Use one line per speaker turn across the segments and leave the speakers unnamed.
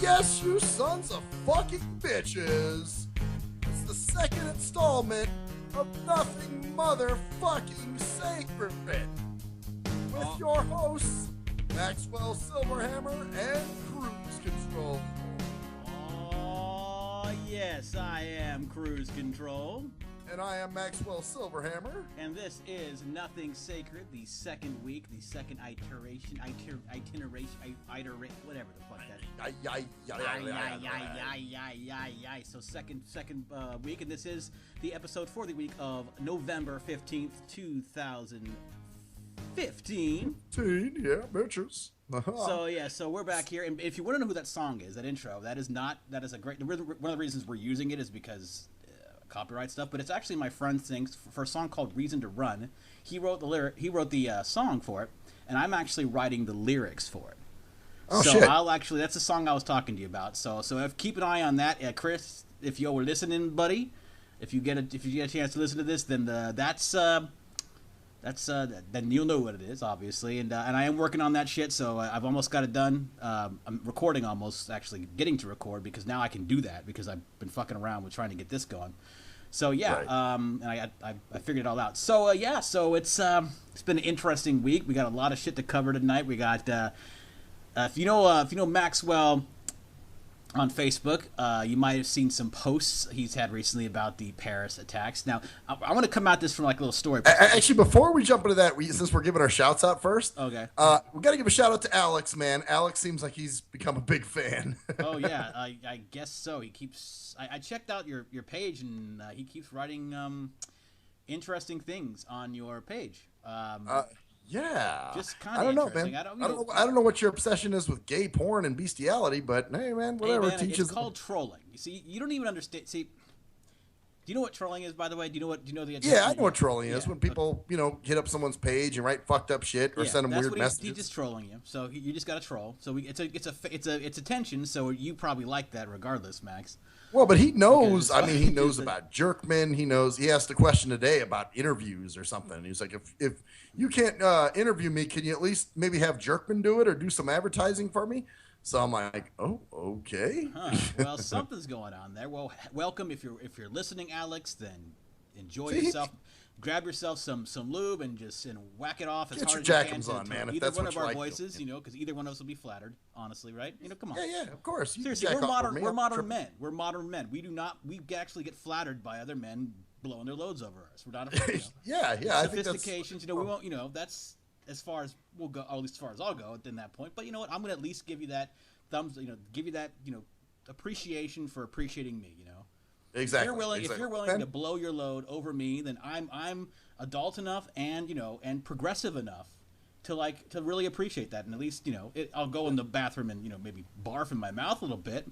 yes, you sons of fucking bitches. It's the second installment of Nothing Motherfucking Sacred with your hosts, Maxwell Silverhammer and Cruise Control.
Oh, yes, I am Cruise Control.
And I am Maxwell Silverhammer.
And this is Nothing Sacred, the second week, the second iteration, whatever the fuck that is. So second week, and this is the episode for the week of November 15th, 2015.
Yeah, bitches.
So we're back here, and if you want to know who that song is, that intro, that is a great, one of the reasons we're using it is because copyright stuff, but it's actually my friend's thing for a song called Reason to Run. He wrote the song for it, and I'm actually writing the lyrics for it.
Oh,
so
shit.
that's the song I was talking to you about. So keep an eye on that. Chris, if you were listening, buddy, if you get a chance to listen to this, then then you'll know what it is, obviously. And I am working on that shit, so I've almost got it done. I'm recording, almost actually getting to record, because now I can do that because I've been fucking around with trying to get this going. So yeah, right. And I figured it all out. So so it's been an interesting week. We got a lot of shit to cover tonight. We got if you know Maxwell on Facebook, you might have seen some posts he's had recently about the Paris attacks. Now, I want to come at this from like a little story.
Actually, before we jump into that, since we're giving our shouts out first,
okay,
we got to give a shout out to Alex, man. Alex seems like he's become a big fan.
Oh yeah, I guess so. He keeps. I checked out your page, and he keeps writing interesting things on your page.
Yeah,
just kind of.
I don't know, man. I don't know what your obsession is with gay porn and bestiality, but hey, man, whatever.
Hey, man,
teaches.
It's called trolling. You see, you don't even understand. See, do you know what trolling is, by the way? Do you know the?
Yeah, I know what trolling is. When people, hit up someone's page and write fucked up shit or send them weird messages.
He's just trolling you. So you just got to troll. So it's attention. So you probably like that, regardless, Max.
Well, but he knows. He knows about Jerkman. He knows. He asked a question today about interviews or something. He was like, if you can't interview me, can you at least maybe have Jerkman do it or do some advertising for me? So I'm like, oh, okay.
Well, something's going on there. Well, welcome. If you're listening, Alex, then enjoy yourself. Grab yourself some lube and whack it off as hard as you can to
man,
either one of our voices, because either one of us will be flattered, honestly, right? Come on.
Yeah, of course.
Seriously, we're modern men. We're modern men. We actually get flattered by other men blowing their loads over us. We're not
yeah.
Sophistications, we won't, that's as far as we'll go, or at least as far as I'll go at that point. But you know what? I'm going to at least give you that give you that, appreciation for appreciating me,
Exactly.
If you're willing to blow your load over me, then I'm adult enough and and progressive enough to really appreciate that. And at least I'll go in the bathroom and maybe barf in my mouth a little bit,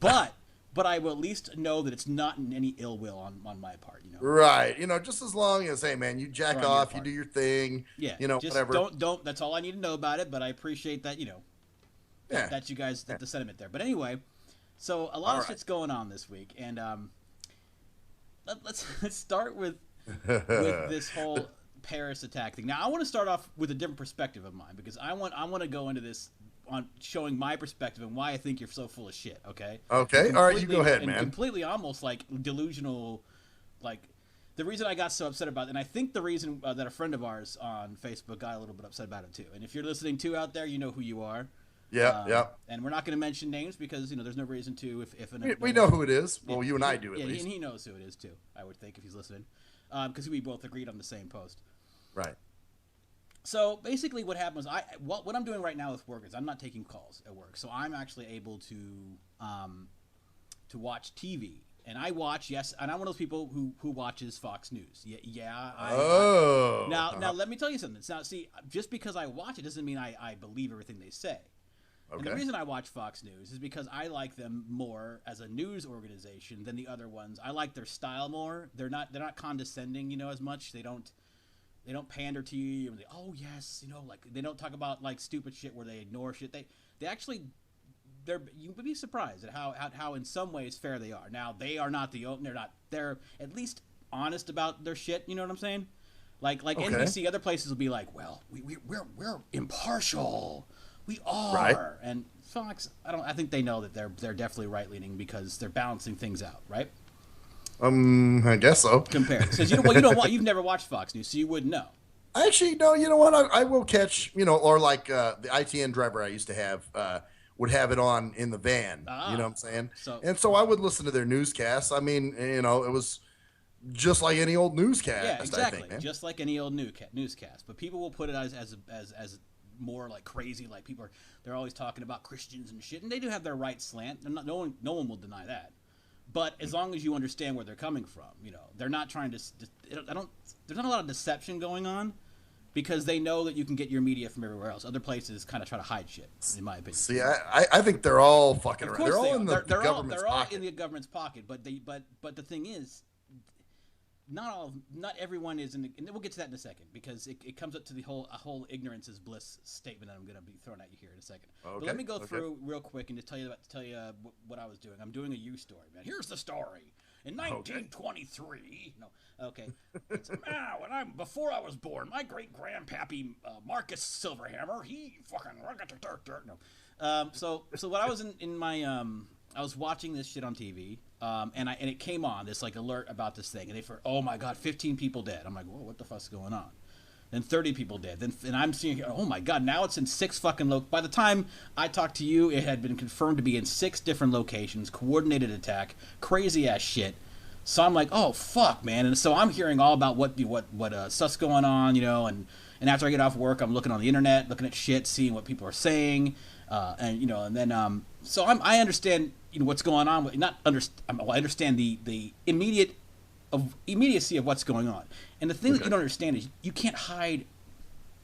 but I will at least know that it's not in any ill will on my part.
Right. Just as long as, hey man, you jack off, you do your thing.
Yeah. Just
whatever.
Don't. That's all I need to know about it. But I appreciate that. That you guys the sentiment there. But anyway. So a lot of shit's going on this week, and let's start with this whole Paris attack thing. Now, I want to start off with a different perspective of mine, because I want to go into this on showing my perspective and why I think you're so full of shit. Okay.
Okay. All right, you go ahead, man.
Completely, almost like delusional, like. The reason I got so upset about it, and I think the reason that a friend of ours on Facebook got a little bit upset about it too. And if you're listening too out there, you know who you are.
Yeah.
And we're not going to mention names because there's no reason to.
We know who it is. Well, you and I do at least.
And he knows who it is too. I would think if he's listening, because we both agreed on the same post.
Right.
So basically, what happened was what I'm doing right now with work is I'm not taking calls at work, so I'm actually able to watch TV. And I watch, and I'm one of those people who watches Fox News. Now let me tell you something. Now, see, just because I watch it doesn't mean I believe everything they say. Okay. And the reason I watch Fox News is because I like them more as a news organization than the other ones. I like their style more. They're not condescending, as much. They don't pander to you. And they don't talk about like stupid shit where they ignore shit. They actually. You would be surprised at how in some ways fair they are. Now they're at least honest about their shit. You know what I'm saying? Like NBC, other places will be like, well, we're impartial. We are.
Right.
And Fox, I think they know that they're definitely right leaning because they're balancing things out, right?
I guess so.
Compared, because you've never watched Fox News, so you wouldn't know.
Actually, no. You know what? I will catch. Or like the ITN driver I used to have would have it on in the van. You know what I'm saying? So I would listen to their newscasts. I mean, it was just like any old newscast.
Yeah, exactly.
I think, man.
Just like any old newscast. But people will put it as more like crazy. Like they're always talking about Christians and shit, and they do have their right slant. No one will deny that. But as long as you understand where they're coming from, they're not trying to. There's not a lot of deception going on because they know that you can get your media from everywhere else. Other places kind of try to hide shit, in my opinion.
See, I think they're all fucking around. They're all in the government's pocket.
They're all in the government's pocket. But the thing is, not everyone is in the, and we'll get to that in a second because it comes up to the whole ignorance is bliss statement that I'm going to be throwing at you here in a second. Okay, but let me go through real quick and just tell you what I was doing. I'm doing a you story, man. Here's the story. In 1923, before I was born, my great grandpappy Marcus Silverhammer, he fucking so what I was in my I was watching this shit on TV, and it came on this like alert about this thing, and oh my god, 15 people dead. I'm like, whoa, what the fuck's going on? Then 30 people dead. And I'm seeing, oh my god, now it's in 6 fucking by the time I talked to you, it had been confirmed to be in 6 different locations, coordinated attack, crazy ass shit. So I'm like, oh fuck, man. And so I'm hearing all about what stuff's going on, and after I get off work, I'm looking on the internet, looking at shit, seeing what people are saying, and then so I understand what's going on. I understand the immediacy of what's going on. And the thing that you don't understand is you can't hide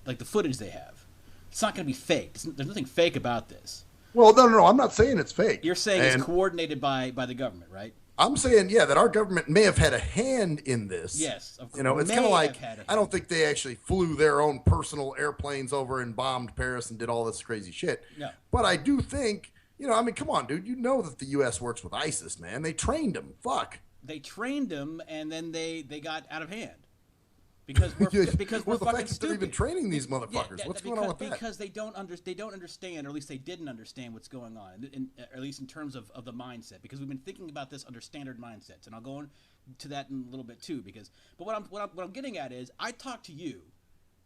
like the footage they have. It's not going to be fake. There's nothing fake about this.
Well, no. I'm not saying it's fake.
You're saying it's coordinated by the government, right?
I'm saying, that our government may have had a hand in this.
Yes, of course.
It's kind of like, I don't think they actually flew their own personal airplanes over and bombed Paris and did all this crazy shit.
No.
But I do think, come on, dude. You know that the U.S. works with ISIS, man. They trained them. Fuck.
They trained them, and then they got out of hand. Because we're
the
fucking
fact
stupid.
that they're even training these motherfuckers.
Yeah,
what's going on with that?
Because they don't understand, or at least they didn't understand what's going on, or at least in terms of the mindset. Because we've been thinking about this under standard mindsets, and I'll go into that in a little bit too. But what I'm getting at is, I talked to you,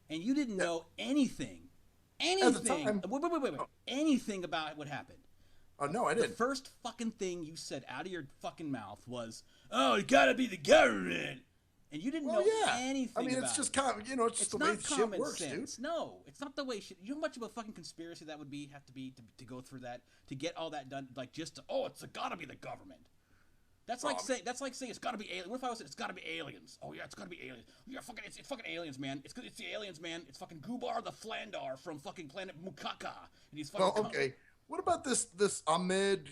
and you didn't know anything,
At the time.
wait, anything about what happened.
Oh no, I didn't.
The first fucking thing you said out of your fucking mouth was, "Oh, it gotta be the government." And you didn't know anything.
I mean, it's just common, it's just the way shit works,
sense.
Dude.
No, it's not the way shit. You know how much of a fucking conspiracy that would have to be to go through that, to get all that done, like just it's gotta be the government. That's like saying it's gotta be aliens. What if I was saying it's gotta be aliens? Oh yeah, it's gotta be aliens. Yeah, fucking it's fucking aliens, man. It's the aliens, man. It's fucking Gubar the Flandar from fucking planet Mukaka, and he's fucking.
Oh, okay. What about this Ahmed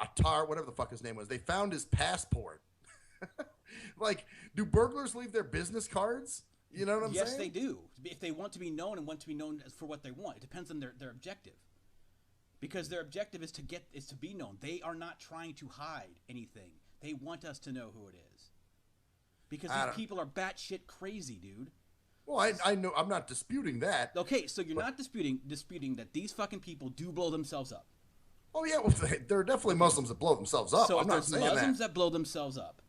Attar, whatever the fuck his name was? They found his passport. Like, do burglars leave their business cards? You know what I'm saying?
Yes, they do. If they want to be known and want to be known for what they want, it depends on their objective. Because their objective is to be known. They are not trying to hide anything. They want us to know who it is. Because these people are batshit crazy, dude.
Well, I know. I'm not disputing that.
Okay, so you're not disputing that these fucking people do blow themselves up.
Oh yeah, well, there are definitely Muslims that blow themselves up.
So
I'm not saying
Muslims that blow themselves up.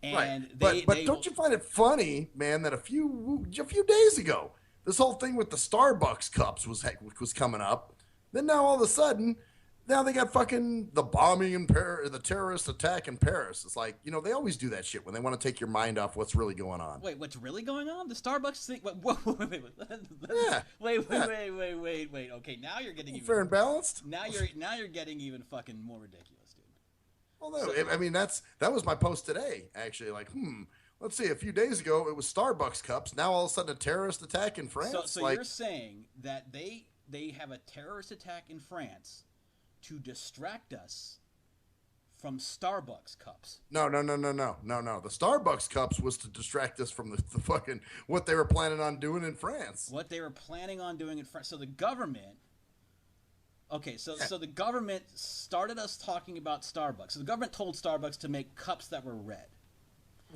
And
right. But don't you find it funny, man, that a few days ago, this whole thing with the Starbucks cups was coming up. Then now all of a sudden, now they got fucking the bombing in Paris, the terrorist attack in Paris. It's like, they always do that shit when they want to take your mind off what's really going on.
Wait, what's really going on? The Starbucks thing? Wait. Okay, now you're getting even
fair and balanced.
Now you're getting even fucking more ridiculous.
Well, no, I mean that was my post today. Actually, like, let's see. A few days ago, it was Starbucks cups. Now all of a sudden, a terrorist attack in France.
So you're saying that they have a terrorist attack in France to distract us from Starbucks cups?
No. The Starbucks cups was to distract us from the fucking what they were planning on doing in France.
What they were planning on doing in France. So the government. Okay, so the government started us talking about Starbucks. So the government told Starbucks to make cups that were red.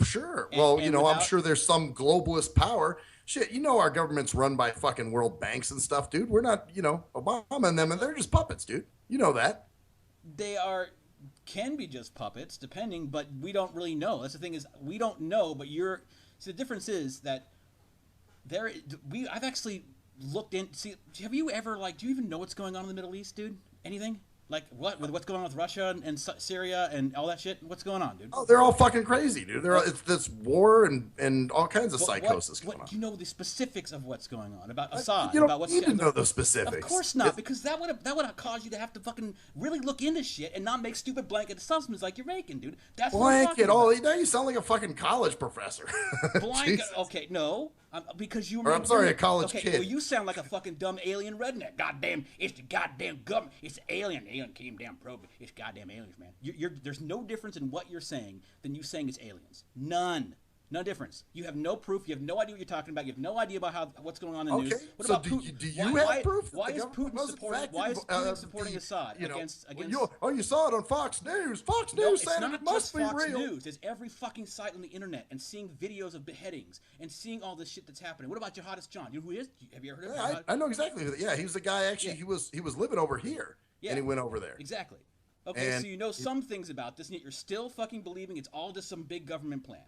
Sure. Well,
And
I'm
without
sure there's some globalist power. Shit, our government's run by fucking world banks and stuff, dude. We're not, Obama and them, and they're just puppets, dude. You know that.
they are can be just puppets depending, but we don't really know. That's the thing is we don't know, but you're so the difference is that there I've actually looked in see have you ever do you even know what's going on in the Middle East, dude? Anything? Like what's going on with Russia and Syria and all that shit? What's going on, dude?
Oh, they're all fucking crazy, dude. It's this war and all kinds of psychosis going on.
Do you know the specifics of what's going on about Assad?
You don't
about what's
need to know the specifics.
Of course not, because that would cause you to have to fucking really look into shit and not make stupid blanket assumptions like you're making, dude. That's
blanket. Oh, now you sound like a fucking college professor.
Blanket. Okay, no. Because you.
I'm sorry, a college kid.
Well, you sound like a fucking dumb alien redneck. Goddamn, it's the goddamn government. It's the alien. The alien came down probe. It's goddamn aliens, man. There's no difference in what you're saying than you saying it's aliens. None. No difference. You have no proof. You have no idea what you're talking about. You have no idea about what's going on in the news. What about Putin?
Do you have proof?
Why is Putin supporting Assad against?
You saw it on Fox News. Fox News said it must be real.
It's not just Fox News. It's every fucking site on the internet and seeing videos of beheadings and seeing all this shit that's happening. What about Jihadist John? You know who he is? Have you ever heard of him?
I know exactly who. Yeah, he was the guy. Actually, he was living over here, and he went over there.
Exactly. Okay, so you know some things about this, and yet you're still fucking believing it's all just some big government plan.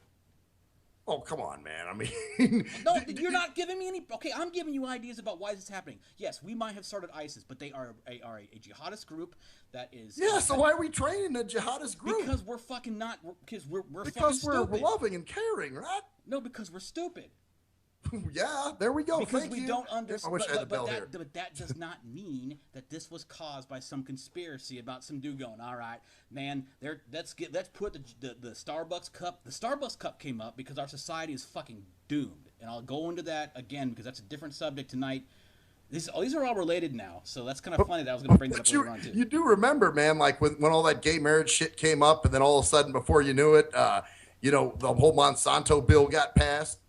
Oh, come on, man. I mean...
No, you're not giving me any... Okay, I'm giving you ideas about why this is happening. Yes, we might have started ISIS, but they are a jihadist group that is...
Yeah, so why are we training a jihadist group?
Because we're fucking not... Because we're
fucking stupid. We're loving and caring, right?
No, because we're stupid.
Yeah, there we go.
Because we don't understand.
I wish I had the bell here.
But that does not mean that this was caused by some conspiracy about some dude going, all right, man, let's put the Starbucks cup. The Starbucks cup came up because our society is fucking doomed. And I'll go into that again because that's a different subject tonight. These are all related now, so that's kind of funny that I was going to bring that up later on, too.
You do remember, man, like when all that gay marriage shit came up, and then all of a sudden, before you knew it, the whole Monsanto bill got passed.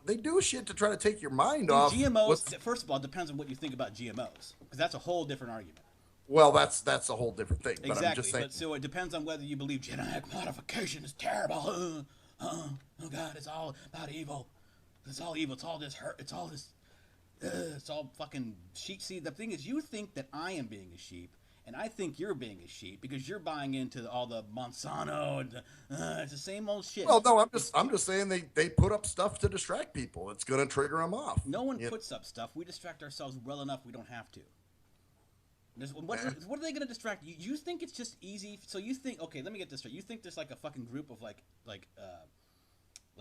They do shit to try to take your mind off.
GMOs, first of all, depends on what you think about GMOs, because that's a whole different argument.
Well, that's a whole different thing.
Exactly,
but I'm just saying.
But so it depends on whether you believe genetic modification is terrible. Oh God, it's all about evil. It's all evil. It's all this hurt. It's all this. It's all fucking sheep. See, the thing is, you think that I am being a sheep. And I think you're being a sheep because you're buying into all the Monsanto and it's the same old shit.
Well, no, I'm just saying they put up stuff to distract people. It's going to trigger them off.
No one puts up stuff. We distract ourselves well enough. We don't have to. What are they going to distract you? You think it's just easy? So you think? Okay, let me get this straight. You think there's like a fucking group of like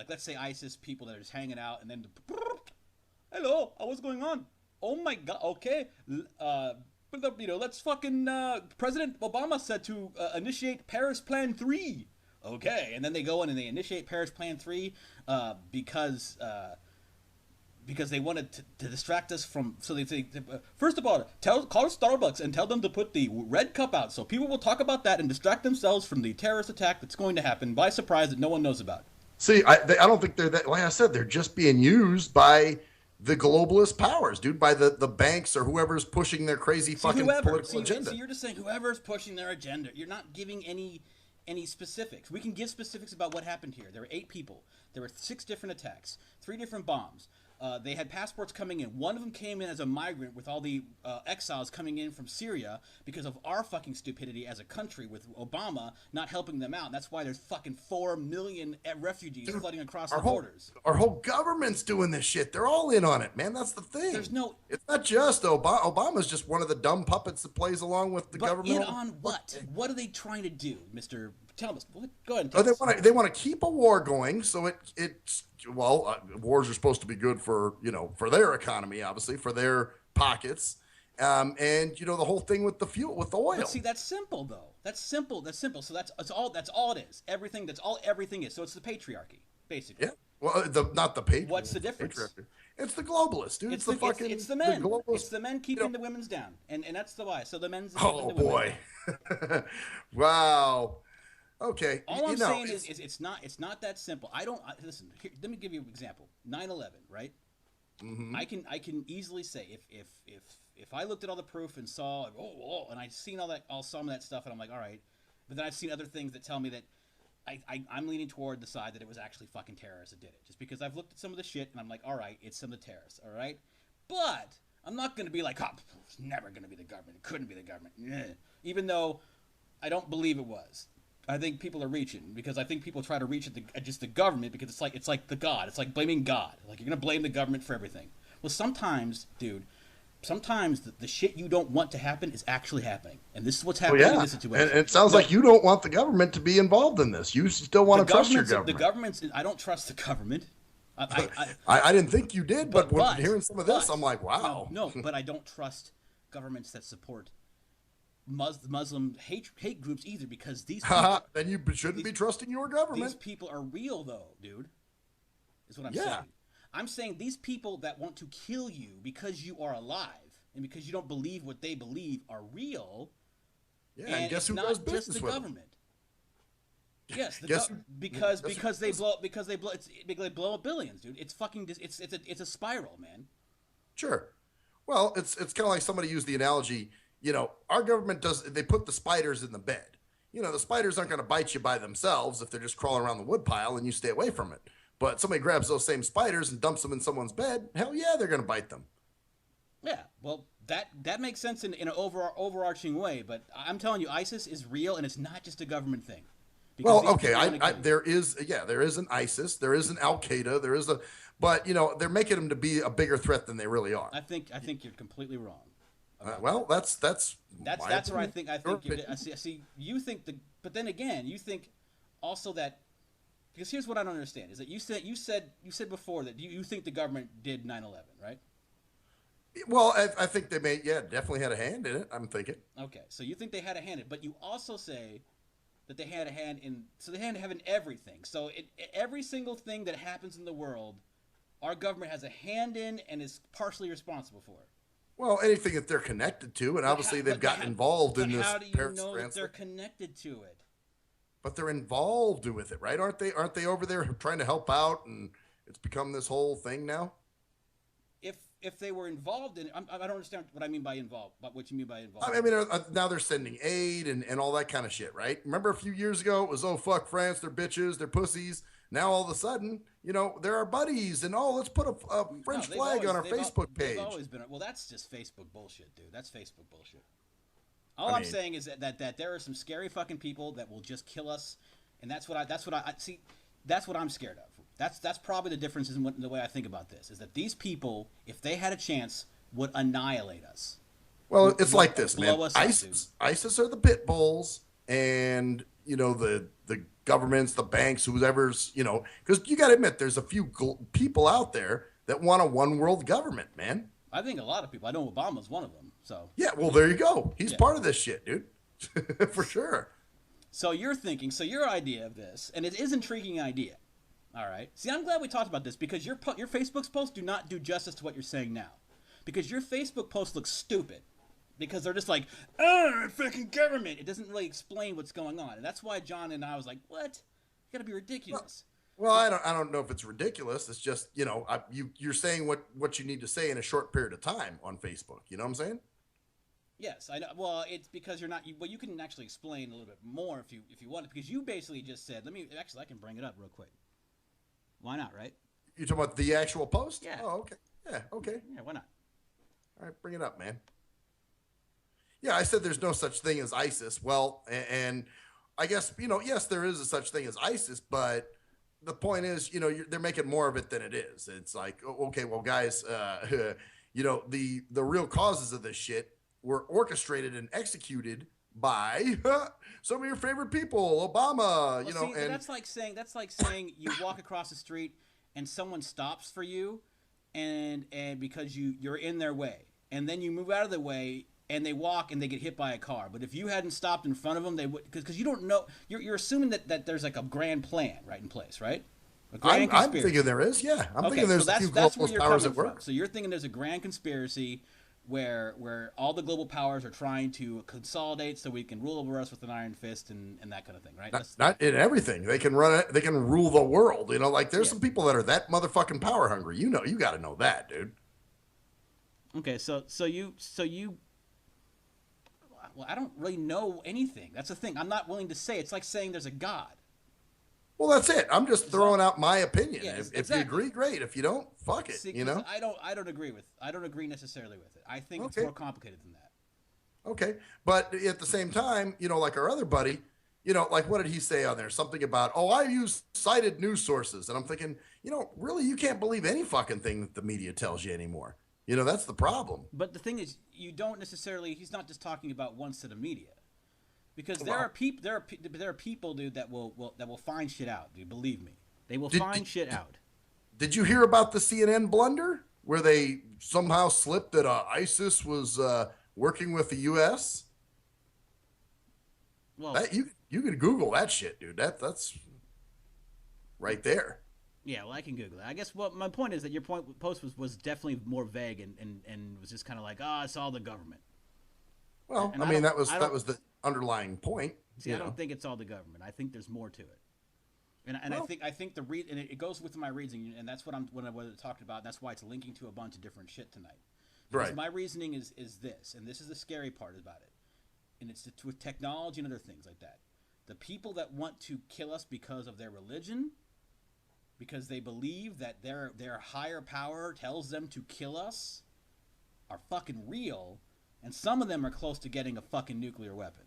let's say ISIS people that are just hanging out and then hello, what's going on? Oh my God. Okay. Let's fucking, President Obama said to initiate Paris Plan 3. Okay, and then they go in and they initiate Paris Plan 3 because they wanted to distract us from, so they say, first of all, call Starbucks and tell them to put the red cup out so people will talk about that and distract themselves from the terrorist attack that's going to happen by surprise that no one knows about.
See, I don't think they're that, like I said, they're just being used by the globalist powers, dude, by the banks or whoever's pushing their crazy political agenda.
So you're just saying whoever's pushing their agenda. You're not giving any specifics. We can give specifics about what happened here. There were 8 people. There were 6 different attacks, 3 different bombs. They had passports coming in. One of them came in as a migrant with all the exiles coming in from Syria because of our fucking stupidity as a country with Obama not helping them out. And that's why there's fucking 4 million refugees flooding across the borders.
Our whole government's doing this shit. They're all in on it, man. That's the thing. It's not just Obama. Obama's just one of the dumb puppets that plays along with the government.
In on what? What are they trying to do, Mr. Tell us. Go ahead.
They want to keep a war going, so wars are supposed to be good for their economy, obviously, for their pockets, and the whole thing with the fuel, with the oil.
But see, that's simple though. That's simple. So that's all it is. Everything is. So it's the patriarchy, basically.
Yeah. Well, not the patriarchy.
What's the difference?
It's the globalists, dude. It's the
men. It's the men keeping the women's down, and that's the why. So the men's.
Oh boy. Wow. Okay.
All I'm saying is it's not that simple. Listen. Here, let me give you an example. 9/11, right? Mm-hmm. I can easily say if I looked at all the proof and saw and I seen all some of that stuff and I'm like, all right, but then I've seen other things that tell me that I'm leaning toward the side that it was actually fucking terrorists that did it. Just because I've looked at some of the shit and I'm like, all right, it's some of the terrorists, all right? But I'm not going to be like, oh, it's never going to be the government. It couldn't be the government. Even though I don't believe it was. I think people are reaching because I think people try to reach at just the government because it's like the God. It's like blaming God. Like you're going to blame the government for everything. Well, sometimes, dude, sometimes the shit you don't want to happen is actually happening. And this is what's happening in this situation.
And it sounds like you don't want the government to be involved in this. You still want to trust your government.
The government's. I don't trust the government.
I didn't think you did, but when hearing some of this, I'm like, wow.
No, but I don't trust governments that support Muslim hate groups either because these people,
then you shouldn't be trusting your government.
These people are real though, dude. Is what I'm saying. I'm saying these people that want to kill you because you are alive and because you don't believe what they believe are real.
Yeah, and guess who does business with the government?
Yes, because they blow up billions, dude. It's fucking it's a spiral, man.
Sure. Well, it's kind of like somebody used the analogy. You know, our government they put the spiders in the bed. You know, the spiders aren't going to bite you by themselves if they're just crawling around the woodpile and you stay away from it. But somebody grabs those same spiders and dumps them in someone's bed, hell yeah, they're going to bite them.
Yeah, well, that makes sense in an overarching way, but I'm telling you, ISIS is real and it's not just a government thing.
Well, okay, there is an ISIS, there is an Al Qaeda, but you know they're making them to be a bigger threat than they really are.
I think you're completely wrong.
Well, that's
where I think I see. You think but then again, you think also that because here's what I don't understand is that you said before that you think the government did 9/11, right?
Well, I think they definitely had a hand in it. I'm thinking.
Okay, so you think they had a hand in it, but you also say that they had a hand in. So they had a hand in everything. So every single thing that happens in the world, our government has a hand in and is partially responsible for it.
Well, anything that they're connected to, and obviously they've gotten involved in this.
How do you know that they're connected to it?
But they're involved with it, right? Aren't they over there trying to help out, and it's become this whole thing now?
If they were involved in it, I don't understand what I mean by involved. But what you mean by involved?
I mean, now they're sending aid and all that kind of shit, right? Remember a few years ago it was, oh, fuck France, they're bitches, they're pussies. Now all of a sudden, you know, they're our buddies, and let's put a French flag on our Facebook page.
They've always been. Well, that's just Facebook bullshit, dude. That's Facebook bullshit. All I'm saying is that there are some scary fucking people that will just kill us, and that's what I see. That's what I'm scared of. That's probably the difference in the way I think about this. Is that these people, if they had a chance, would annihilate us.
Well, it's like this, man. ISIS are the pit bulls, and you know the governments, the banks, whoever's, you know, because you got to admit there's a few people out there that want a one world government, man.
I think a lot of people. I know Obama's one of them. So
yeah, well there you go. He's part of this shit, dude, for sure.
So you're thinking. So your idea of this, and it is an intriguing idea. All right. See, I'm glad we talked about this because your Facebook's posts do not do justice to what you're saying now, because your Facebook posts look stupid. Because they're just like, fucking government. It doesn't really explain what's going on. And that's why John and I was like, what? You gotta be ridiculous.
Well, I don't know if it's ridiculous. It's just, you know, you're saying what you need to say in a short period of time on Facebook. You know what I'm saying?
Yes, I know. Well, it's because you're not. You can actually explain a little bit more if you want it. Because you basically just said, I can bring it up real quick. Why not, right?
You're talking about the actual post?
Yeah.
Oh, okay. Yeah, okay.
Yeah, why not?
All right, bring it up, man. Yeah, I said there's no such thing as ISIS. Well, and I guess, you know, yes, there is a such thing as ISIS, but the point is, you know, they're making more of it than it is. It's like, okay, well, guys, you know, the real causes of this shit were orchestrated and executed by some of your favorite people, Obama, you know.
See, and that's like saying you walk across the street and someone stops for you, and because you're in their way, and then you move out of the way. And they walk and they get hit by a car. But if you hadn't stopped in front of them, they would, because you don't know. You're assuming that there's like a grand plan right in place, right? A grand conspiracy.
I'm thinking there is, yeah. I'm thinking there's a few global powers at work.
So you're thinking there's a grand conspiracy where all the global powers are trying to consolidate so we can rule over us with an iron fist and that kind of thing, right?
Not in everything. They can run it. They can rule the world. You know, like there's some people that are that motherfucking power hungry. You know, you got to know that, dude.
Okay, so you. Well, I don't really know anything. That's the thing. I'm not willing to say. It's like saying there's a God.
Well, that's it. I'm just throwing out my opinion.
Yeah,
If you
exactly.
agree, great. If you don't, fuck it.
See,
You
because
know?
I don't agree necessarily with it. I think it's
Okay.
more complicated than that.
Okay. But at the same time, like our other buddy, like what did he say on there? Something about, oh, I use cited news sources. And I'm thinking, really, you can't believe any fucking thing that the media tells you anymore. That's the problem.
But the thing is, you don't necessarily. He's not just talking about one set of media, because
Well,
there are people, dude, that will find shit out, dude. Believe me, they will
did,
find shit out.
did you hear about the CNN blunder where they somehow slipped that ISIS was working with the U.S.?
Well,
That you can Google that shit, dude. That's right there.
yeah, well, I can Google it. I guess what my point is that your post was definitely more vague and was just kind of like, it's all the government.
Well,
And
I mean,
I
that
don't
was the underlying point.
see. I don't think it's all the government. I think there's more to it. And
Well,
I think and it goes with my reasoning, and that's what I talked about. And that's why it's linking to a bunch of different shit tonight. Because
right.
my reasoning is this, and this is the scary part about it, and it's with technology and other things like that. The people that want to kill us because of their religion, because they believe that their higher power tells them to kill us, are fucking real, and some of them are close to getting a fucking nuclear weapon.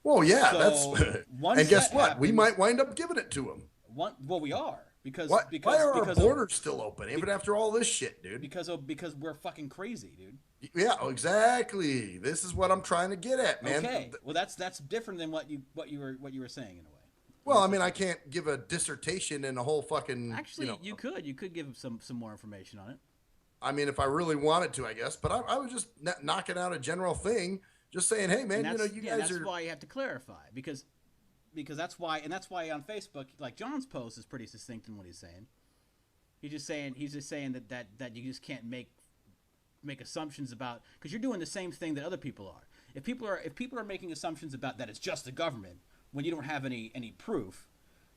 Well, yeah,
So
that's.
once
And guess
that
what? We
happens,
might wind up giving it to them.
well, we are because
Why are our
because
borders still open even after all this shit, dude?
because we're fucking crazy, dude.
Yeah, exactly. This is what I'm trying to get at, man.
Okay, well that's different than what you were saying in a way.
Well, I mean, I can't give a dissertation and a whole fucking.
Actually, you could give some more information on it.
I mean, if I really wanted to, I guess. But I was just knocking out a general thing, just saying, hey, man, you guys
that's
are.
why you have to clarify because that's why on Facebook, like John's post is pretty succinct in what he's saying. He's just saying that you just can't make assumptions about because you're doing the same thing that other people are. If people are making assumptions about that it's just the government when you don't have any proof.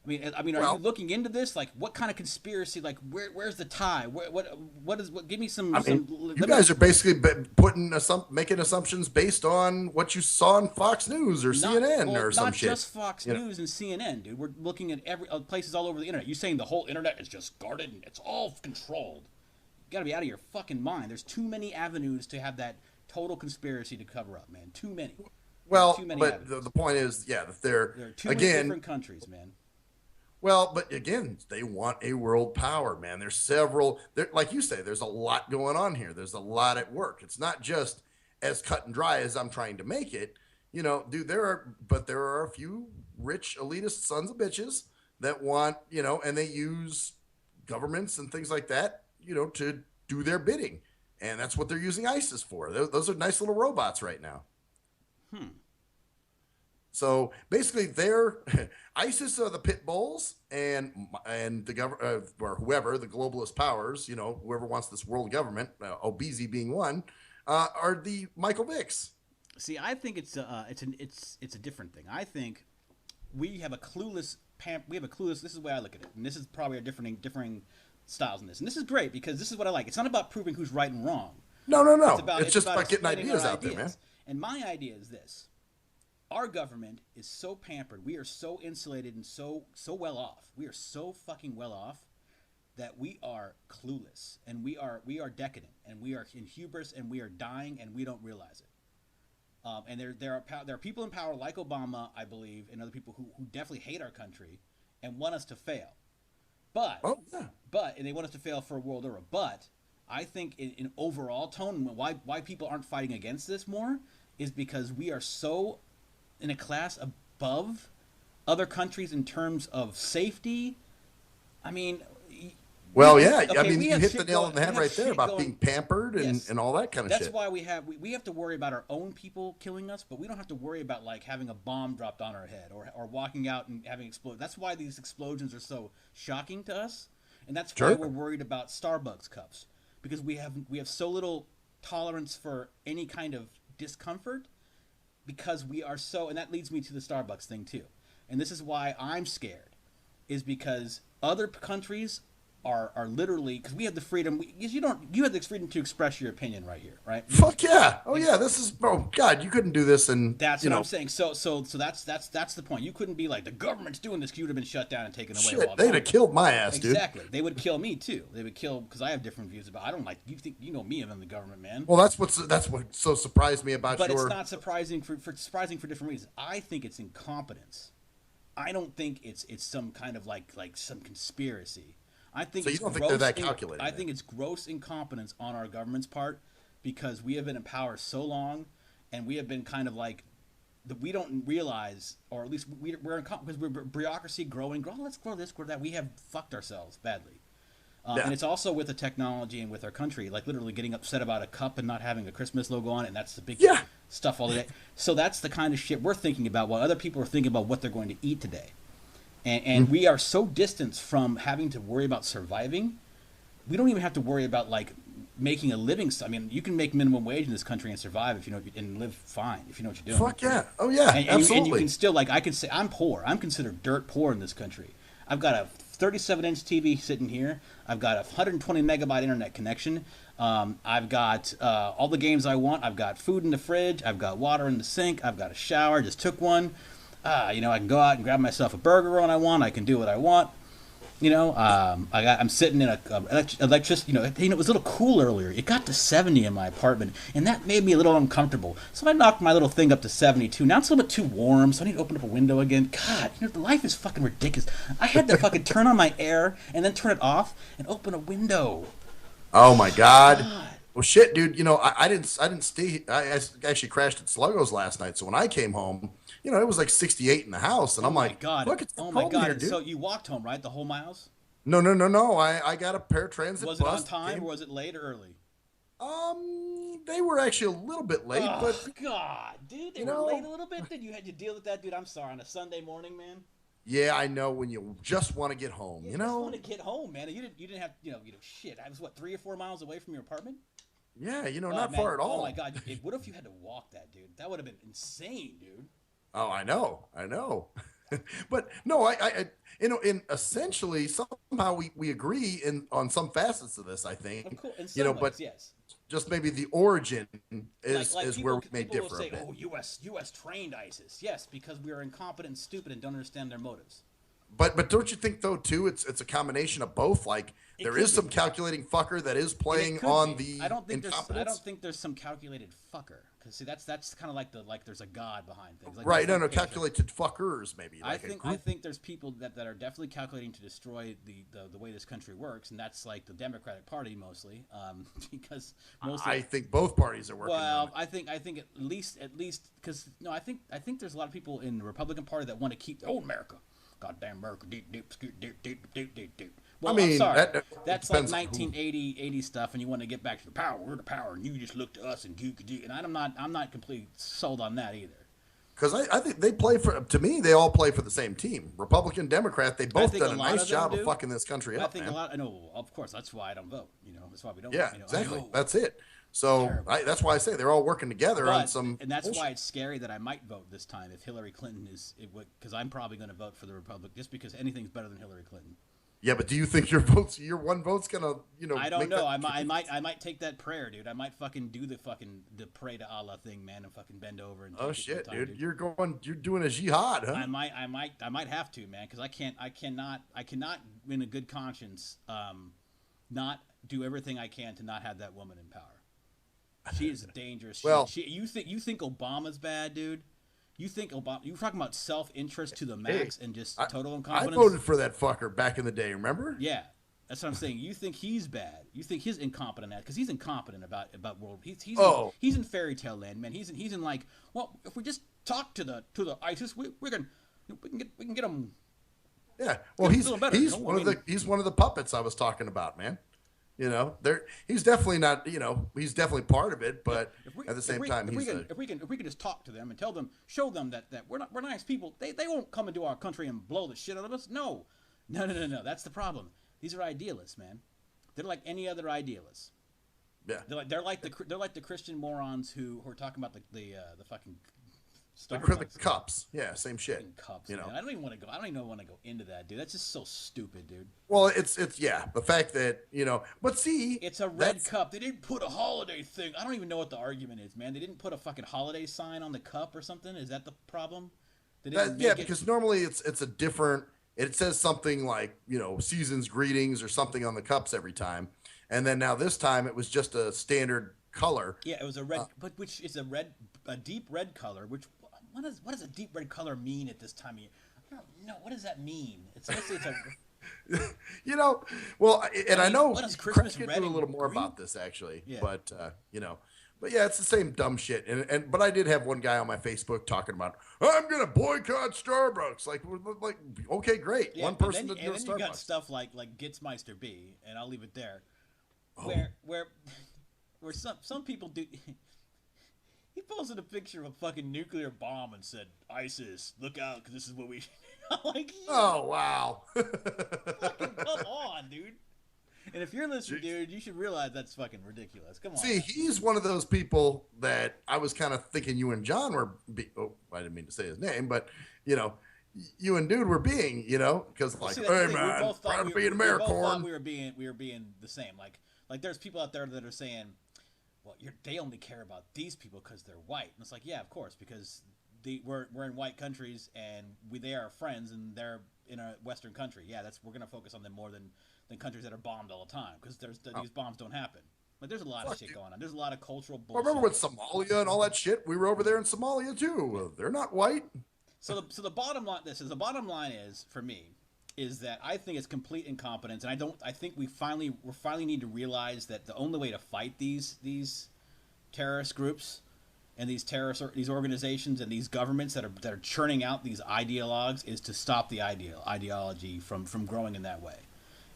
I mean, are you looking into this? Like, what kind of conspiracy? Like, where's the tie? What is? Give me some.
I mean, you guys are basically making assumptions based on what you saw on Fox News or CNN or some shit.
Not just Fox News and CNN, dude. We're looking at every places all over the internet. You saying the whole internet is just guarded and it's all controlled? You got to be out of your fucking mind. There's too many avenues to have that total conspiracy to cover up, man. Too many.
Well, but the point is, yeah, that
there are too many different countries, man.
Well, but again, they want a world power, man. There's several, like you say, there's a lot going on here. There's a lot at work. It's not just as cut and dry as I'm trying to make it. Dude, there are a few rich elitist sons of bitches that want, and they use governments and things like that, to do their bidding. And that's what they're using ISIS for. Those are nice little robots right now. So basically, they're ISIS are the pit bulls, and the government or whoever the globalist powers, whoever wants this world government, Obizi being one, are the Michael Vicks.
See, I think it's a different thing. I think we have a clueless. This is the way I look at it, and this is probably a differing styles in this. And this is great because this is what I like. It's not about proving who's right and wrong.
No. It's just about getting ideas out there, man.
And my idea is this. Our government is so pampered. We are so insulated and so well off. We are so fucking well off that we are clueless and we are decadent and we are in hubris and we are dying and we don't realize it. And there are people in power like Obama, I believe, and other people who definitely hate our country and want us to fail. But and they want us to fail for a world order. But I think in overall tone, why people aren't fighting against this more is because we are so in a class above other countries in terms of safety. I mean,
well, yeah. Okay, I mean, you hit the nail on the head right there about being pampered and all that kind of shit.
That's why we have to worry about our own people killing us, but we don't have to worry about like having a bomb dropped on our head or walking out and having explode. That's why these explosions are so shocking to us, and that's why we're worried about Starbucks cups because we have so little tolerance for any kind of discomfort. Because we are so, and that leads me to the Starbucks thing too. And this is why I'm scared, is because other countries are literally, because we have the freedom. You have the freedom to express your opinion right here, right?
Fuck yeah! Oh yeah, this is. Oh God, you couldn't do this, and
That's what I'm saying. So that's the point. You couldn't be like the government's doing this. You would have been shut down and taken away.
Shit, they'd have killed my ass, dude.
Exactly. They would kill me too. They would kill because I have different views about. I don't like you. Think you know me? I'm in the government, man.
Well, that's what so surprised me about
But
your.
it's not surprising for surprising for different reasons. I think it's incompetence. I don't think it's some kind of like some conspiracy. I think
So you don't think they're that calculated?
I think it's gross incompetence on our government's part because we have been in power so long, and we have been kind of like that we don't realize, or at least we're in because we're bureaucracy growing. Oh, let's grow this, grow that. We have fucked ourselves badly.
Yeah.
And it's also with the technology and with our country, like literally getting upset about a cup and not having a Christmas logo on it, and that's the big stuff all the day. So that's the kind of shit we're thinking about while other people are thinking about what they're going to eat today. And we are so distanced from having to worry about surviving. We don't even have to worry about like making a living. I mean, you can make minimum wage in this country and survive if you know and live fine if you know what you're doing.
Fuck yeah! Oh yeah, absolutely.
And you can still like I can say I'm poor. I'm considered dirt poor in this country. I've got a 37-inch TV sitting here. I've got a 120 megabyte internet connection. I've got all the games I want. I've got food in the fridge. I've got water in the sink. I've got a shower. Just took one. I can go out and grab myself a burger when I want. I can do what I want. I'm sitting in a electricity. It was a little cool earlier. It got to 70 in my apartment, and that made me a little uncomfortable. So I knocked my little thing up to 72. Now it's a little bit too warm, so I need to open up a window again. God, the life is fucking ridiculous. I had to fucking turn on my air and then turn it off and open a window.
Oh my God. Well, shit, dude. I didn't stay. I actually crashed at Sluggo's last night. So when I came home, it was like 68 in the house, and I'm like,
God.
Look, it's
oh my
cold
God!
here, dude.
So you walked home, right? The whole miles?
No. I got a paratransit bus.
Was it on time or was it late or early?
They were actually a little bit late, but
God, dude, they were late a little bit. Did you had to deal with that, dude? I'm sorry, on a Sunday morning, man.
Yeah, I know when you just want to get home.
You just want to get home, man. You didn't have shit. I was 3 or 4 miles away from your apartment.
Yeah, not far at all.
Oh my God, what if you had to walk that, dude? That would have been insane, dude.
Oh, I know. But no, in essentially somehow we agree on some facets of this. I think,
of course, in some ways,
but
yes.
Just maybe the origin is
people,
where we may
people
differ
will say,
a bit.
"Oh, U.S. trained ISIS." Yes, because we are incompetent and stupid and don't understand their motives.
But don't you think though too? It's a combination of both. Like there is some calculating fucker that is playing on the incompetence.
I don't think there's some calculated fucker. Because see, that's kind of like there's a god behind things. Like
right? No, calculated fuckers maybe.
I think there's people that are definitely calculating to destroy the way this country works, and that's like the Democratic Party mostly. Because mostly
I think both parties are working.
Well, I think at least because I think there's a lot of people in the Republican Party that want to keep old America. Goddamn America, deep. Well,
I mean,
I'm sorry.
That's
like 1980 stuff, and you want to get back to the power. We're the power, and you just look to us and and I'm not completely sold on that either.
Because I think they play for. To me, they all play for the same team. Republican, Democrat. They both done a nice job of fucking this country up.
I think a lot. I know, of course. That's why I don't vote. That's why we don't.
Yeah, exactly. That's it. So that's why I say they're all working together on some.
And that's why it's scary that I might vote this time if Hillary Clinton because I'm probably going to vote for the Republic just because anything's better than Hillary Clinton.
Yeah, but do you think your one vote's gonna,
I don't know. I might take that prayer, dude. I might fucking do the pray to Allah thing, man, and fucking bend over and.
Oh shit, dude! You're doing a jihad, huh?
I might have to, man, because I cannot in a good conscience, not do everything I can to not have that woman in power. She is dangerous.
Well,
you think Obama's bad, dude? You think Obama? You're talking about self-interest to the max and just total incompetence.
I voted for that fucker back in the day. Remember?
Yeah, that's what I'm saying. You think he's bad? You think he's incompetent at because he's incompetent about world. He's in fairy tale land, man. He's in like, well, if we just talk to the ISIS, we can get him.
Yeah, well, he's one of the puppets I was talking about, man. He's definitely not. He's definitely part of it, but at the same time,
if we can just talk to them and tell them, show them that we're nice people, they won't come into our country and blow the shit out of us. No. That's the problem. These are idealists, man. They're like any other idealists.
Yeah.
They're like the Christian morons who are talking about the fucking Starbucks.
cups. Yeah, same shit.
Fucking cups,
You know.
man. I don't even want to go. I don't even want to go into that, dude. That's just so stupid, dude.
Well, it's yeah, the fact that but see,
It's a red cup. They didn't put a holiday thing. I don't even know what the argument is, man. They didn't put a fucking holiday sign on the cup or something. Is that the problem? They didn't make it...
because normally it's a different. It says something like season's greetings or something on the cups every time, and then now this time it was just a standard color.
Yeah, it was a red, but which is a deep red color. Which what does a deep red color mean at this time of year? I don't know. What does that mean? It's mostly it's a.
Well, and I know
what is Christmas
Craig
red
knew a little
and
more
green?
about this actually,
Yeah.
but but yeah, it's the same dumb shit. But I did have one guy on my Facebook talking about I'm gonna boycott Starbucks. Like okay, great,
Yeah,
one person
and
to
then,
do
and then you got
Starbucks.
stuff like Gitzmeister B, and I'll leave it there.
Oh.
Where some people do. He posted a picture of a fucking nuclear bomb and said, "ISIS, look out, because this is what we." I'm like,
Oh wow.
fucking come on, dude. And if you're listening, dude, you should realize that's fucking ridiculous. Come on.
See, he's one of those people that I was kind of thinking you and John were. I didn't mean to say his name, but you and dude were being, because like,
See, that's the
hey
thing.
man,
we both thought
proud to
we,
be an
we both thought
Americorn.
we were being the same. Like there's people out there that are saying, well, they only care about these people because they're white. And it's like, yeah, of course, because we're in white countries and they are friends and they're in a Western country. Yeah, we're gonna focus on them more than countries that are bombed all the time because these bombs don't happen. Like there's a lot of shit going on. There's a lot of cultural bullshit.
I remember with Somalia and all that shit. We were over there in Somalia too. They're not white.
So the bottom line, the bottom line is for me, is that I think it's complete incompetence, and I think we finally need to realize that the only way to fight these terrorist groups and these organizations and these governments that are churning out these ideologues is to stop the ideology from growing in that way.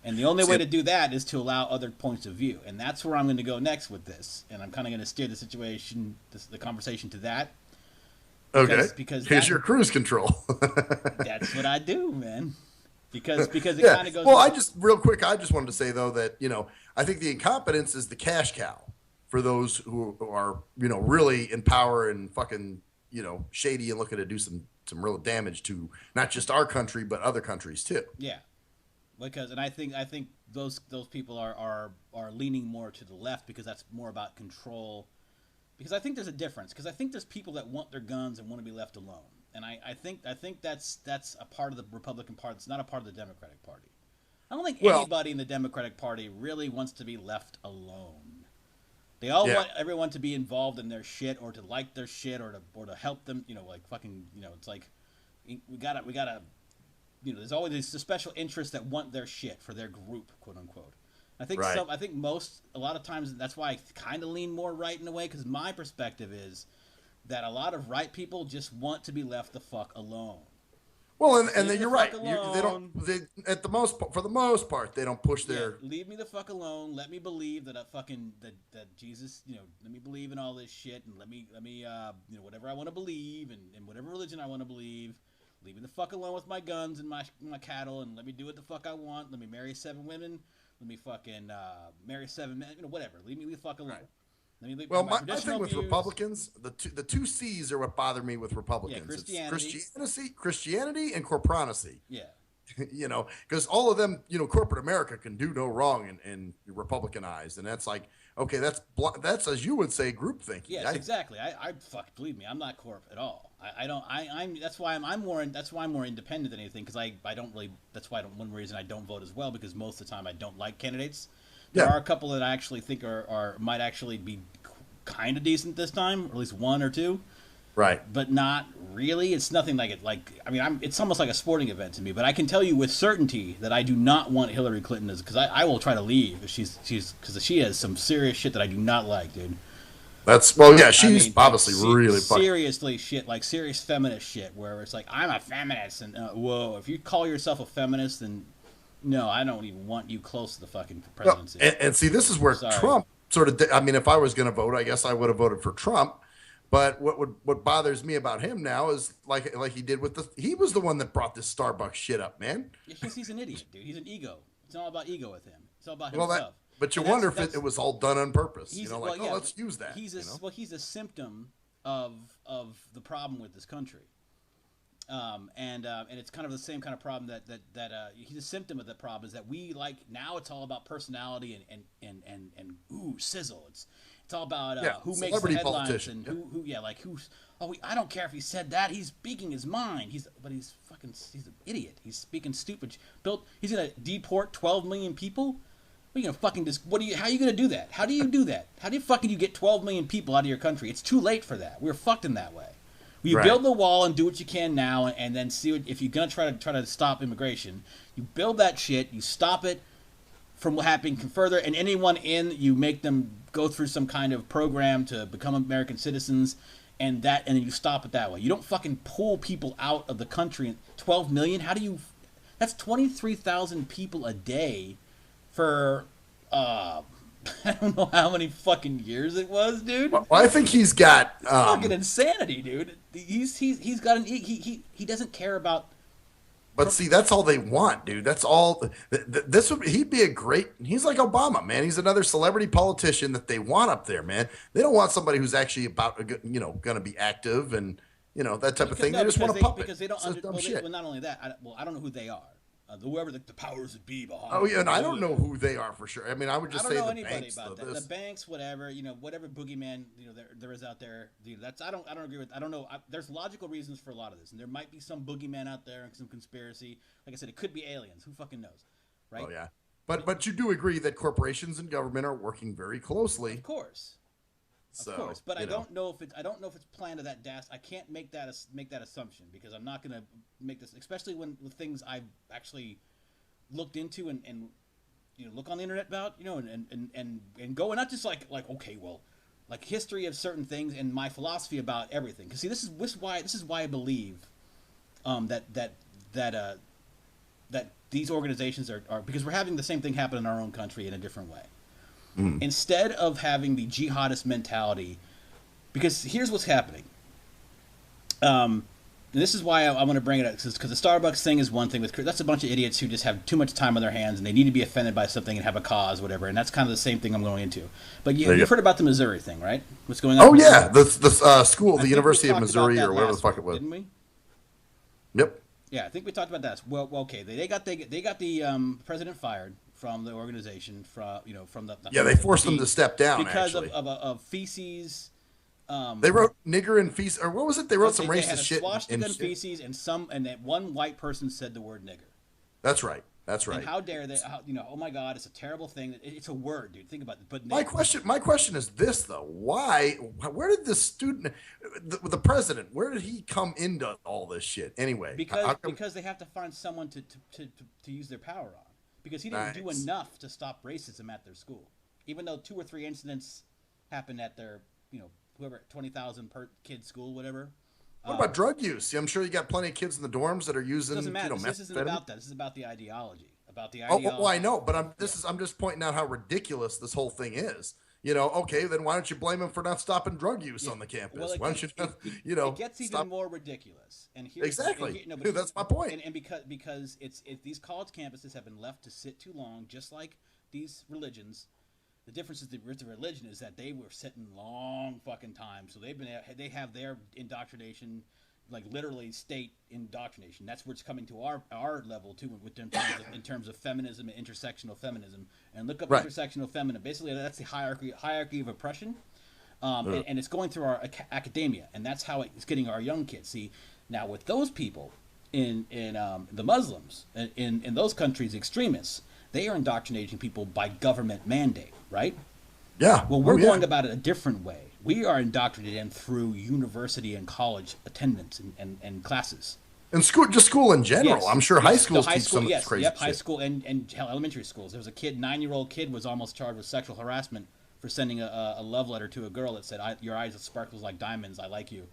And the only way to do that is to allow other points of view, and that's where I'm going to go next with this. And I'm kind of going to steer the conversation to that. Because
here's your cruise control.
That's what I do, man. Because it kind of goes.
Well, I just wanted to say though that I think the incompetence is the cash cow for those who are really in power and fucking shady and looking to do some real damage to not just our country but other countries too.
Yeah. Because I think those people are leaning more to the left because that's more about control. Because I think there's a difference. Because I think there's people that want their guns and want to be left alone, and I think that's a part of the Republican Party. It's not a part of the Democratic Party. I don't think anybody in the Democratic Party really wants to be left alone. They all want everyone to be involved in their shit or to like their shit or to help them. Like fucking. It's like we gotta. There's always these special interests that want their shit for their group, quote unquote. I think a lot of times that's why I kind of lean more right in a way, because my perspective is that a lot of right people just want to be left the fuck alone.
Well, and then you're right. For the most part, they don't push their.
Leave me the fuck alone. Let me believe that that Jesus, let me believe in all this shit, and let me whatever I want to believe, and whatever religion I want to believe. Leave me the fuck alone with my guns and my cattle, and let me do what the fuck I want. Let me marry 7 women. Let me fucking marry 7 men. Whatever. Leave me the fuck alone.
Right.
My
thing with
views.
Republicans, the two C's are what bother me with Republicans.
Yeah, Christianity.
It's Christianity and corporacy.
Yeah.
Because all of them, corporate America can do no wrong in Republican eyes, and that's like, okay, that's as you would say, group thinking.
Yeah, exactly. I believe me, I'm not corp at all. That's why I'm more independent than anything, because I don't really. That's why one reason I don't vote as well, because most of the time I don't like candidates. There are a couple that I actually think might actually be kind of decent this time, or at least 1 or 2.
Right.
But not really. It's nothing like it. It's almost like a sporting event to me. But I can tell you with certainty that I do not want Hillary Clinton because I will try to leave if because she has some serious shit that I do not like, dude.
She's obviously really
seriously shit, like serious feminist shit, where it's like I'm a feminist, and whoa, if you call yourself a feminist, then no, I don't even want you close to the fucking presidency.
No, and see, this is where Trump sort of. If I was going to vote, I guess I would have voted for Trump. But what bothers me about him now is like he did he was the one that brought this Starbucks shit up, man.
Yeah, he's an idiot, dude. He's an ego. It's all about ego with him. It's all about himself.
But you wonder if it was all done on purpose. Let's use that.
He's a symptom of the problem with this country. And it's kind of the same kind of problem that he's a symptom of the problem is that we like now it's all about personality and ooh sizzle. It's all about who makes the headlines and I don't care if he said that, he's speaking his mind. He's an idiot. He's speaking stupid. He's gonna deport 12 million people. What are you gonna fucking how are you gonna do that? How do you do that? How do you get 12 million people out of your country? It's too late for that. We're fucked in that way. You build the wall and do what you can now, and then see if you're gonna try to stop immigration. You build that shit, you stop it from happening further, and anyone you make them go through some kind of program to become American citizens, and then you stop it that way. You don't fucking pull people out of the country. 12 million? How do you? That's 23,000 people a day for I don't know how many fucking years it was, dude.
Well, I think he's got
fucking insanity, dude. He's got he doesn't care about.
But see, that's all they want, dude. That's all. He'd be a great. He's like Obama, man. He's another celebrity politician that they want up there, man. They don't want somebody who's actually going to be active and that type of thing. They just want a puppet.
Because they don't well, not only that. I don't know who they are. Whoever the powers that be behind.
Oh yeah, and I don't know who they are for sure. I mean, I would just say the banks.
About that. The banks, whatever whatever boogeyman there is out there. That's I don't agree with. I don't know. There's logical reasons for a lot of this, and there might be some boogeyman out there and some conspiracy. Like I said, it could be aliens. Who fucking knows, right?
Oh yeah, but you do agree that corporations and government are working very closely.
Of course.
So,
of course, but I don't know if it's planned to that I can't make that assumption because I'm not going to make this, especially when the things I've actually looked into and look on the internet about, and go and not just like okay, well, like history of certain things and my philosophy about everything. Because see, this is why I believe that these organizations are because we're having the same thing happen in our own country in a different way. Instead of having the jihadist mentality, because here's what's happening. And this is why I want to bring it up, because the Starbucks thing is one thing. That's a bunch of idiots who just have too much time on their hands and they need to be offended by something and have a cause, whatever. And that's kind of the same thing I'm going into. But you've heard about the Missouri thing, right? What's going on?
Oh yeah, the school, the University of Missouri or whatever the fuck it was.
Didn't we?
Yep.
Yeah, I think we talked about that. Well, okay, they got the president fired from the organization, from the
they forced them to step down
because of feces.
They wrote nigger and feces, or what was it? They wrote some racist shit.
Swastika and feces, and that one white person said the word nigger.
That's right. That's right.
And how dare they? Oh my God, it's a terrible thing. It's a word, dude. Think about it. But
my question is this though: why? Where did the student, the president, where did he come into all this shit anyway?
Because they have to find someone to use their power on. Because he didn't do enough to stop racism at their school, even though 2 or 3 incidents happened at their, whoever 20,000 per kid school, whatever.
What about drug use? I'm sure you got plenty of kids in the dorms that are using.
Doesn't matter. This isn't about that. This is about the ideology.
Oh, well, I know, but I'm just pointing out how ridiculous this whole thing is. Okay, then why don't you blame him for not stopping drug use on the campus?
Well,
why don't you,
it gets even more ridiculous. And
exactly. That's my point.
And because these college campuses have been left to sit too long, just like these religions. The difference is the religion is that they were sitting long fucking time, so they have their indoctrination, like literally state indoctrination. That's where it's coming to our level too, in terms of feminism and intersectional feminism. And look up intersectional feminism. Basically, that's the hierarchy of oppression, and it's going through our academia, and that's how it's getting our young kids. See, now with those people in the Muslims in those countries, extremists, they are indoctrinating people by government mandate, right?
Yeah.
Well, we're going about it a different way. We are indoctrinated through university and college attendance and classes.
And school in general. Yes. I'm sure high schools teach some of this crazy shit.
High school and hell, elementary schools. There was a 9-year-old kid was almost charged with sexual harassment for sending a love letter to a girl that said, "Your eyes sparkles like diamonds. I like you."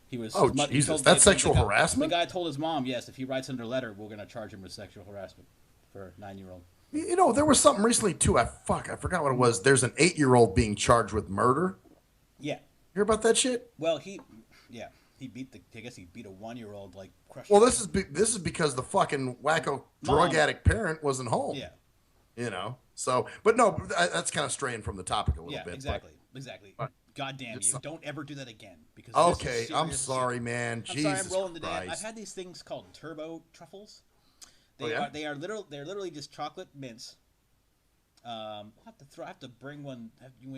He was.
Oh Jesus! That's sexual harassment.
The guy told his mom, "Yes, if he writes another letter, we're going to charge him with sexual harassment for a 9-year-old."
There was something recently too. I forgot what it was. There's an 8-year-old being charged with murder.
Yeah.
Hear about that shit?
Well, he beat I guess he beat a 1-year-old like crushed.
Well, this is because the fucking wacko drug addict parent wasn't home.
Yeah.
So, but no, that's kind of straying from the topic a little bit.
Exactly. God damn
It's
you! Don't ever do that again because this
okay.
is
I'm
serious
sorry,
shit.
man.
I'm sorry, I'm
Jesus
rolling the day. I've
Christ.
had these things called turbo truffles.
Oh yeah.
They're literally just chocolate mints. I have to bring one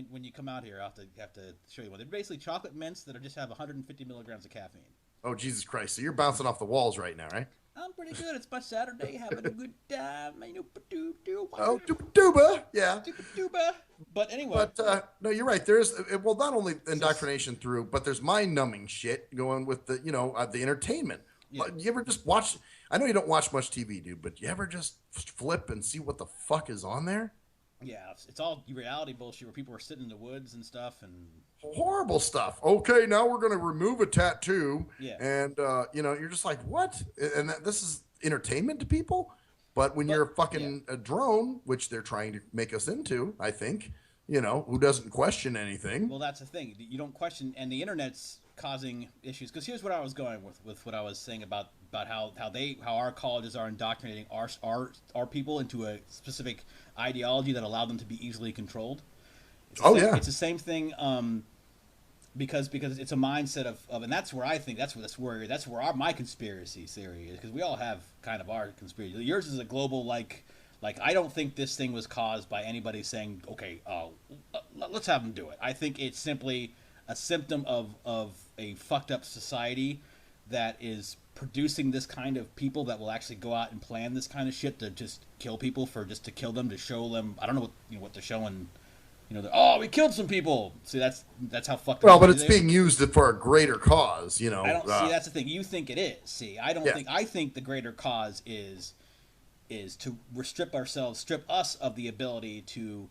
when you come out here. Have to show you one. They're basically chocolate mints that just have 150 milligrams of caffeine.
Oh Jesus Christ. So you're bouncing off the walls right now, right?
I'm pretty good. It's my Saturday, having a good time.
Oh, duba. Yeah.
But anyway,
But no, you're right. There's well, not only indoctrination through, but there's mind-numbing shit going with the the entertainment.
Yeah.
You ever just watch? I know you don't watch much TV, dude, but you ever just flip and see what the fuck is on there?
yeah, it's all reality bullshit where people are sitting in the woods and stuff, and
Horrible stuff. Okay, now we're going to remove a tattoo,
yeah.
and you're just like, what? And this is entertainment to people. But when you're fucking a drone, which they're trying to make us into, I think, who doesn't question anything.
Well, that's the thing. You don't question, and the internet's causing issues. Because here's what I was going with what I was saying about how our colleges are indoctrinating our people into a specific ideology that allowed them to be easily controlled. It's the same thing. Because it's a mindset of and that's where I think that's where my conspiracy theory is, because we all have kind of our conspiracy. Yours is a global like I don't think this thing was caused by anybody saying okay, let's have them do it. I think it's simply a symptom of a fucked up society that is producing this kind of people that will actually go out and plan this kind of shit to just kill people to kill them, to show them. I don't know what they're showing. We killed some people. See, that's how fucked up.
Well, but it's being used for a greater cause,
I don't see. That's the thing. You think it is. See, I don't think. I think the greater cause is to strip us of the ability to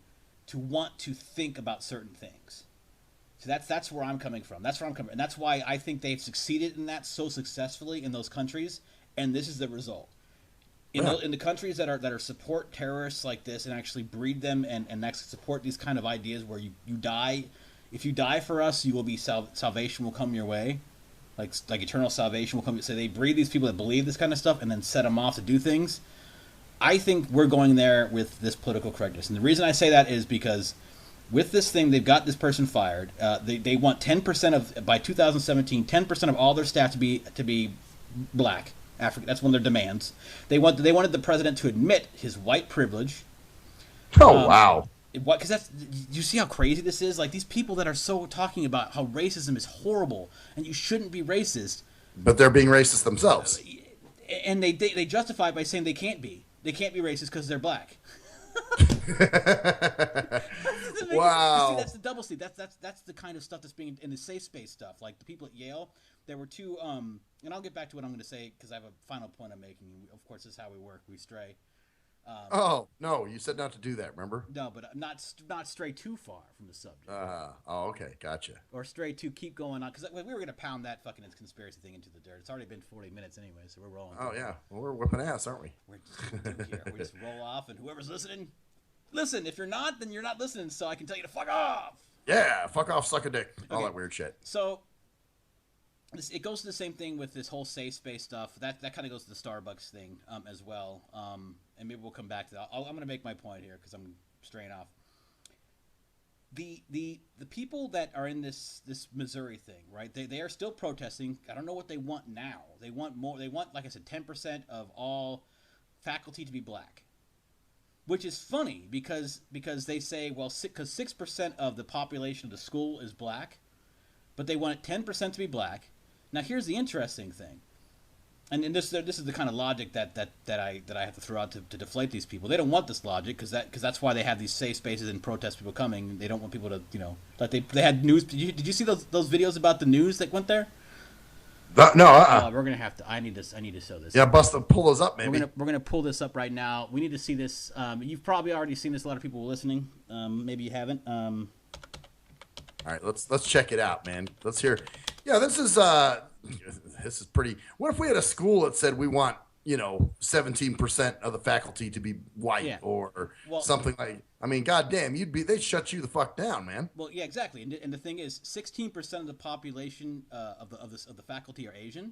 want to think about certain things. So that's where I'm coming from. And that's why I think they've succeeded in that so successfully in those countries. And this is the result. In the countries that are support terrorists like this and actually breed them and actually support these kind of ideas where you die, if you die for us, you will be salvation will come your way, like eternal salvation will come. So they breed these people that believe this kind of stuff and then set them off to do things. I think we're going there with this political correctness, and the reason I say that is because with this thing they've got this person fired. They want 10% by 2017, 10% of all their staff to be black. Africa. That's one of their demands. They wanted the president to admit his white privilege.
Oh wow!
Because you see how crazy this is. Like these people that are so talking about how racism is horrible and you shouldn't be racist,
but they're being racist themselves.
And they justify it by saying they can't be racist because they're black.
Wow!
See, that's the double speak. That's the kind of stuff that's being in the safe space stuff. Like the people at Yale. There were two, and I'll get back to what I'm going to say because I have a final point I'm making. Of course, this is how we work. We stray.
Oh no, you said not to do that. Remember?
No, but not stray too far from the subject.
Okay, gotcha.
Or stray to keep going on because we were going to pound that fucking conspiracy thing into the dirt. It's already been 40 minutes anyway, so we're rolling.
Oh yeah, well, we're whipping ass, aren't we?
We're just here. We just roll off, and whoever's listening, listen. If you're not, then you're not listening. So I can tell you to fuck off.
Yeah, fuck off, suck a dick, all that weird shit.
So. It goes to the same thing with this whole safe space stuff. That kind of goes to the Starbucks thing as well. And maybe we'll come back to that. I'm going to make my point here because I'm straying off. The people that are in this Missouri thing, right? They are still protesting. I don't know what they want now. They want more. They want, like I said, 10% of all faculty to be black, which is funny because they say, well, because 6% of the population of the school is black, but they want 10% to be black. Now here's the interesting thing, and this is the kind of logic that I have to throw out to deflate these people. They don't want this logic because that's why they have these safe spaces and protest people coming. They don't want people to like they had news. Did you see those videos about the news that went there?
No.
We're gonna have to. I need to show this.
Yeah, pull those up, maybe.
We're gonna pull this up right now. We need to see this. You've probably already seen this. A lot of people were listening. Maybe you haven't. All
right, let's check it out, man. Let's hear. Yeah, this is pretty. What if we had a school that said we want 17% of the faculty to be white or something like? I mean, goddamn, they'd shut you the fuck down, man.
Well, yeah, exactly. And the thing is, 16% of the population of the faculty are Asian,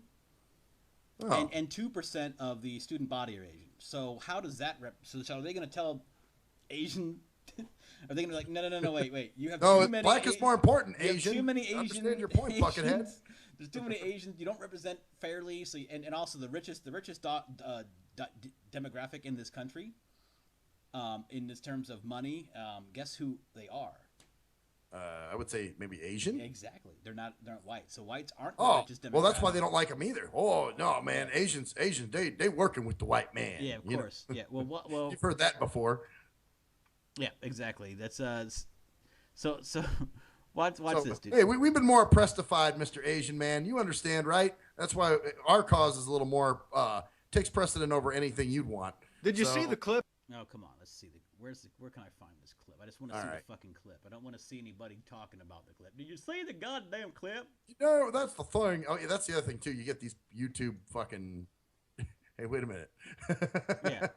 and 2% of the student body are Asian. So how does that so are they going to tell Asian Are they gonna be like, no, wait? You have
No,
too many.
black is more important.
You have
Asian.
too many Asian.
Understand your point, buckethead.
Asians. There's too many Asians. You don't represent fairly. So and also the richest demographic in this country, in this terms of money. Guess who they are?
I would say maybe Asian.
Exactly. They're not white. So whites aren't the
Oh,
richest demographic.
well, that's why they don't like them either. Oh no, man, Asians, they working with the white man.
Yeah, of course. Yeah. Well,
you've heard that before.
Yeah, exactly. That's So watch this, dude.
Hey, we've been more oppressified, Mr. Asian man. You understand, right? That's why our cause is a little more takes precedent over anything you'd want.
Did you see the clip?
No, come on. Let's see where can I find this clip? I just want to see the fucking clip. I don't want to see anybody talking about the clip. Did you see the goddamn clip?
You know, that's the thing. Oh, yeah, that's the other thing too. You get these YouTube fucking. Hey, wait a minute.
Yeah,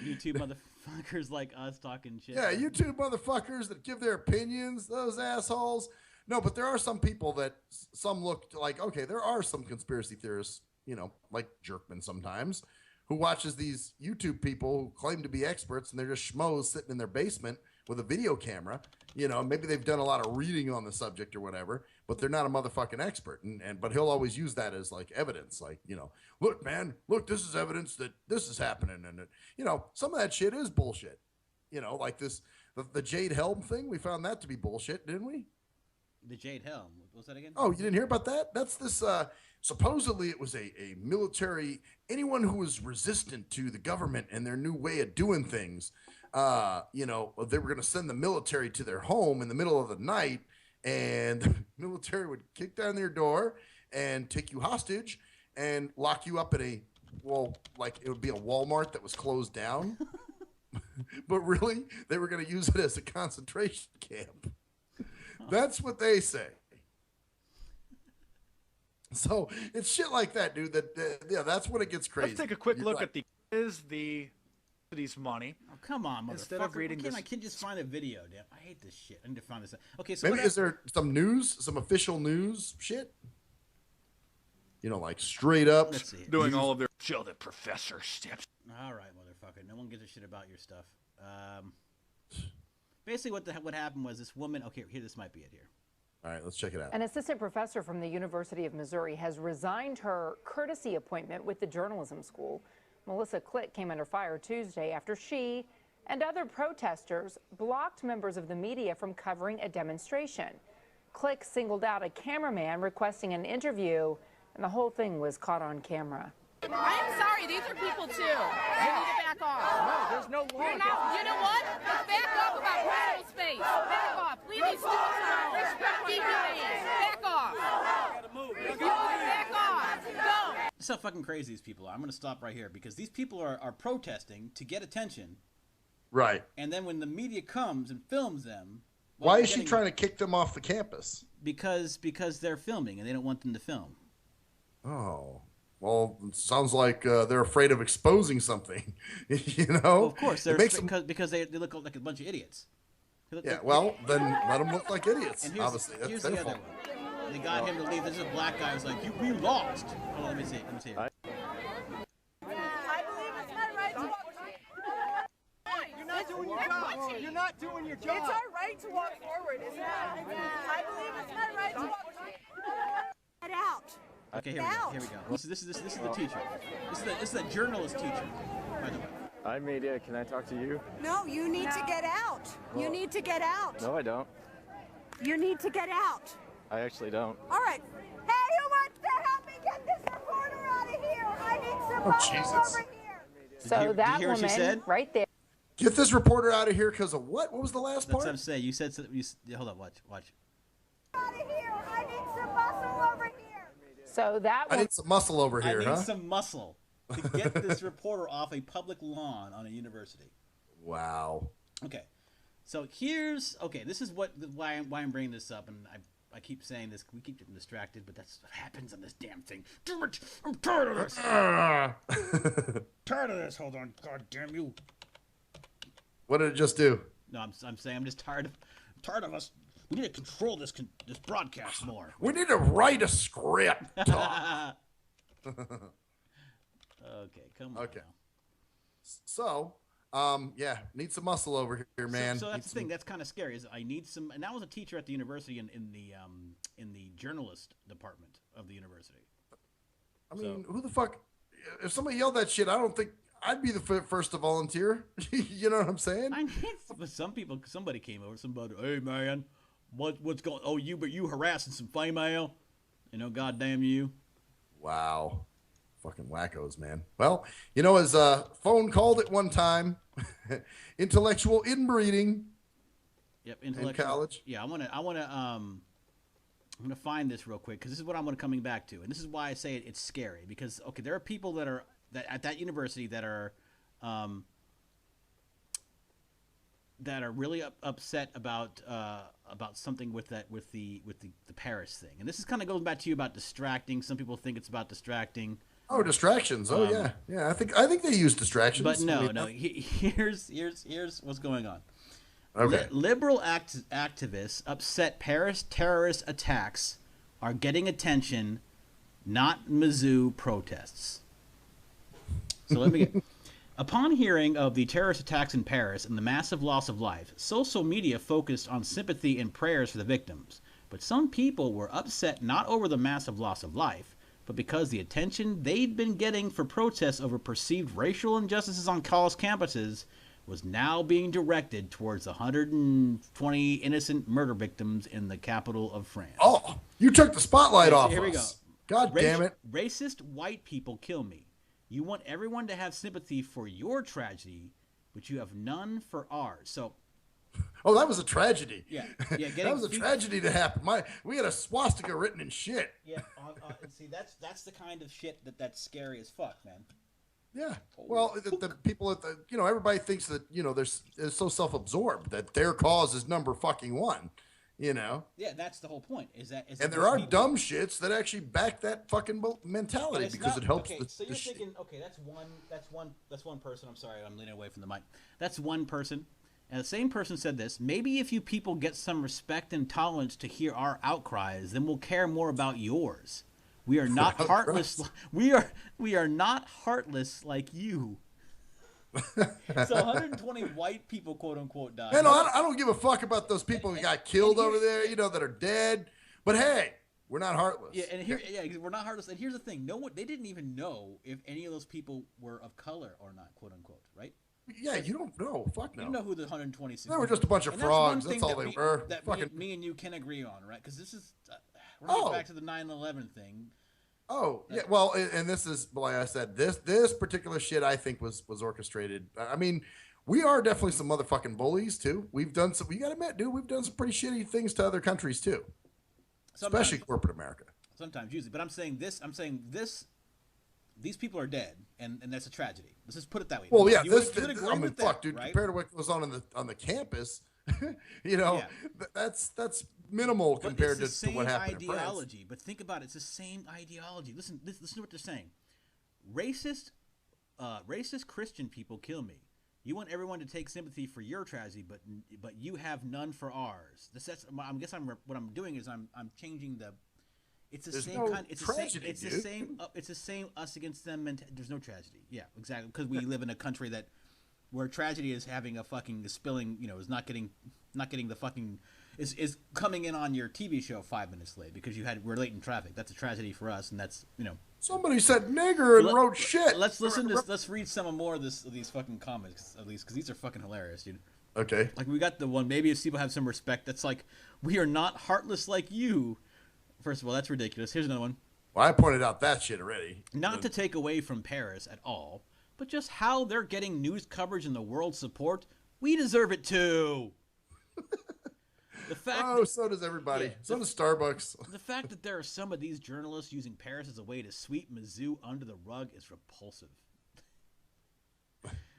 YouTube motherfuckers like us talking shit.
Yeah, YouTube motherfuckers that give their opinions. Those assholes. No, but there are some people that some look like, okay, there are some conspiracy theorists, you know, like Jerkman sometimes, who watches these YouTube people who claim to be experts and they're just schmoes sitting in their basement with a video camera. You know, maybe they've done a lot of reading on the subject or whatever, but they're not a motherfucking expert. But he'll always use that as like evidence. Like, you know, look, man, look, this is evidence that this is happening. And, you know, some of that shit is bullshit. You know, like the Jade Helm thing, we found that to be bullshit, didn't we?
The Jade Helm. What was that again?
Oh, you didn't hear about that? That's this, supposedly it was a military, anyone who was resistant to the government and their new way of doing things, you know, they were going to send the military to their home in the middle of the night, and the military would kick down their door and take you hostage and lock you up in like it would be a Walmart that was closed down. But really, they were going to use it as a concentration camp. That's what they say. So it's shit like that, dude. Yeah, that's when it gets crazy.
Let's take a quick look at the city's money.
Oh, come on, motherfucker.
Instead of reading
I can't just find a video, damn. I hate this shit. I need to find this. Okay, so
maybe is there some news, some official news shit? You know, like straight up.
Let's see.
Doing all of their show the professor steps.
All right, motherfucker. No one gives a shit about your stuff. Basically, what happened was this woman. Okay, here, this might be it here.
All right, let's check it out.
An assistant professor from the University of Missouri has resigned her courtesy appointment with the journalism school. Melissa Click came under fire Tuesday after she and other protesters blocked members of the media from covering a demonstration. Click singled out a cameraman requesting an interview, and the whole thing was caught on camera.
I'm sorry, these are people too. You need to back off.
No, there's no law.
You know what? Let's back up about personal space. Back off. Leave these students alone. Keep your hands. Back off. You back off. Go.
This is how fucking crazy these people are. I'm going to stop right here because these people are protesting to get attention.
Right.
And then when the media comes and films them.
Why is she trying to kick them off the campus?
Because they're filming and they don't want them to film.
Oh. Well, it sounds like they're afraid of exposing something, you know?
Well, of course, they're because they look like a bunch of idiots.
Yeah, well, then let them look like idiots.
And
Obviously, that's
here's
their
the other
fault.
one. They got him to leave. This is a black guy who's like, we lost. Hold on, let me see.
I believe it's my right to walk.
You're not doing your job. You're not doing your job.
It's our right to walk forward, isn't it? I believe it's my right to walk. Get out.
Okay, here we go. This is the teacher. This is the journalist teacher, by the way.
Hi, media. Can I talk to you?
No, you need to get out. You need to get out.
No, I don't.
You need to get out.
I actually don't.
All right. Hey, who wants to help me get this reporter out of here? I need some muscle
Jesus.
over here.
So
did
that
you hear what she
woman
said?
right there.
Get this reporter out of here because of what? What was the last
That's
part?
what I'm saying. You said hold on, watch.
Out of here. I need some muscle over here.
So that
I
woman.
need some muscle over here,
I need
huh?
some muscle to get this reporter off a public lawn on a university.
Wow.
Okay, so this is why I'm bringing this up, and I keep saying this. We keep getting distracted, but that's what happens on this damn thing. Damn it! I'm tired of this. Tired of this. Hold on. God damn you.
What did it just do?
No, I'm saying I'm just tired of us. We need to control this broadcast more.
We need to write a script.
Okay, come on.
Okay.
Now.
So, Yeah, need some muscle over here, man.
So
Need
that's the thing.
some-
That's kind of scary. Is I need some. And I was a teacher at the university in the journalist department of the university.
I mean, who the fuck? If somebody yelled that shit, I don't think I'd be the first to volunteer. You know what I'm saying?
I mean, but somebody came over. Somebody, hey man, what's going? Oh, you harassing some female? You know, goddamn you.
Wow. Fucking wackos, man. Well, you know, as Phone called it one time, intellectual inbreeding.
Yep,
In
intellectual.
college.
Yeah, I'm gonna find this real quick because this is what I'm gonna coming back to, and this is why I say it's scary because okay, there are people that at that university that are really upset about something with the Paris thing, and this is kind of goes back to you about distracting. Some people think it's about distracting.
Oh, distractions. Oh yeah. I think they use distractions.
But no,
I mean,
no. Here's what's going on.
Okay.
Liberal activists upset Paris terrorist attacks are getting attention, not Mizzou protests. So let me get. Upon hearing of the terrorist attacks in Paris and the massive loss of life, social media focused on sympathy and prayers for the victims. But some people were upset not over the massive loss of life, but because the attention they'd been getting for protests over perceived racial injustices on college campuses was now being directed towards the 120 innocent murder victims in the capital of France.
Oh, you took the spotlight off
Here we
us.
go.
God damn it.
Racist white people kill me. You want everyone to have sympathy for your tragedy, but you have none for ours. So,
Oh, that was a tragedy.
yeah.
That was a tragedy to happen. We had a swastika written in shit.
Yeah, and see, that's the kind of shit that's scary as fuck, man.
Yeah. Well, the people at the, everybody thinks that, they're so self-absorbed that their cause is number fucking one,
Yeah, that's the whole point. Is that
and there are dumb shits that actually back that fucking mentality because it helps.
Okay, so you're thinking, okay, that's one person. I'm sorry, I'm leaning away from the mic. That's one person. And the same person said this. Maybe if you people get some respect and tolerance to hear our outcries, then we'll care more about yours. We are not heartless. We are not heartless like you. So 120 white people, quote unquote, died.
No, I don't give a fuck about those people who got killed over there, that are dead. But hey, we're not heartless.
Yeah, and we're not heartless. And here's the thing: they didn't even know if any of those people were of color or not, quote unquote, right?
Yeah, you don't know. Fuck no.
You don't know who the 126.
They were just a bunch of frogs. That's all they were.
That
fucking...
me and you can agree on, right? Because this is we're gonna get back to the 9/11 thing.
Oh yeah, well, and this is like I said, this particular shit I think was orchestrated. I mean, we are definitely some motherfucking bullies too. We gotta admit, dude, we've done some pretty shitty things to other countries too, especially corporate America.
Sometimes, usually, but I'm saying this. These people are dead, and that's a tragedy. Let's just put it that way.
Well, yeah,
you would agree
I mean,
with
fuck,
that,
dude.
right?
Compared to what goes on the campus,
Yeah.
that's minimal compared
it's the
to what
same
happened in France.
ideology. But think about it; it's the same ideology. Listen to what they're saying. Racist Christian people kill me. You want everyone to take sympathy for your tragedy, but you have none for ours. What I'm doing is I'm changing the. It's the same
no
kind. It's
tragedy,
the same. It's the same us against them. And there's no tragedy. Yeah, exactly. Because we live in a country where tragedy is having a fucking spilling. Is not getting the fucking is coming in on your TV show 5 minutes late because we're late in traffic. That's a tragedy for us, and that's
Somebody said nigger and wrote shit.
Let's listen to. Let's read some more of these fucking comments at least because these are fucking hilarious, dude.
Okay.
Like we got the one. Maybe if people have some respect, that's like we are not heartless like you. First of all, that's ridiculous. Here's another one.
Well, I pointed out that shit already.
Not to take away from Paris at all, but just how they're getting news coverage and the world's support. We deserve it too. The fact
so does everybody.
Yeah,
so does Starbucks.
The fact that there are some of these journalists using Paris as a way to sweep Mizzou under the rug is repulsive.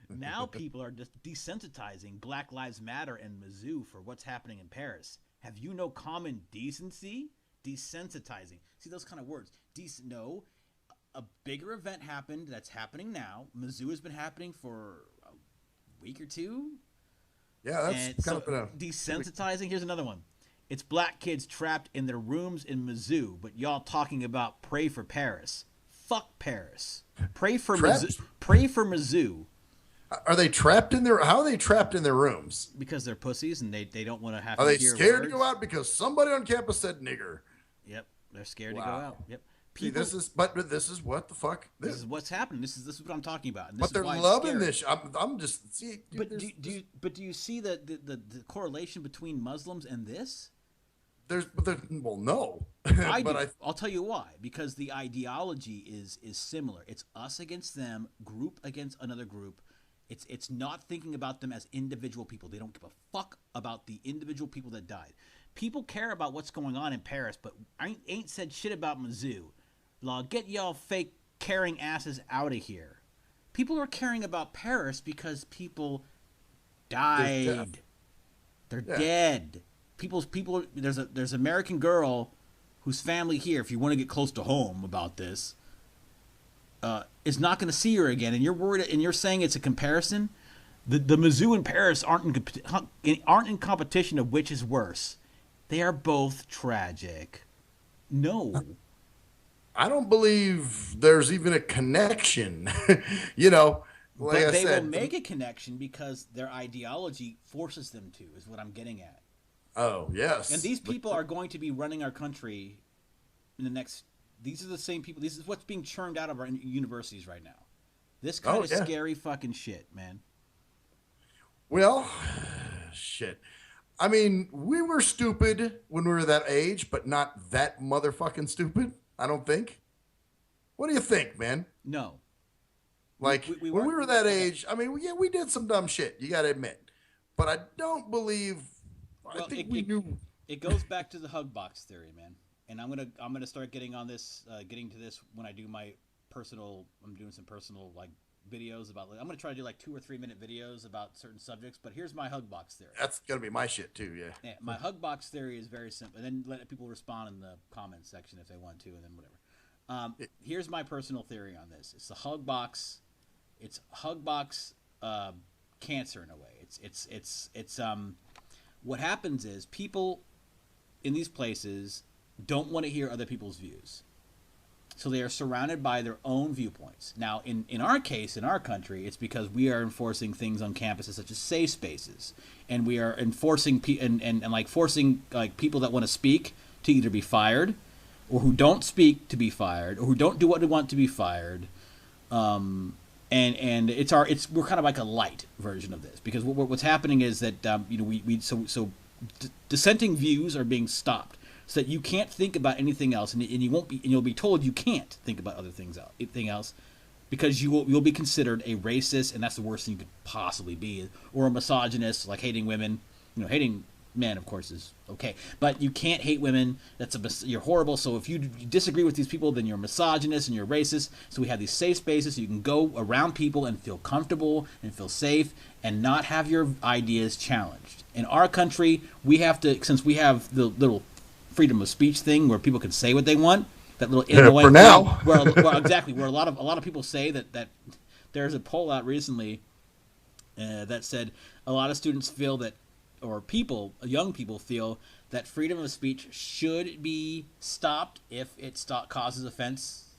Now people are just desensitizing Black Lives Matter and Mizzou for what's happening in Paris. Have you no common decency? Desensitizing. See those kind of words. No. A bigger event happened that's happening now. Mizzou has been happening for a week or two.
Yeah, that's kind of been a
desensitizing. Here's another one. It's black kids trapped in their rooms in Mizzou, but y'all talking about pray for Paris. Fuck Paris. Pray for Mizzou. Pray for Mizzou.
Are they trapped in their? How are they trapped in their rooms?
Because they're pussies and they don't want to have
Are
to
they
hear
scared to
words.
go out because somebody on campus said nigger?
Yep, they're scared to go
Wow.
out. Yep.
See,
People,
but this is what the fuck.
this is what's happening. This is what I'm talking about. And this
But
is
they're
why it's
loving
scary.
this. I'm just see. Dude,
But
there's,
do you see the correlation between Muslims and this?
well, no.
I
but
do. I'll tell you why. Because the ideology is similar. It's us against them, group against another group. It's not thinking about them as individual people. They don't give a fuck about the individual people that died. People care about what's going on in Paris, but I ain't said shit about Mizzou. Law, get y'all fake caring asses out of here. People are caring about Paris because people died. They're
Yeah.
dead. People. There's an American girl whose family here, if you want to get close to home about this, is not going to see her again. And you're worried, and you're saying it's a comparison. The Mizzou and Paris aren't in competition of which is worse. They are both tragic. No.
I don't believe there's even a connection. You know, like
But
I
they
said.
will make a connection because their ideology forces them to, is what I'm getting at.
Oh yes.
And these people are going to be running our country in the next. These are the same people. This is what's being churned out of our universities right now. This kind of
yeah.
scary fucking shit, man.
Well, shit. I mean, we were stupid when we were that age, but not that motherfucking stupid. I don't think. What do you think, man?
No.
Like
We
when we
weren't-
were that age, I mean, yeah, we did some dumb shit. You got to admit, but I don't believe. I
Well,
think we knew.
It goes back to the hug box theory, man. And I'm gonna start getting on this, getting to this when I do my personal. I'm doing some personal like videos about. I'm gonna try to do like 2 or 3 minute videos about certain subjects. But here's my hug box theory.
That's gonna be my shit too. Yeah.
Yeah, my hug box theory is very simple. And then let people respond in the comments section if they want to, and then whatever. Here's my personal theory on this. It's the hug box. It's hug box cancer in a way. It's what happens is people in these places don't want to hear other people's views. So they are surrounded by their own viewpoints. Now, in our case, in our country, it's because we are enforcing things on campuses such as safe spaces, and we are enforcing forcing like people that want to speak to either be fired, or who don't speak to be fired, or who don't do what they want to be fired. And we're kind of like a light version of this, because what's happening is that dissenting views are being stopped, so that you can't think about anything else, and you'll be told you can't think about anything else, because you'll be considered a racist, and that's the worst thing you could possibly be, or a misogynist, like hating women. Hating men, of course, is okay, but you can't hate women. You're horrible. So if you disagree with these people, then you're a misogynist and you're racist. So we have these safe spaces so you can go around people and feel comfortable and feel safe and not have your ideas challenged. In our country, we have to, since we have the little freedom of speech thing where people can say what they want, that little Illinois
for now.
where a lot of people say that there's a poll out recently that said a lot of students feel that, or young people feel that freedom of speech should be stopped if it causes offense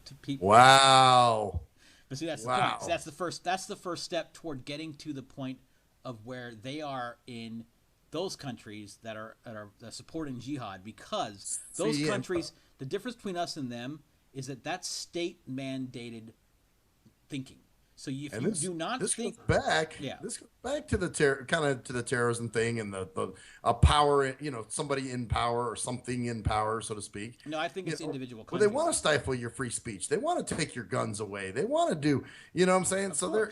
to people.
Wow.
But see, that's the
Wow.
point. So that's the first step toward getting to the point of where they are in those countries that are supporting jihad, because those
See,
countries, the difference between us and them is that that's state mandated thinking. So if you do not think
goes back,
Yeah.
this goes back to the terrorism thing and the power, somebody in power or something in power, so to speak.
No, I think it's individual
Well, they
countries.
want to stifle your free speech. They want to take your guns away. They want to do, you know what I'm saying? So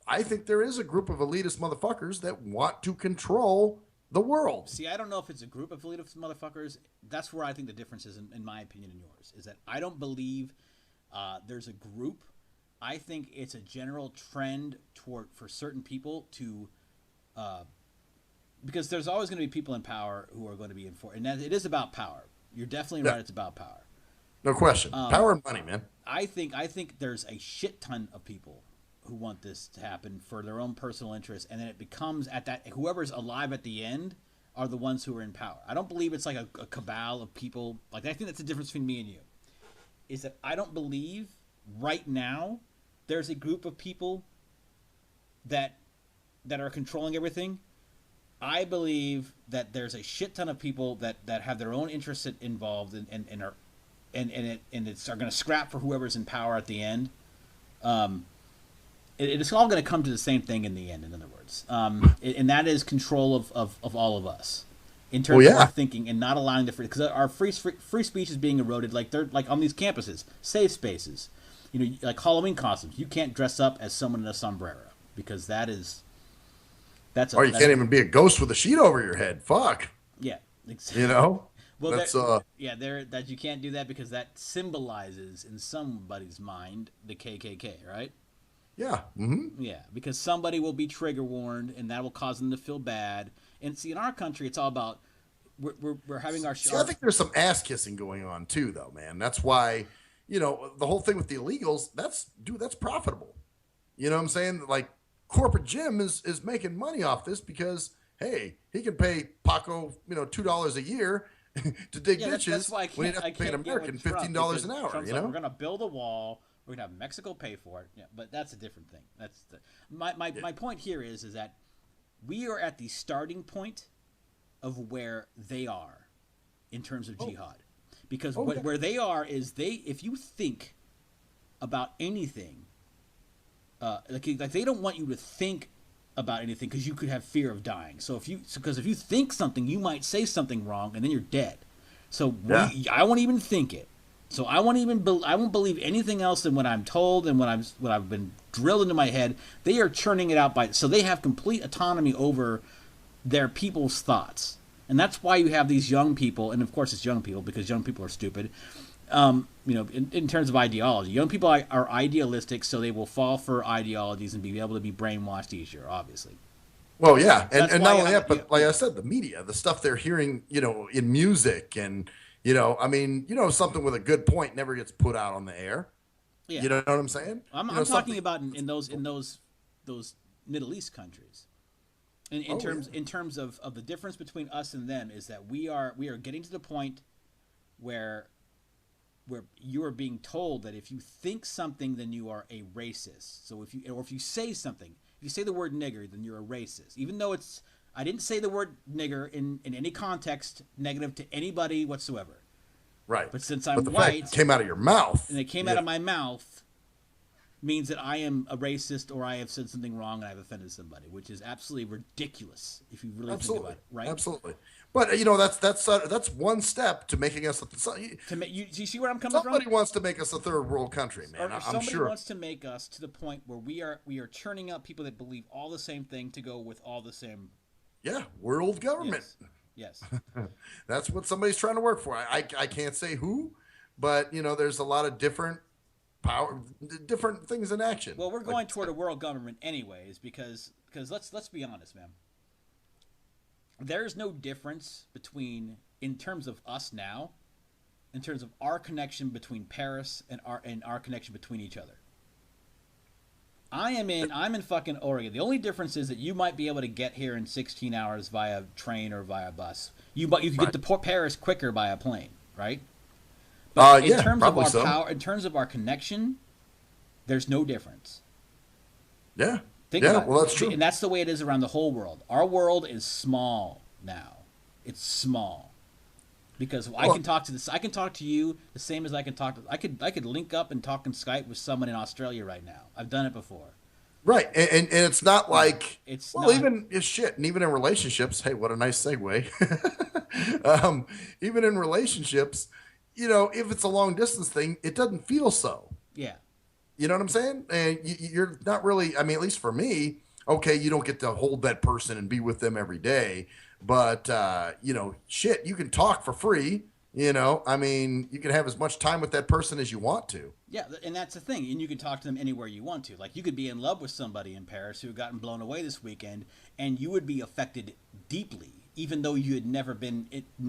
I think there is a group of elitist motherfuckers that want to control the world.
See, I don't know if it's a group of elitist motherfuckers. That's where I think the difference is, in my opinion and yours, is that I don't believe there's a group. I think it's a general trend for certain people to, because there's always going to be people in power who are going to be enforced, and it is about power. You're definitely right. It's about power.
No question. Power and money, man.
I think there's a shit ton of people who want this to happen for their own personal interests, and then it becomes whoever's alive at the end are the ones who are in power. I don't believe it's like a cabal of people. Like, I think that's the difference between me and you, is that I don't believe right now there's a group of people that are controlling everything. I believe that there's a shit ton of people that have their own interests involved and are are going to scrap for whoever's in power at the end. It's all going to come to the same thing in the end. In other words, and that is control of all of us in terms of our thinking and not allowing the free, because our free speech is being eroded. Like they're like on these campuses, safe spaces, like Halloween costumes. You can't dress up as someone in a sombrero because that's
or you can't even be a ghost with a sheet over your head. Fuck.
Yeah. Exactly.
Well,
that's that you can't do that because that symbolizes in somebody's mind the KKK, right?
Yeah. Mm-hmm.
Yeah, because somebody will be trigger warned, and that will cause them to feel bad. And see, in our country, it's all about we're having our.
See, I think there's some ass kissing going on too, though, man. That's why, the whole thing with the illegals. That's profitable. You know what I'm saying? Like corporate Jim is making money off this because hey, he can pay Paco $2 a year to dig ditches when he has to pay an American $15 an hour.
Trump's like, we're gonna build a wall. We're gonna have Mexico pay for it. Yeah, but that's a different thing. That's my point here is that we are at the starting point of where they are in terms of jihad, because where they are is if you think about anything, like they don't want you to think about anything because you could have fear of dying. So if you think something, you might say something wrong and then you're dead. So I won't even think it. So I won't believe anything else than what I'm told and what I've been drilled into my head. They are churning it out so they have complete autonomy over their people's thoughts, and that's why you have these young people, and of course it's young people because young people are stupid. In terms of ideology, young people are idealistic, so they will fall for ideologies and be able to be brainwashed easier. Obviously.
Well, yeah, and not only that, but like I said, the media, the stuff they're hearing, in music and. Something with a good point never gets put out on the air. Yeah. You know what I'm saying?
I'm talking about in those Middle East countries. In terms of the difference between us and them is that we are getting to the point where you are being told that if you think something, then you are a racist. So if you say something, if you say the word nigger, then you're a racist. Even though I didn't say the word nigger in any context negative to anybody whatsoever.
Right.
But since I'm white,
it came out of your mouth.
And it came out of my mouth means that I am a racist or I have said something wrong and I've offended somebody, which is absolutely ridiculous if you really think about it, right?
Absolutely. But that's one step to making us
you see where I'm coming from?
Somebody wants to make us a third world country, man. I'm sure.
Somebody wants to make us to the point where we are churning out people that believe all the same thing to go with all the same.
Yeah, world government.
Yes.
That's what somebody's trying to work for. I can't say who, but there's a lot of different things in action.
Well, we're going toward a world government anyways because let's be honest, man. There's no difference in terms of us now, in terms of our connection between Paris and our connection between each other. I'm in fucking Oregon. The only difference is that you might be able to get here in 16 hours via train or via bus. You could get to Paris quicker by a plane, right? But in terms of our power, in terms of our connection, there's no difference.
Yeah.
That's true. And that's the way it is around the whole world. Our world is small now. It's small. Because I can talk to you the same as I could link up and talk on Skype with someone in Australia right now. I've done it before.
Right. And it's not like even in relationships, hey, what a nice segue. Even in relationships, if it's a long distance thing, it doesn't feel so.
Yeah.
You know what I'm saying? And you're not really, at least for me, okay, you don't get to hold that person and be with them every day. But, you can talk for free, you can have as much time with that person as you want to.
Yeah, and that's the thing. And you can talk to them anywhere you want to. Like, you could be in love with somebody in Paris who had gotten blown away this weekend, and you would be affected deeply, even though you had never been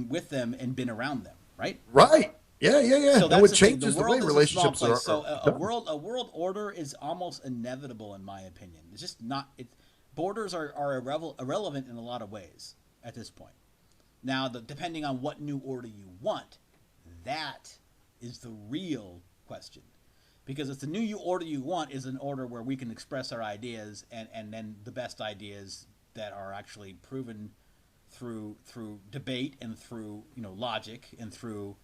with them and been around them, right?
Right. Yeah.
So
it changes the way relationships are.
So a world order is almost inevitable, in my opinion. It's just not. Borders are irrelevant in a lot of ways at this point. Now, depending on what new order you want, that is the real question. Because it's the new order you want is an order where we can express our ideas and then the best ideas that are actually proven through debate and through logic and through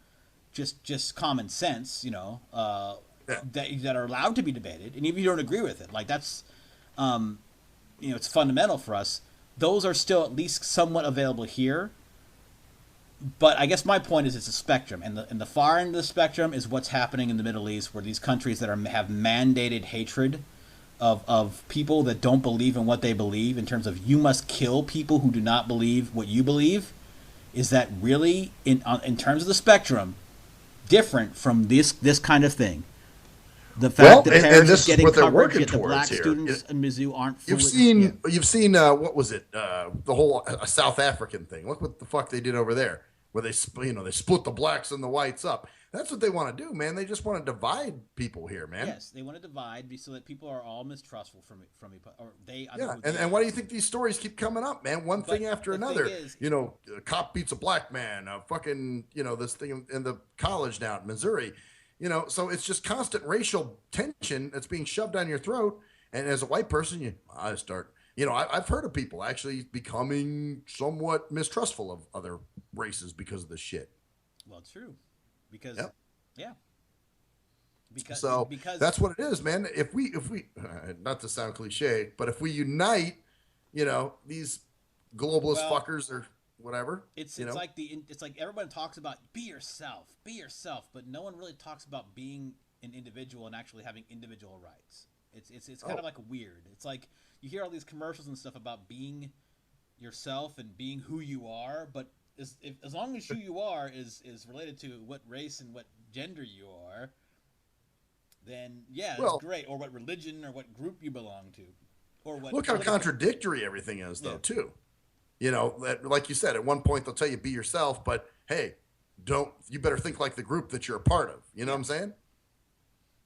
just common sense, that are allowed to be debated, and even if you don't agree with it, like that's it's fundamental for us. Those are still at least somewhat available here. But I guess my point is it's a spectrum, and the far end of the spectrum is what's happening in the Middle East, where these countries that have mandated hatred of people that don't believe in what they believe, in terms of you must kill people who do not believe what you believe. Is that really, in terms of the spectrum, different from this kind of thing? The fact that parents are getting coverage, yet the black students in Mizzou aren't.
You've seen what was it? The whole South African thing. Look what the fuck they did over there, where they split the blacks and the whites up. That's what they want to do, man. They just want to divide people here, man.
Yes, they want to divide so that people are all mistrustful from or they.
Yeah, and why do you think these stories keep coming up, man? One thing after another. A cop beats a black man. This thing in the college down in Missouri. So it's just constant racial tension that's being shoved down your throat. And as a white person, I start, I've heard of people actually becoming somewhat mistrustful of other races because of this shit.
Well, it's true. Because,
yeah.
Because
that's what it is, man. If we, not to sound cliche, but if we unite, these globalist fuckers or whatever.
It's like everyone talks about be yourself, but no one really talks about being an individual and actually having individual rights. It's kind of like weird. It's like you hear all these commercials and stuff about being yourself and being who you are, but as long as who you are is related to what race and what gender you are, then it's great. Or what religion or what group you belong to, or what.
Look how contradictory everything is, though, too. Like you said, at one point they'll tell you be yourself, but hey, you better think like the group that you're a part of. You know what I'm saying?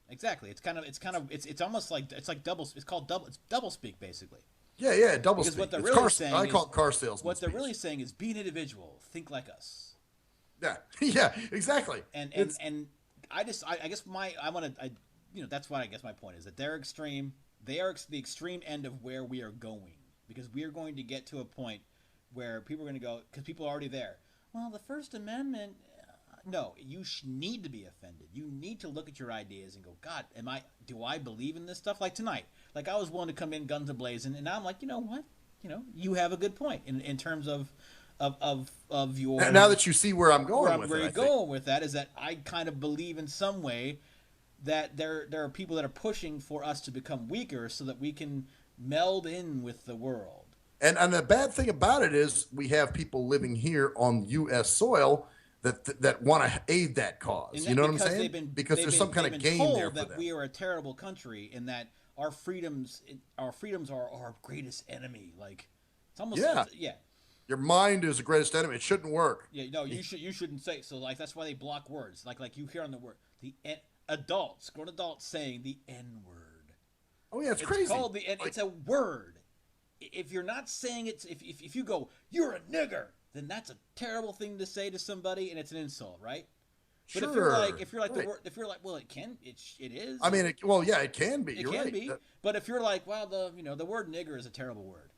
Exactly. It's almost like it's called double speak basically.
Yeah, double
speak.
What they're really saying I call it car salesman.
What they're really saying is be an individual, think like us.
Yeah, exactly.
And I guess that's why I guess my point is that they're extreme. They are the extreme end of where we are going, because we are going to get to a point where people are going to go, because people are already there. Well, the First Amendment, no, you need to be offended. You need to look at your ideas and go, God, do I believe in this stuff? Like tonight, like I was willing to come in guns a-blazing, and now I'm like, you know what? You have a good point in terms of your.
Now that you see where I'm going with it,
where you're going with that is that I kind of believe in some way that there are people that are pushing for us to become weaker so that we can meld in with the world.
And the bad thing about it is we have people living here on U.S. soil that want to aid that cause. You know what I'm saying? Because there's some kind of gain there for them.
That we are a terrible country and that our freedoms are our greatest enemy. Like it's almost
Your mind is the greatest enemy. It shouldn't work.
Yeah, no, you shouldn't say so. Like that's why they block words. Like you hear on the word grown adults saying the N word.
Oh yeah, it's crazy.
It's called it's a word. If you're not saying it, if you go, you're a nigger, then that's a terrible thing to say to somebody, and it's an insult, right? But
sure.
if you're like the word, well, it is.
I mean, it can be.
It can be. But if you're like, well, the word nigger is a terrible word.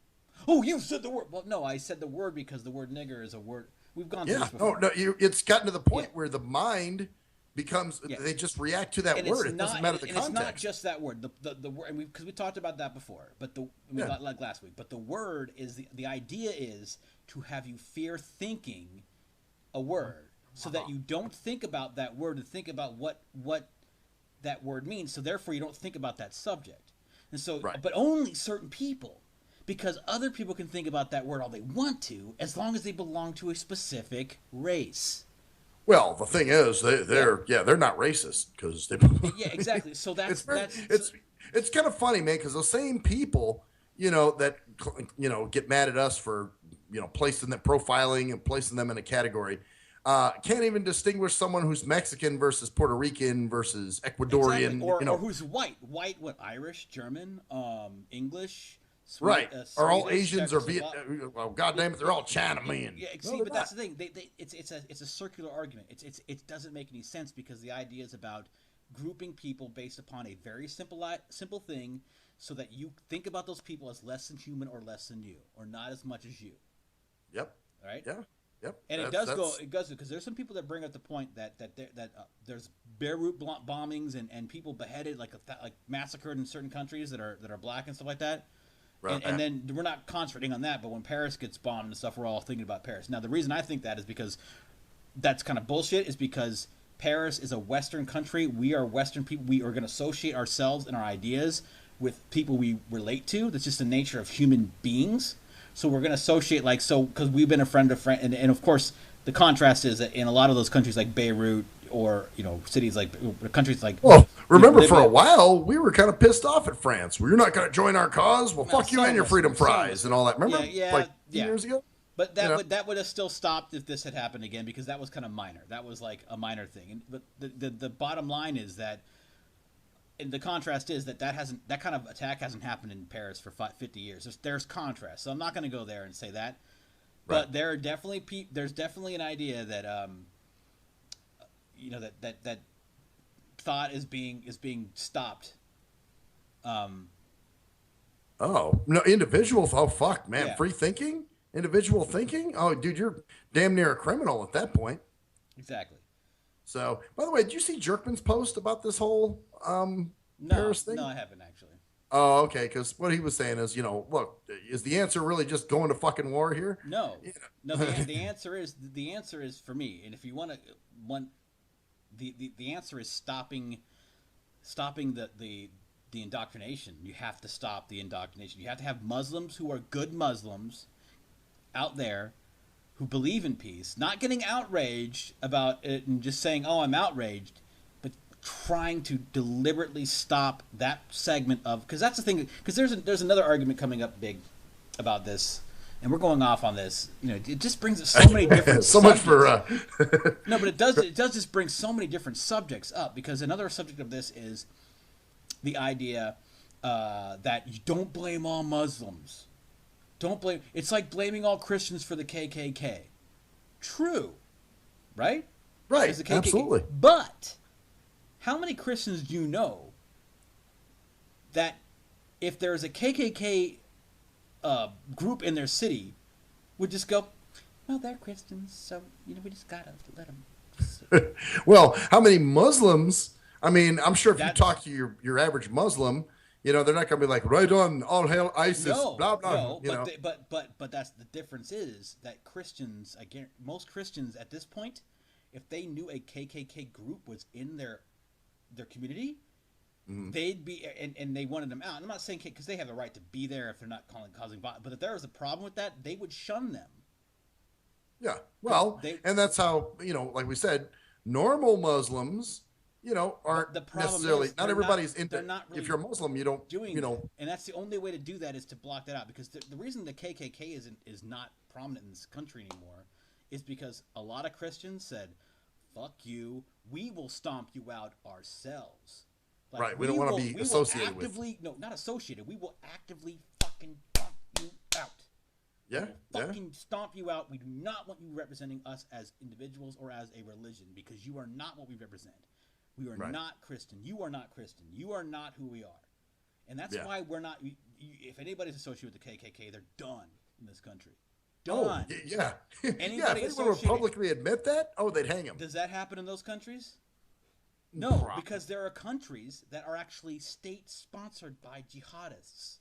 Oh, you said the word. Well, no, I said the word because the word nigger is a word. We've gone through this before.
It's gotten to the point where the mind becomes they just react to that word. It doesn't matter the context.
It's not just that word. The word, because we talked about that before. But like last week. But the word is the idea is to have you fear thinking a word, so that you don't think about that word and think about what that word means. So therefore, you don't think about that subject. And so, but only certain people, because other people can think about that word all they want to, as long as they belong to a specific race.
Well, the thing is, they're not racist because they.
Yeah, exactly. So
it's kind of funny, man, because those same people, that get mad at us for placing them profiling and placing them in a category, can't even distinguish someone who's Mexican versus Puerto Rican versus Ecuadorian,
exactly. or who's white, what Irish, German, English.
Right, or all Asians or well, goddamn it, they're all Chinamen.
Yeah, see, but that's the thing. It's a circular argument. It doesn't make any sense because the idea is about grouping people based upon a very simple thing, so that you think about those people as less than human or less than you, or not as much as you.
Yep.
Right.
Yeah. Yep.
And it does go because there's some people that bring up the point that there's Beirut bombings and people beheaded like massacred in certain countries that are black and stuff like that.
Right.
And then we're not concentrating on that, but when Paris gets bombed and stuff, we're all thinking about Paris. Now the reason I think that is because that's kind of bullshit. Is because Paris is a Western country. We are Western people. We are going to associate ourselves and our ideas with people we relate to. That's just the nature of human beings. So we're going to associate because we've been a friend of friend, and of course the contrast is that in a lot of those countries like Beirut or cities like countries like
remember for a while we were kind of pissed off at France. Well, you're not going to join our cause. Well, fuck you and your freedom fries and all that. Remember, years ago.
But that would have still stopped if this had happened again, because that was kind of minor. That was like a minor thing. But the bottom line is that. And the contrast is that kind of attack hasn't happened in Paris for 50 years. There's contrast, so I'm not going to go there and say that. But there are there's definitely an idea that that thought is being stopped.
Oh no, individual. Oh fuck, man, free thinking, individual thinking. Oh, dude, you're damn near a criminal at that point.
Exactly.
So, by the way, did you see Jerkman's post about this whole Paris thing?
No, I haven't actually.
Oh, okay. Because what he was saying is, look, is the answer really just going to fucking war here?
No, no. The answer is for me, and if you want the answer is stopping the indoctrination. You have to stop the indoctrination. You have to have Muslims who are good Muslims out there who believe in peace, not getting outraged about it and just saying, "Oh, I'm outraged," but trying to deliberately stop that segment of, because that's the thing. Because there's another argument coming up big about this, and we're going off on this. It just brings up so many different
so
subjects.
Much for
no, but it does just bring so many different subjects up, because another subject of this is the idea that you don't blame all Muslims. Don't blame. It's like blaming all Christians for the KKK. True, right?
Right.
The KKK.
Absolutely.
But how many Christians do you know that if there's a KKK group in their city, would just go, well, they're Christians, so we just gotta let them.
Well, how many Muslims? I mean, I'm sure if you talk to your average Muslim, they're not going to be like, right on, all hail ISIS, blah, blah.
No, but that's the difference is that Christians, again, most Christians at this point, if they knew a KKK group was in their community, they'd be, and they wanted them out. And I'm not saying because they have the right to be there if they're not causing violence, but if there was a problem with that, they would shun them.
Yeah, well, and that's how, like we said, normal Muslims, aren't necessarily, not everybody's into, really, if you're a Muslim, you don't,
and that's the only way to do that is to block that out, because the reason the KKK is not prominent in this country anymore is because a lot of Christians said, fuck you, we will stomp you out ourselves. Like,
right, we don't want to be associated with.
No, not associated, we will actively fucking stomp you out.
Yeah,
fucking stomp you out. We do not want you representing us as individuals or as a religion, because you are not what we represent. We are not Christian. You are not Christian. You are not who we are. And that's why we're not. If anybody's associated with the KKK, they're done in this country. Done.
Oh, yeah. If anyone would publicly admit that, they'd hang him.
Does that happen in those countries? No, because there are countries that are actually state-sponsored by jihadists.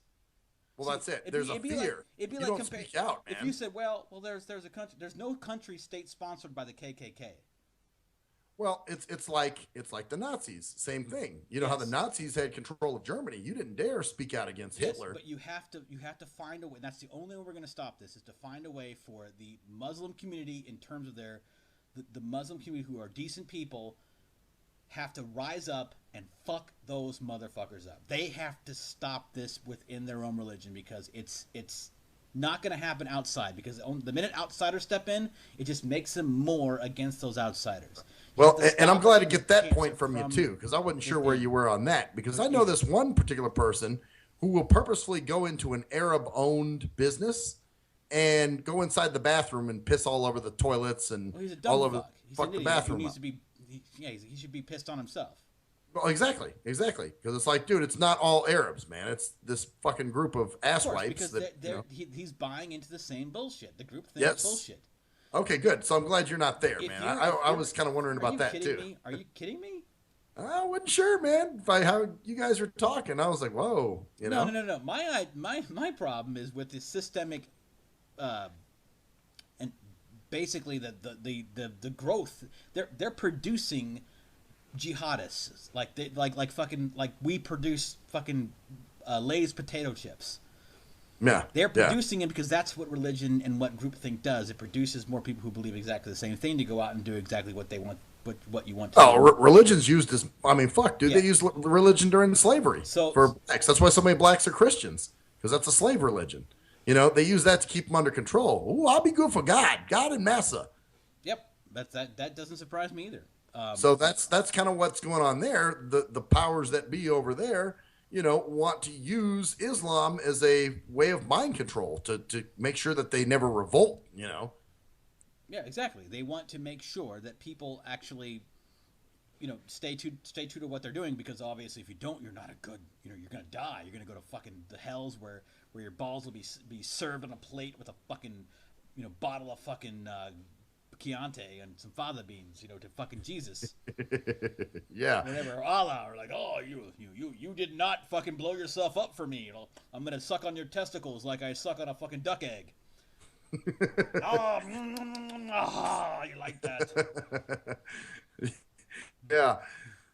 Well, that's it. There's a fear.
It'd be
you don't speak out, man.
If you said, well, there's a country. There's no country state-sponsored by the KKK.
Well, it's like the Nazis. Same thing. You know how the Nazis had control of Germany. You didn't dare speak out against Hitler.
But you have to find a way. And that's the only way we're going to stop this, is to find a way for the Muslim community, in terms of the Muslim community who are decent people, have to rise up and fuck those motherfuckers up. They have to stop this within their own religion, because it's not going to happen outside, because the minute outsiders step in, it just makes them more against those outsiders.
Well, and I'm glad to get that point from you too, because I wasn't sure where you were on that, because I know this one particular person who will purposefully go into an Arab-owned business and go inside the bathroom and piss all over the toilets and all over
He's
fuck
an
the
idiot.
bathroom.
He needs to be, he should be pissed on himself.
Well, exactly. Because it's like, dude, it's not all Arabs, man. It's this fucking group of
Of course,
asswipes
because
that.
he's buying into the same bullshit. The group thinks
Yes.
bullshit.
Okay, good. So I'm glad you're not there,
If
man.
you're-
I
if you're-
was kind of wondering about that
Are you
too.
kidding me? Are you kidding me?
I wasn't sure, man. How you guys were talking, I was like, whoa, you know.
No. My problem is with the systemic, and basically the growth. They're producing jihadists like fucking like we produce fucking Lay's potato chips.
Yeah,
They're
yeah.
producing it because that's what religion and what groupthink does. It produces more people who believe exactly the same thing to go out and do exactly what they want, what you want to
Oh,
do.
religion's used as, I mean, fuck, dude.
Yeah.
They used religion during slavery for blacks. That's why so many blacks are Christians, because that's a slave religion. You know, they use that to keep them under control. Ooh, I'll be good for God and massa.
Yep, that doesn't surprise me either.
So that's kind of what's going on there. The powers that be over there, you know, want to use Islam as a way of mind control to make sure that they never revolt, you know.
Yeah, exactly. They want to make sure that people actually, you know, stay true to what they're doing, because obviously if you don't, you're not a good, you know, you're going to die. You're going to go to fucking the hells where your balls will be served on a plate with a fucking, you know, bottle of fucking Chianti and some fava beans, you know, to fucking Jesus.
Yeah.
Whatever, or Allah, or like, oh, you did not fucking blow yourself up for me. You know, I'm gonna suck on your testicles like I suck on a fucking duck egg. Oh, you like that?
Yeah.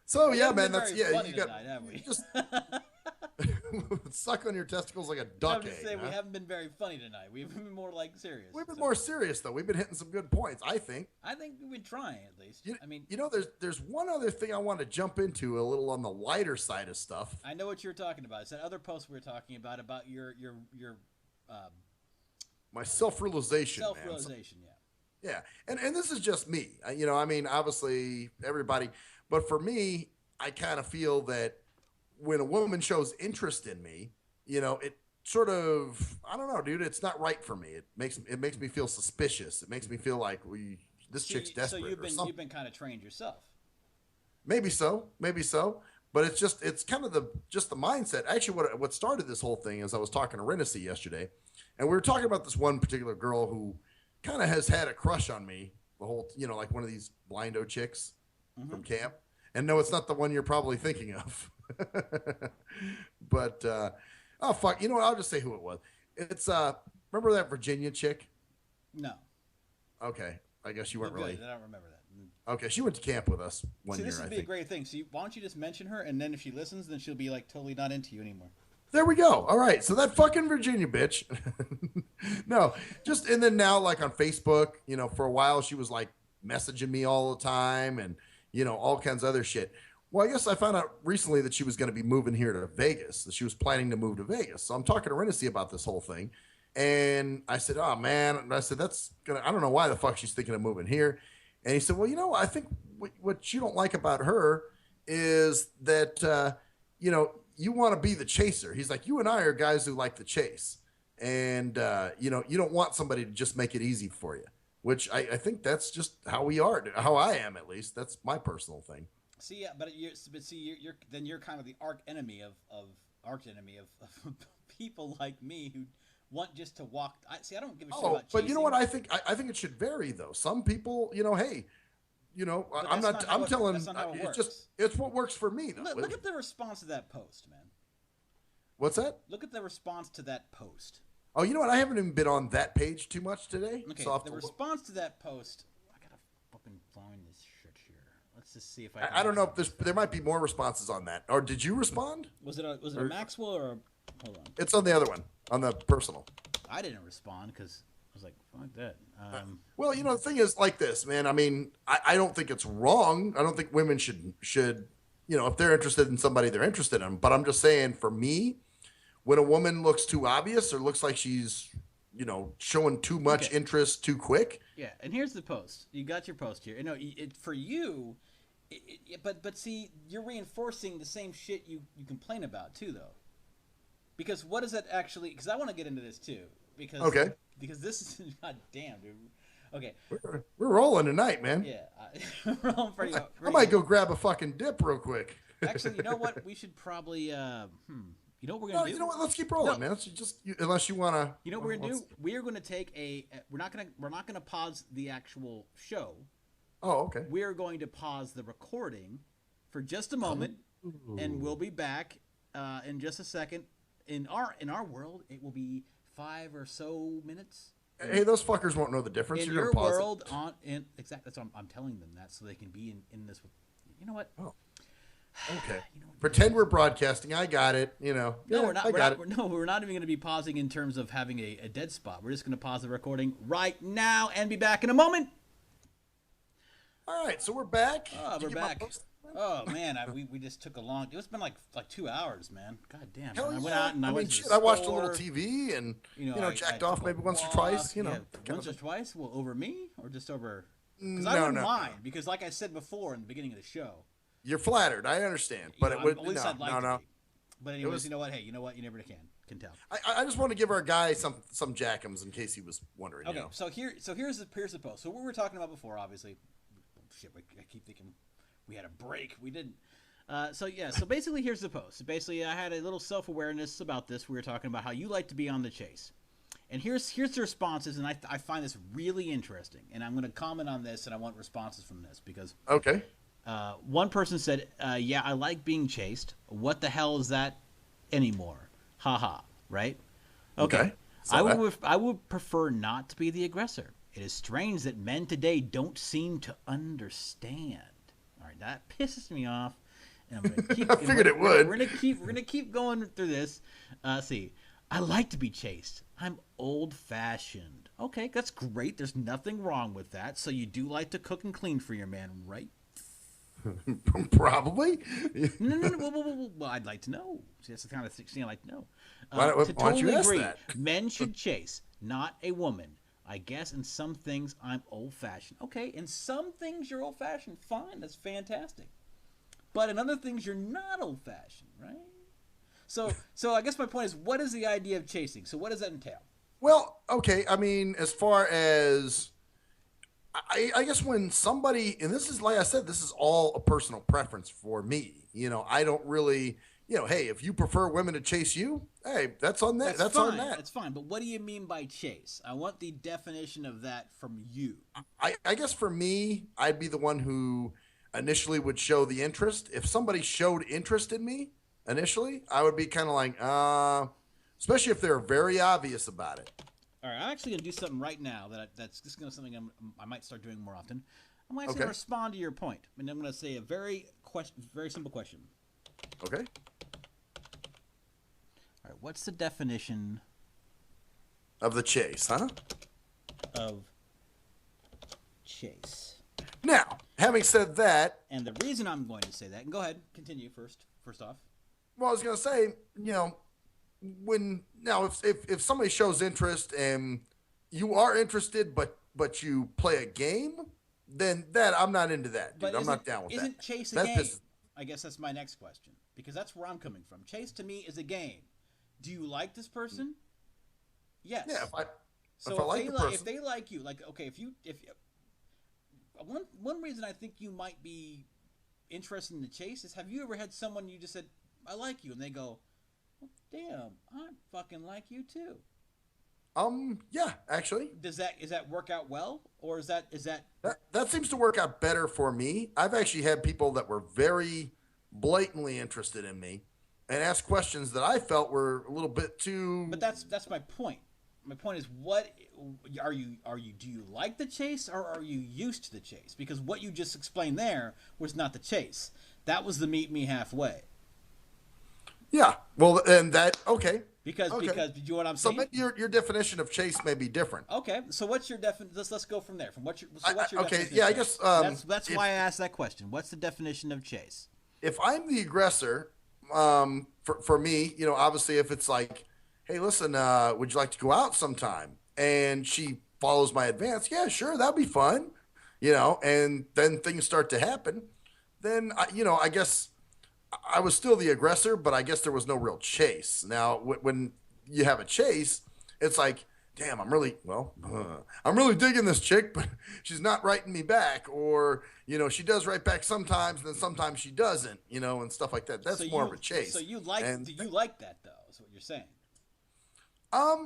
So
We
yeah,
haven't
man,
been
that's
very
yeah.
funny
You got
tonight, have we?
you just suck on your testicles like a
I'm
duck
just
egg.
saying
huh?
we haven't been very funny tonight. We've been more like serious.
We've been
So,
more serious though. We've been hitting some good points, I think.
I think we've been trying at least. I mean,
You know, there's one other thing I want to jump into a little on the lighter side of stuff.
I know what you're talking about. It's that other post we were talking about your
My self-realization, man.
self-realization. Yeah.
Yeah, and this is just me. You know, I mean, obviously everybody, but for me, I kind of feel that when a woman shows interest in me, you know, it sort of, I don't know, dude, it's not right for me. It makes me feel suspicious. It makes me feel like this chick's desperate.
So
or something.
you've been kind of trained yourself.
Maybe so, but it's kind of the mindset. Actually, what started this whole thing is I was talking to Renaissance yesterday, and we were talking about this one particular girl who kind of has had a crush on me the whole, you know, like one of these blindo chicks from camp. And no, it's not the one you're probably thinking of. But oh fuck, you know what? I'll just say who it was. It's remember that Virginia chick?
No.
Okay, I guess you weren't
Good.
really.
I don't remember that.
Okay, she went to camp with us one
See,
year.
this would
I
be
think.
a great thing. So why don't you just mention her, and then if she listens, then she'll be like totally not into you anymore.
There we go. All right. So that fucking Virginia bitch. No, just, and then now like on Facebook, you know, for a while she was like messaging me all the time and, you know, all kinds of other shit. Well, I guess I found out recently that she was going to be moving here to Vegas, that she was planning to move to Vegas. So I'm talking to Renaissance about this whole thing. And I said, oh man, and I said, I don't know why the fuck she's thinking of moving here. And he said, well, you know, I think what you don't like about her is that, you know, you want to be the chaser. He's like, you and I are guys who like the chase. And, you know, you don't want somebody to just make it easy for you, which I think that's just how we are, how I am, at least. That's my personal thing.
See, yeah, but you're kind of the arch enemy of people like me who want just to walk. I don't give a shit about
but you know what?
chasing.
I think it should vary though. Some people, you know, hey, you know,
But
I'm
that's
not, I'm telling,
that's not how it
it's just,
works.
it's what works for me though.
Look at the response to that post, man.
What's that?
Look at the response to that post.
Oh, you know what? I haven't even been on that page too much today.
Okay,
so I'll have
the
to look.
response to that post. I gotta fucking find this shit here. Let's just see if I.
I don't know if there might be more responses on that. Or did you respond?
Was it a Maxwell or a, hold on?
It's on the other one, on the personal.
I didn't respond because I was like, fuck that.
Well, you know, the thing is like this, man. I mean, I don't think it's wrong. I don't think women should, you know, if they're interested in somebody, they're interested in them. But I'm just saying, for me, when a woman looks too obvious or looks like she's, you know, showing too much interest too quick.
Yeah, and here's the post. You got your post here. No, for you, but see, you're reinforcing the same shit you complain about too, though. Because what does that actually? Because I want to get into this too. Because this is god damn, dude. Okay.
We're rolling tonight, man.
Yeah, rolling pretty.
I might go grab a fucking dip real quick.
Actually, you know what? We should probably. You know what we're
No,
gonna do?
you know what? Let's keep rolling,
No.
man. Unless you want to.
You know what we're gonna do? We are gonna take we're not gonna pause the actual show.
Oh, okay.
We're going to pause the recording for just a moment, and we'll be back in just a second. In our world, it will be 5 or so minutes.
Hey, those fuckers won't know the difference.
In
You're
your
gonna pause
world, exactly. That's what I'm telling them that so they can be in this. You know what?
Oh. Okay. Pretend we're broadcasting. I got it. You know.
No,
Yeah,
we're not.
I got it.
We're not even going to be pausing in terms of having a dead spot. We're just going to pause the recording right now and be back in a moment.
All right, so we're back.
Oh,
Did you
we're
get my
back.
post?
Oh man, we just took a long. It's been like 2 hours, man. God damn.
Hell
I went
yeah.
out and I went to
shit,
the
I watched a little
store.
TV and
I
jacked
took
off
a
maybe once or
walk.
twice. You know,
Yeah, once or twice. Well, over me or just over? Because
No,
I wouldn't
no.
mind. Because like I said before in the beginning of the show,
You're flattered. I understand, but
you know,
it would
at least I'd like to
no.
be. But anyways,
was-
you know what? Hey, you know what? You never can tell.
I just want to give our guy some jackums in case he was wondering.
Okay,
You know?
so here's the post. So what we were talking about before, obviously. Shit, I keep thinking we had a break. We didn't. So basically here's the post. So basically, I had a little self-awareness about this. We were talking about how you like to be on the chase. And here's the responses, and I find this really interesting. And I'm going to comment on this, and I want responses from this because
Okay.
one person said, yeah, I like being chased. What the hell is that anymore? Haha, right? Okay. I would prefer not to be the aggressor. It is strange that men today don't seem to understand. All right, that pisses me off. And I'm gonna keep,
I figured it would.
We're gonna keep going through this. See, I like to be chased. I'm old-fashioned. Okay, that's great. There's nothing wrong with that. So you do like to cook and clean for your man, right?
Probably.
No. Well, I'd like to know. See, that's the kind of thing I'd like to know.
Why don't you ask
agree.
that?
Men should chase, not a woman. I guess in some things I'm old-fashioned. Okay, in some things you're old-fashioned. Fine, that's fantastic. But in other things you're not old-fashioned, right? So I guess my point is, what is the idea of chasing? So what does that entail?
Well, okay. I mean, as far as I guess when somebody, and this is like I said, this is all a personal preference for me. I don't really, hey, if you prefer women to chase you, hey, that's on that. That's
fine.
on that.
That's fine. But what do you mean by chase? I want the definition of that from you.
I guess for me, I'd be the one who initially would show the interest. If somebody showed interest in me initially, I would be kind of like, especially if they're very obvious about it.
All right, I'm actually going to do something right now that's just going to something I might start doing more often. I'm actually going to respond to your point, and I'm going to say a very simple question.
Okay.
All right, what's the definition
Of the chase, huh?
of chase?
Now, having said that,
And the reason I'm going to say that, and go ahead, continue first off.
well, I was going to say, if somebody shows interest and you are interested, but you play a game, then I'm not into that, dude. I'm not down with that.
Isn't chase a
That
game?
pisses-
I guess that's my next question, because that's where I'm coming from. Chase to me is a game. Do you like this person? Yes.
Yeah, if I
So
like the person,
if they like you, like, okay, if one reason I think you might be interested in the chase is, have you ever had someone you just said, I like you, and they go, well, damn, I fucking like you too.
yeah, actually,
Is that work out well, or is that
that seems to work out better for me. I've actually had people that were very blatantly interested in me and asked questions that I felt were a little bit too.
But that's my point. My point is, what are you? Do you like the chase, or are you used to the chase? Because what you just explained there was not the chase. That was the meet me halfway.
Yeah, well, and that okay.
Because do you know what I'm
So
saying?
maybe your definition of chase may be different.
Okay, so what's your definition? Let's go from there. What's your
Okay,
definition?
yeah,
of
I
chase?
guess,
That's why I asked that question. What's the definition of chase?
If I'm the aggressor, for me, obviously, if it's like, hey, listen, would you like to go out sometime? And she follows my advance. Yeah, sure, that'd be fun. And then things start to happen. Then I guess I was still the aggressor, but I guess there was no real chase. Now, when you have a chase, it's like, damn, I'm really digging this chick, but she's not writing me back, or she does write back sometimes, and then sometimes she doesn't, and stuff like that. That's
So
more of a chase.
So you like
And
do you like that though? Is what you're saying?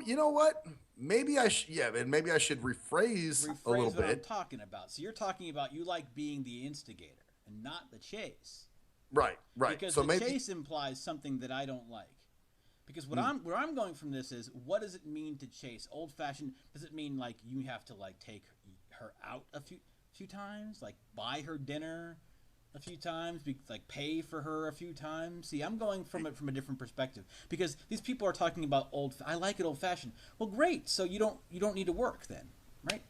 you know what? Maybe I should, yeah, and maybe I should rephrase a little
Rephrase what I'm
bit.
talking about. So you're talking about you like being the instigator and not the chase.
Right, right.
Because
So
the
maybe
chase implies something that I don't like. Because where I'm going from this is, what does it mean to chase? Old fashioned, does it mean like you have to like take her out a few times, like buy her dinner a few times, like pay for her a few times? See, I'm going from it from a different perspective, because these people are talking about I like it old fashioned. Well, great. So you don't need to work then, right?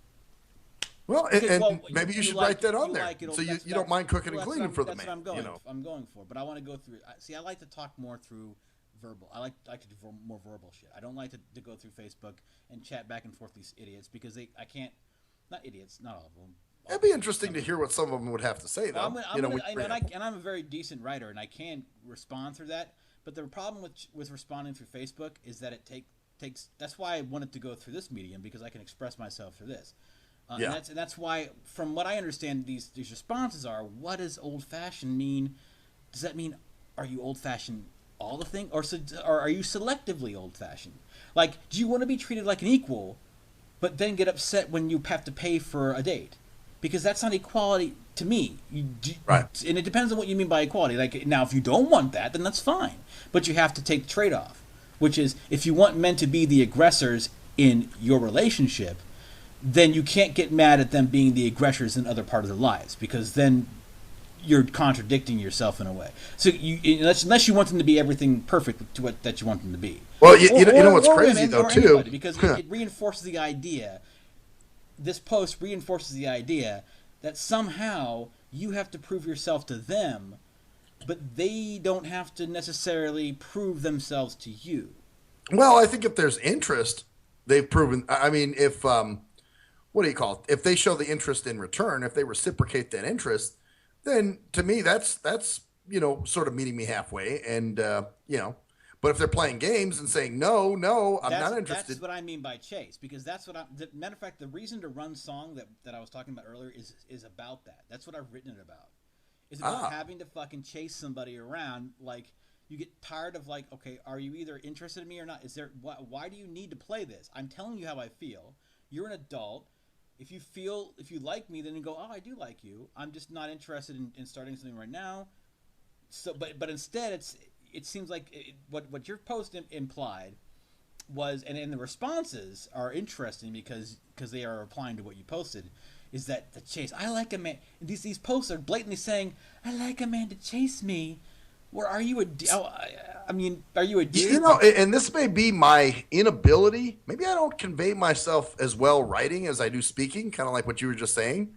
Well,
Because,
and
well,
maybe you should
like
write that
it-
on there,
like it,
so you
that's-
don't mind cooking
well,
and
that's
cleaning
what
for the
that's
man.
what I'm going for. But I want to go through. See, I like to talk more through verbal. I like to do more verbal shit. I don't like to go through Facebook and chat back and forth with these idiots, because I can't. Not idiots, not all of them.
It'd be interesting to hear what some of them would have to say, though.
I'm a very decent writer, and I can respond through that. But the problem with responding through Facebook is that it takes. That's why I wanted to go through this medium, because I can express myself through this.
Yeah.
And that's why, from what I understand, these responses are, what does old fashioned mean? Does that mean, are you old fashioned all the thing, or are you selectively old fashioned? Like, do you want to be treated like an equal, but then get upset when you have to pay for a date? Because that's not equality to me.
Right.
And it depends on what you mean by equality. Like, now, if you don't want that, then that's fine. But you have to take the trade-off, which is, if you want men to be the aggressors in your relationship, then you can't get mad at them being the aggressors in other part of their lives, because then you're contradicting yourself in a way. So unless you want them to be everything perfect to what that you want them to be.
Well, you know what's
or
crazy
women,
though
or
too,
anybody, because it reinforces the idea. This post reinforces the idea that somehow you have to prove yourself to them, but they don't have to necessarily prove themselves to you.
Well, I think if there's interest, they've proven. I mean, if what do you call it? If they show the interest in return, if they reciprocate that interest, then to me that's sort of meeting me halfway. And but if they're playing games and saying no, I'm not interested.
That's what I mean by chase, because that's what matter of fact, the Reason to Run song that I was talking about earlier is about that. That's what I've written it about. It's about having to fucking chase somebody around. Like, you get tired of, like, okay, are you either interested in me or not? Why do you need to play this? I'm telling you how I feel. You're an adult. If you like me, then you go, oh, I do like you. I'm just not interested in starting something right now. So, but instead, it seems like what your post implied was, and the responses are interesting because they are replying to what you posted, is that the chase. I like a man. These posts are blatantly saying, I like a man to chase me. Or are you are you a dude?
And this may be my inability. Maybe I don't convey myself as well writing as I do speaking, kind of like what you were just saying.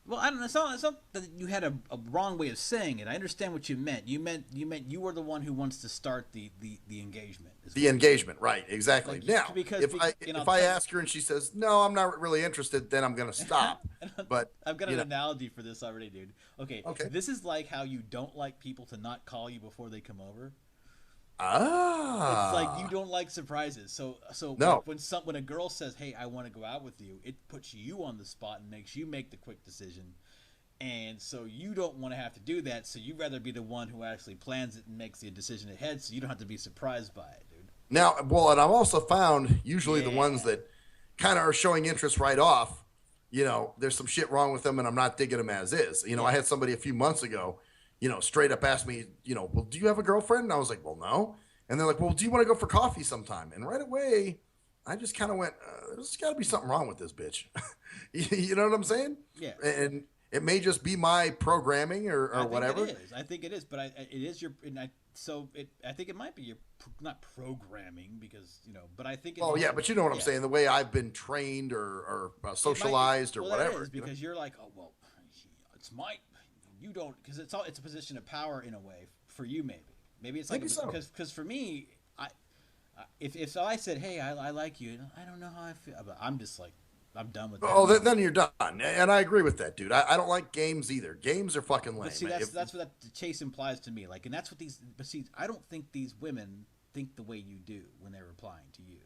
Well, I don't know. It's not that you had a wrong way of saying it. I understand what you meant. You meant you were the one who wants to start the engagement.
The engagement, right? Exactly.
Like,
Now,
because
if I ask her and she says no, I'm not really interested, then I'm going to stop. But
I've got an analogy for this already, dude. Okay. This is like how you don't like people to not call you before they come over. It's like you don't like surprises. So
No.
when a girl says, "Hey, I want to go out with you," it puts you on the spot and makes you make the quick decision. And so you don't want to have to do that. So you'd rather be the one who actually plans it and makes the decision ahead, so you don't have to be surprised by it, dude.
Now, well, and I've also found usually the ones that kind of are showing interest right off, there's some shit wrong with them and I'm not digging them as is. I had somebody a few months ago, straight up asked me, well, do you have a girlfriend? And I was like, well, no. And they're like, well, do you want to go for coffee sometime? And right away, I just kind of went, there's got to be something wrong with this bitch. You know what I'm saying?
Yeah.
And it may just be my programming or whatever.
I think it is, but it is your. I think it might be your not programming, because but I think.
Yeah, but you know what I'm saying. The way I've been trained or socialized or whatever.
That is, because you're like, oh well, it's my. You don't, because it's a position of power in a way for you. Maybe it's like because for me, if I said, hey, I like you, I don't know how I feel, but I'm just like, I'm done with that.
Oh, then you're done. And I agree with that, dude. I don't like games either. Games are fucking lame.
But see, that's what the chase implies to me. Like, and that's what but see, I don't think these women think the way you do when they're replying to you.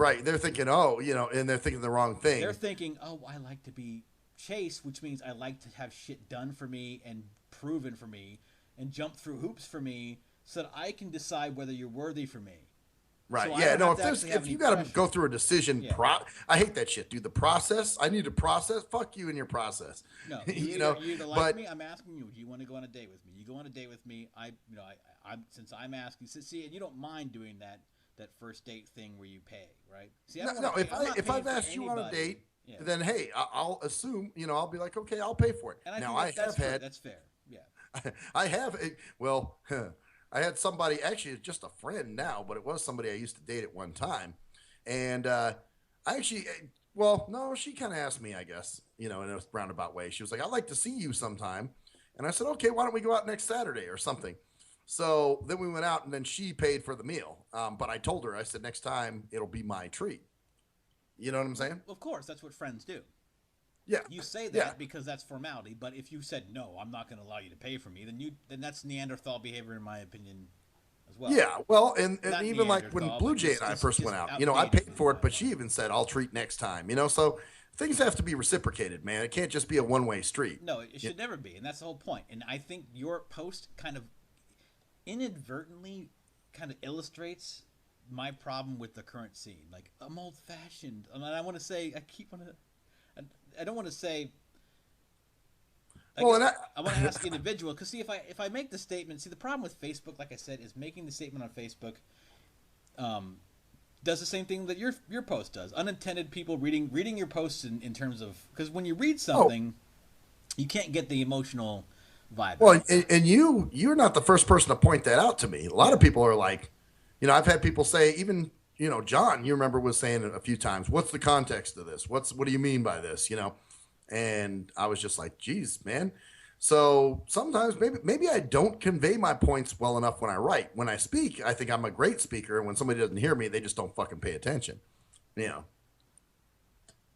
Right. They're thinking, oh, and they're thinking the wrong thing.
They're thinking, oh, I like to be chased, which means I like to have shit done for me and proven for me and jump through hoops for me so that I can decide whether you're worthy for me.
Right.
So I
Yeah.
don't
No.
have to actually have
If you
any
got to
pressure.
go through a decision,
Yeah.
I hate that shit, dude. The process. I need to process. Fuck you and your process.
No,
you
you either like
But
me. I'm asking you. Do you want to go on a date with me? You go on a date with me. I'm since I'm asking. See, and you don't mind doing that first date thing where you pay, right? See, I don't
no.
wanna pay- I'm not
If
paying
I've
for
asked you on a
anybody.
date,
Yeah.
then hey, I'll assume. I'll be like, okay, I'll pay for it.
And I
Now
think that's fair. That's fair. Yeah.
I have. Well, I had somebody, actually, it's just a friend now, but it was somebody I used to date at one time. And I actually, well, no, she kind of asked me, I guess, in a roundabout way. She was like, I'd like to see you sometime. And I said, okay, why don't we go out next Saturday or something? So then we went out, and then she paid for the meal. But I told her, I said, next time it'll be my treat. You know what I'm saying?
Of course, that's what friends do.
Yeah.
You say that
Yeah.
because that's formality, but if you said no, I'm not going to allow you to pay for me, then that's Neanderthal behavior, in my opinion, as well.
Yeah, well, and
Not
even like when
Neanderthal,
Blue
but
Jay and I
just
first went out, I
outdated
paid for
in
it,
my
but she even said, I'll treat next time, so things have to be reciprocated, man. It can't just be a one-way street.
No, it should never be, and that's the whole point. And I think your post kind of inadvertently kind of illustrates my problem with the current scene. Like, I'm old-fashioned, and I want to say, I don't want to say.
Well, and
I want to ask the individual, because see, if I make the statement, see, the problem with Facebook, like I said, is making the statement on Facebook does the same thing that your post does. Unintended people reading your posts in terms of, because when you read something, you can't get the emotional vibe.
Well, and you're not the first person to point that out to me. A lot of people are like, I've had people say, even, John, you remember, was saying a few times, what's the context of this? What do you mean by this? And I was just like, geez, man. So sometimes maybe I don't convey my points well enough when I write. When I speak, I think I'm a great speaker. And when somebody doesn't hear me, they just don't fucking pay attention.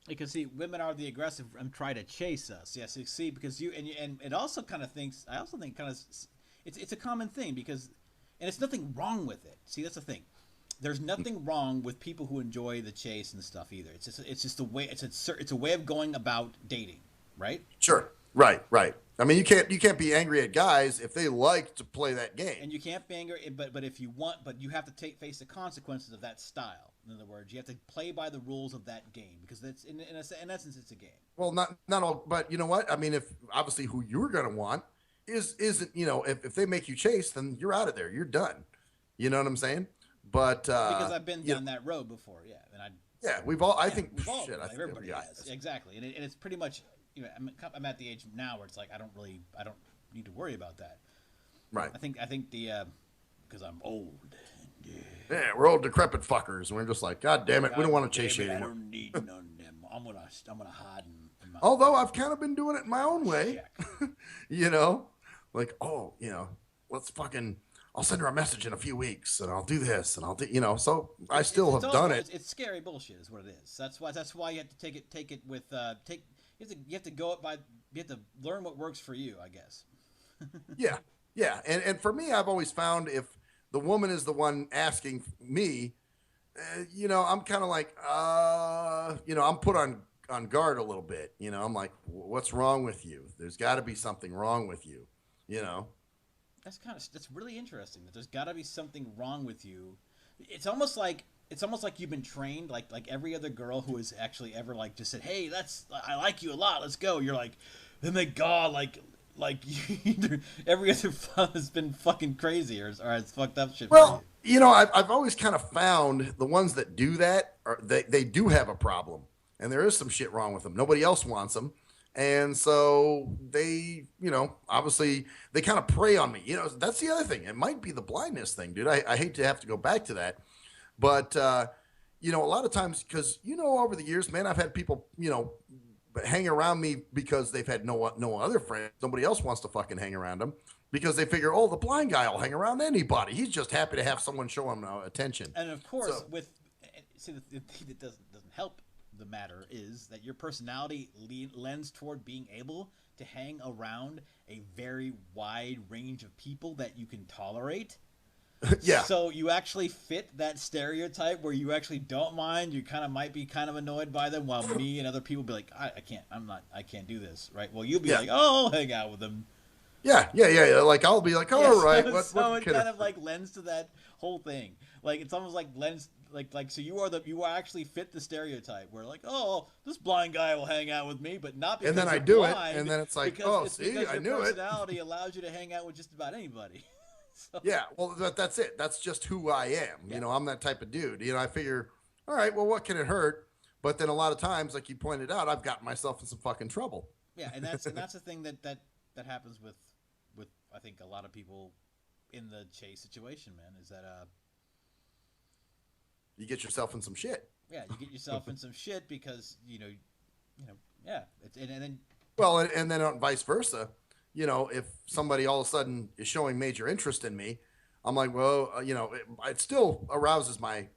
Because see, women are the aggressive and try to chase us. Yes, you see, because and it also kind of thinks. I also think it's a common thing because, and it's nothing wrong with it. See, that's the thing. There's nothing wrong with people who enjoy the chase and stuff either. It's just a way. It's a way of going about dating, right?
Sure. Right. I mean, you can't be angry at guys if they like to play that game.
And you can't be angry, but if you want, but you have to face the consequences of that style. In other words, you have to play by the rules of that game because that's in essence it's a game.
Well, not all, but you know what? I mean, if obviously who you're gonna want isn't if they make you chase, then you're out of there. You're done. You know what I'm saying? But
because I've been down that road before, yeah,
we've all. I
yeah,
think
we've all,
shit. I think
everybody
every guy
has.
has.
Exactly, and it's pretty much. I'm at the age now where it's like I don't need to worry about that.
Right.
I think the because I'm old.
Yeah, we're old decrepit fuckers, and we're just like, God damn it, we don't want to chase you
I
anymore.
don't need none of them. I'm gonna hide in my.
Although I've kind of been doing it in my own way,
shack.
like, let's fucking. I'll send her a message in a few weeks, and I'll do this, and I'll do, so I still have done it.
It's scary bullshit, is what it is. That's why you have to take it with You have to go it by. You have to learn what works for you, I guess.
Yeah, and for me, I've always found if the woman is the one asking me, I'm kind of like, I'm put on guard a little bit. I'm like, what's wrong with you? There's got to be something wrong with you.
That's really interesting. That there's got to be something wrong with you. It's almost like you've been trained, like every other girl who has actually ever just said, "Hey, I like you a lot. Let's go." You're like, oh my god, like every other fun has been fucking crazy or it's fucked up shit.
Well, I've always kind of found the ones that do that they do have a problem, and there is some shit wrong with them. Nobody else wants them. And so they, obviously they kind of prey on me. That's the other thing. It might be the blindness thing, dude. I hate to have to go back to that. But, a lot of times, because, over the years, man, I've had people, hang around me because they've had no other friends. Nobody else wants to fucking hang around them because they figure, the blind guy will hang around anybody. He's just happy to have someone show him attention.
And of course, the thing that doesn't help the matter is that your personality lends toward being able to hang around a very wide range of people that you can tolerate.
Yeah.
So you actually fit that stereotype where you actually don't mind. You kind of might be kind of annoyed by them, while me and other people be like, I can't do this, right? Well, you'll be
Yeah.
like, oh, I'll hang out with them.
Yeah. Like I'll be like, all right.
So
what
it kind of like lends to that whole thing. Like it's almost like lends like so you are actually fit the stereotype where like, oh, this blind guy will hang out with me, but not because
And then I
you're
do it,
blind,
and then it's like,
because
oh,
it's
see,
because
I
your
knew it.
personality allows you to hang out with just about anybody. So,
Yeah, well, that's it. That's just who I am.
Yeah.
You know, I'm that type of dude. You know, I figure, all right, well, what can it hurt? But then a lot of times, like you pointed out, I've gotten myself in some fucking trouble.
yeah, and that's the thing that happens with I think a lot of people in the Chase situation, man, is that
You get yourself in some shit.
yeah, you get yourself in some shit because yeah, and then
Well, and then vice versa. You know, if somebody all of a sudden is showing major interest in me, I'm like, well, it still arouses my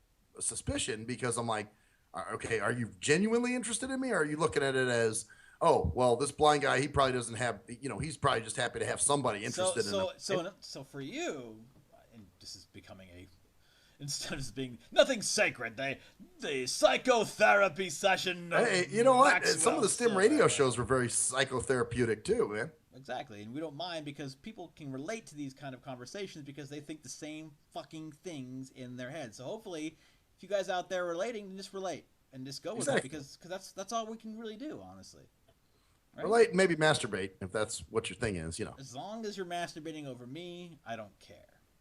suspicion because I'm like, okay, are you genuinely interested in me? Or are you looking at it as, oh, well, this blind guy, he probably doesn't have, he's probably just happy to have somebody interested in him.
So for you, and this is becoming instead of being nothing sacred, the psychotherapy session.
Hey, you know what?
Maxwell
Some of the STEM
Silver.
radio shows were very psychotherapeutic too, man.
Exactly, and we don't mind because people can relate to these kind of conversations because they think the same fucking things in their head. So hopefully, if you guys out there are relating, just relate and just go with it
Exactly.
because that's all we can really do, honestly. Right?
Relate, maybe masturbate if that's what your thing is.
As long as you're masturbating over me, I don't care.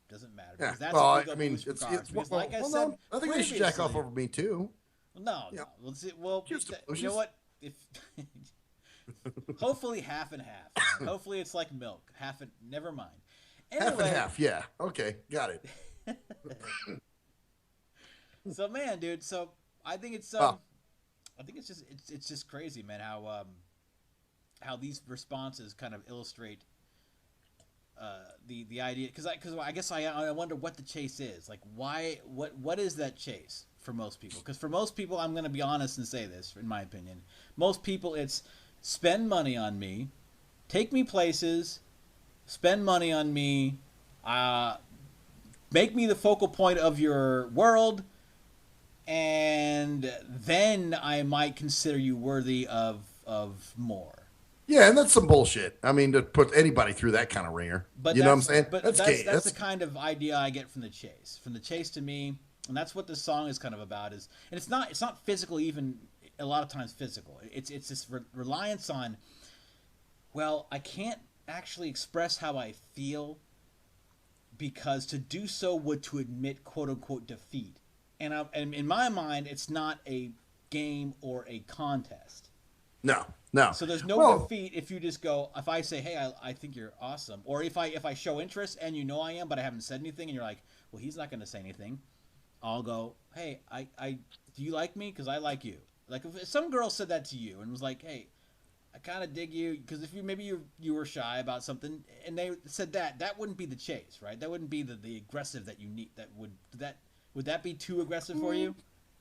Doesn't matter.
Yeah.
Because that's
Well,
a ego
I mean,
boost
it's
regardless. Because
well,
like I
well,
said,
no, I think they should jack off
previously-
over me too.
No,
Yeah.
you know
Just-
what? If hopefully half and half. Man. Hopefully it's like milk. Never mind. Anyway,
Half and half. Yeah. Okay. Got it.
So man, dude. So I think it's
Oh.
I think it's just crazy, man. How these responses kind of illustrate the idea because I guess I wonder what the chase is like. What is that chase for most people? Because for most people, I'm going to be honest and say this, in my opinion, most people it's spend money on me, take me places, spend money on me, make me the focal point of your world, and then I might consider you worthy of more.
Yeah, and that's some bullshit. I mean, to put anybody through that kind of ringer.
But
you know what I'm saying?
But
That's gay.
that's the kind of idea I get from the chase. From the chase to me, and that's what this song is kind of about. And it's not physical, even a lot of times physical. It's this reliance on. Well, I can't actually express how I feel because to do so would to admit quote unquote defeat. And in my mind, it's not a game or a contest.
No.
So there's no
Well,
defeat if you just go. If I say, "Hey, I think you're awesome," or if I show interest and you know I am, but I haven't said anything, and you're like, "Well, he's not going to say anything," I'll go, "Hey, I do you like me? Because I like you." Like if some girl said that to you and was like, "Hey, I kind of dig you," because if you were shy about something and they said that wouldn't be the chase, right? That wouldn't be the aggressive that you need. Would that be too aggressive for you?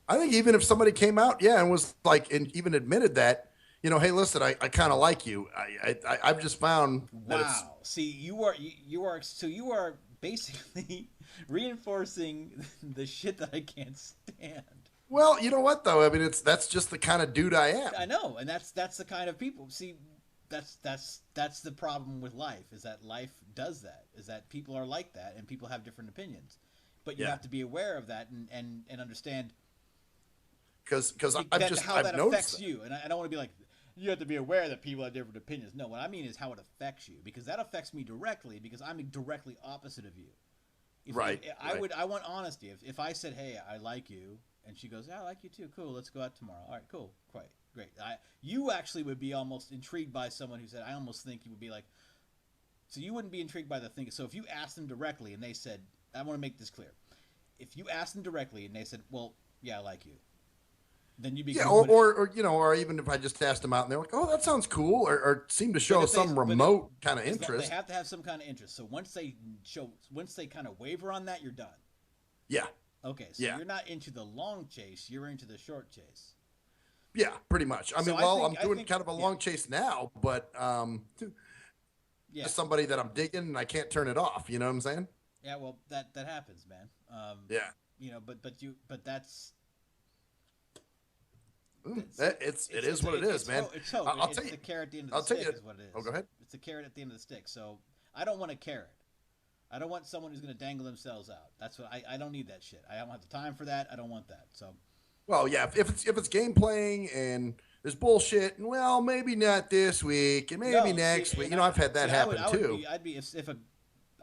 I think even if somebody came out, and was like, and even admitted that, hey, listen, I kind of like you. I've just found that it's.
Wow. See, you are basically reinforcing the shit that I can't stand.
Well, you know what though? I mean, that's just the kind of dude I am.
I know, and that's the kind of people. See, that's the problem with life is that life does that. Is that people are like that, and people have different opinions. But you
Yeah.
have to be aware of that and understand
Because
how
I've
that
noticed
affects
that.
you. And I don't want to be like, you have to be aware that people have different opinions. No, what I mean is how it affects you, because that affects me directly, because I'm directly opposite of you.
Right,
I want honesty. If I said, "Hey, I like you," and she goes, "Yeah, I like you too. Cool, let's go out tomorrow." All right, cool, great. You actually would be almost intrigued by someone who said, "I almost think you would be like." So you wouldn't be intrigued by the thing. So if you asked them directly and they said, I want to make this clear. If you asked them directly and they said, "Well, yeah, I like you," then you'd be
Yeah, or even if I just asked them out and they're like, "Oh, that sounds cool," or seem to show
if they-
some
but
remote kind of
As long-
interest.
They have to have some kind of interest. So once they kind of waver on that, you're done.
Yeah,
Okay, so
Yeah.
you're not into the long chase, you're into the short chase.
yeah, pretty much. I
So
mean,
I
well,
think-
I'm doing
think-
kind of a
yeah.
long chase now, but
Yeah.
just somebody that I'm digging and I can't turn it off. You know what I'm saying?
Yeah, well, that happens, man.
Yeah.
You know, but that's
It is what it is, man.
It's hope.
I'll
It's
tell you.
the carrot at the end of
I'll
the
tell
stick
you.
is what it is.
Oh, go ahead.
It's the carrot at the end of the stick. So I don't want a carrot. I don't want someone who's going to dangle themselves out. That's what I don't need that shit. I don't have the time for that. I don't want that. So.
Well, yeah. If it's game playing and there's bullshit, and well, maybe not this week, and maybe next week. You know, I've had that happen too.
I'd be if a.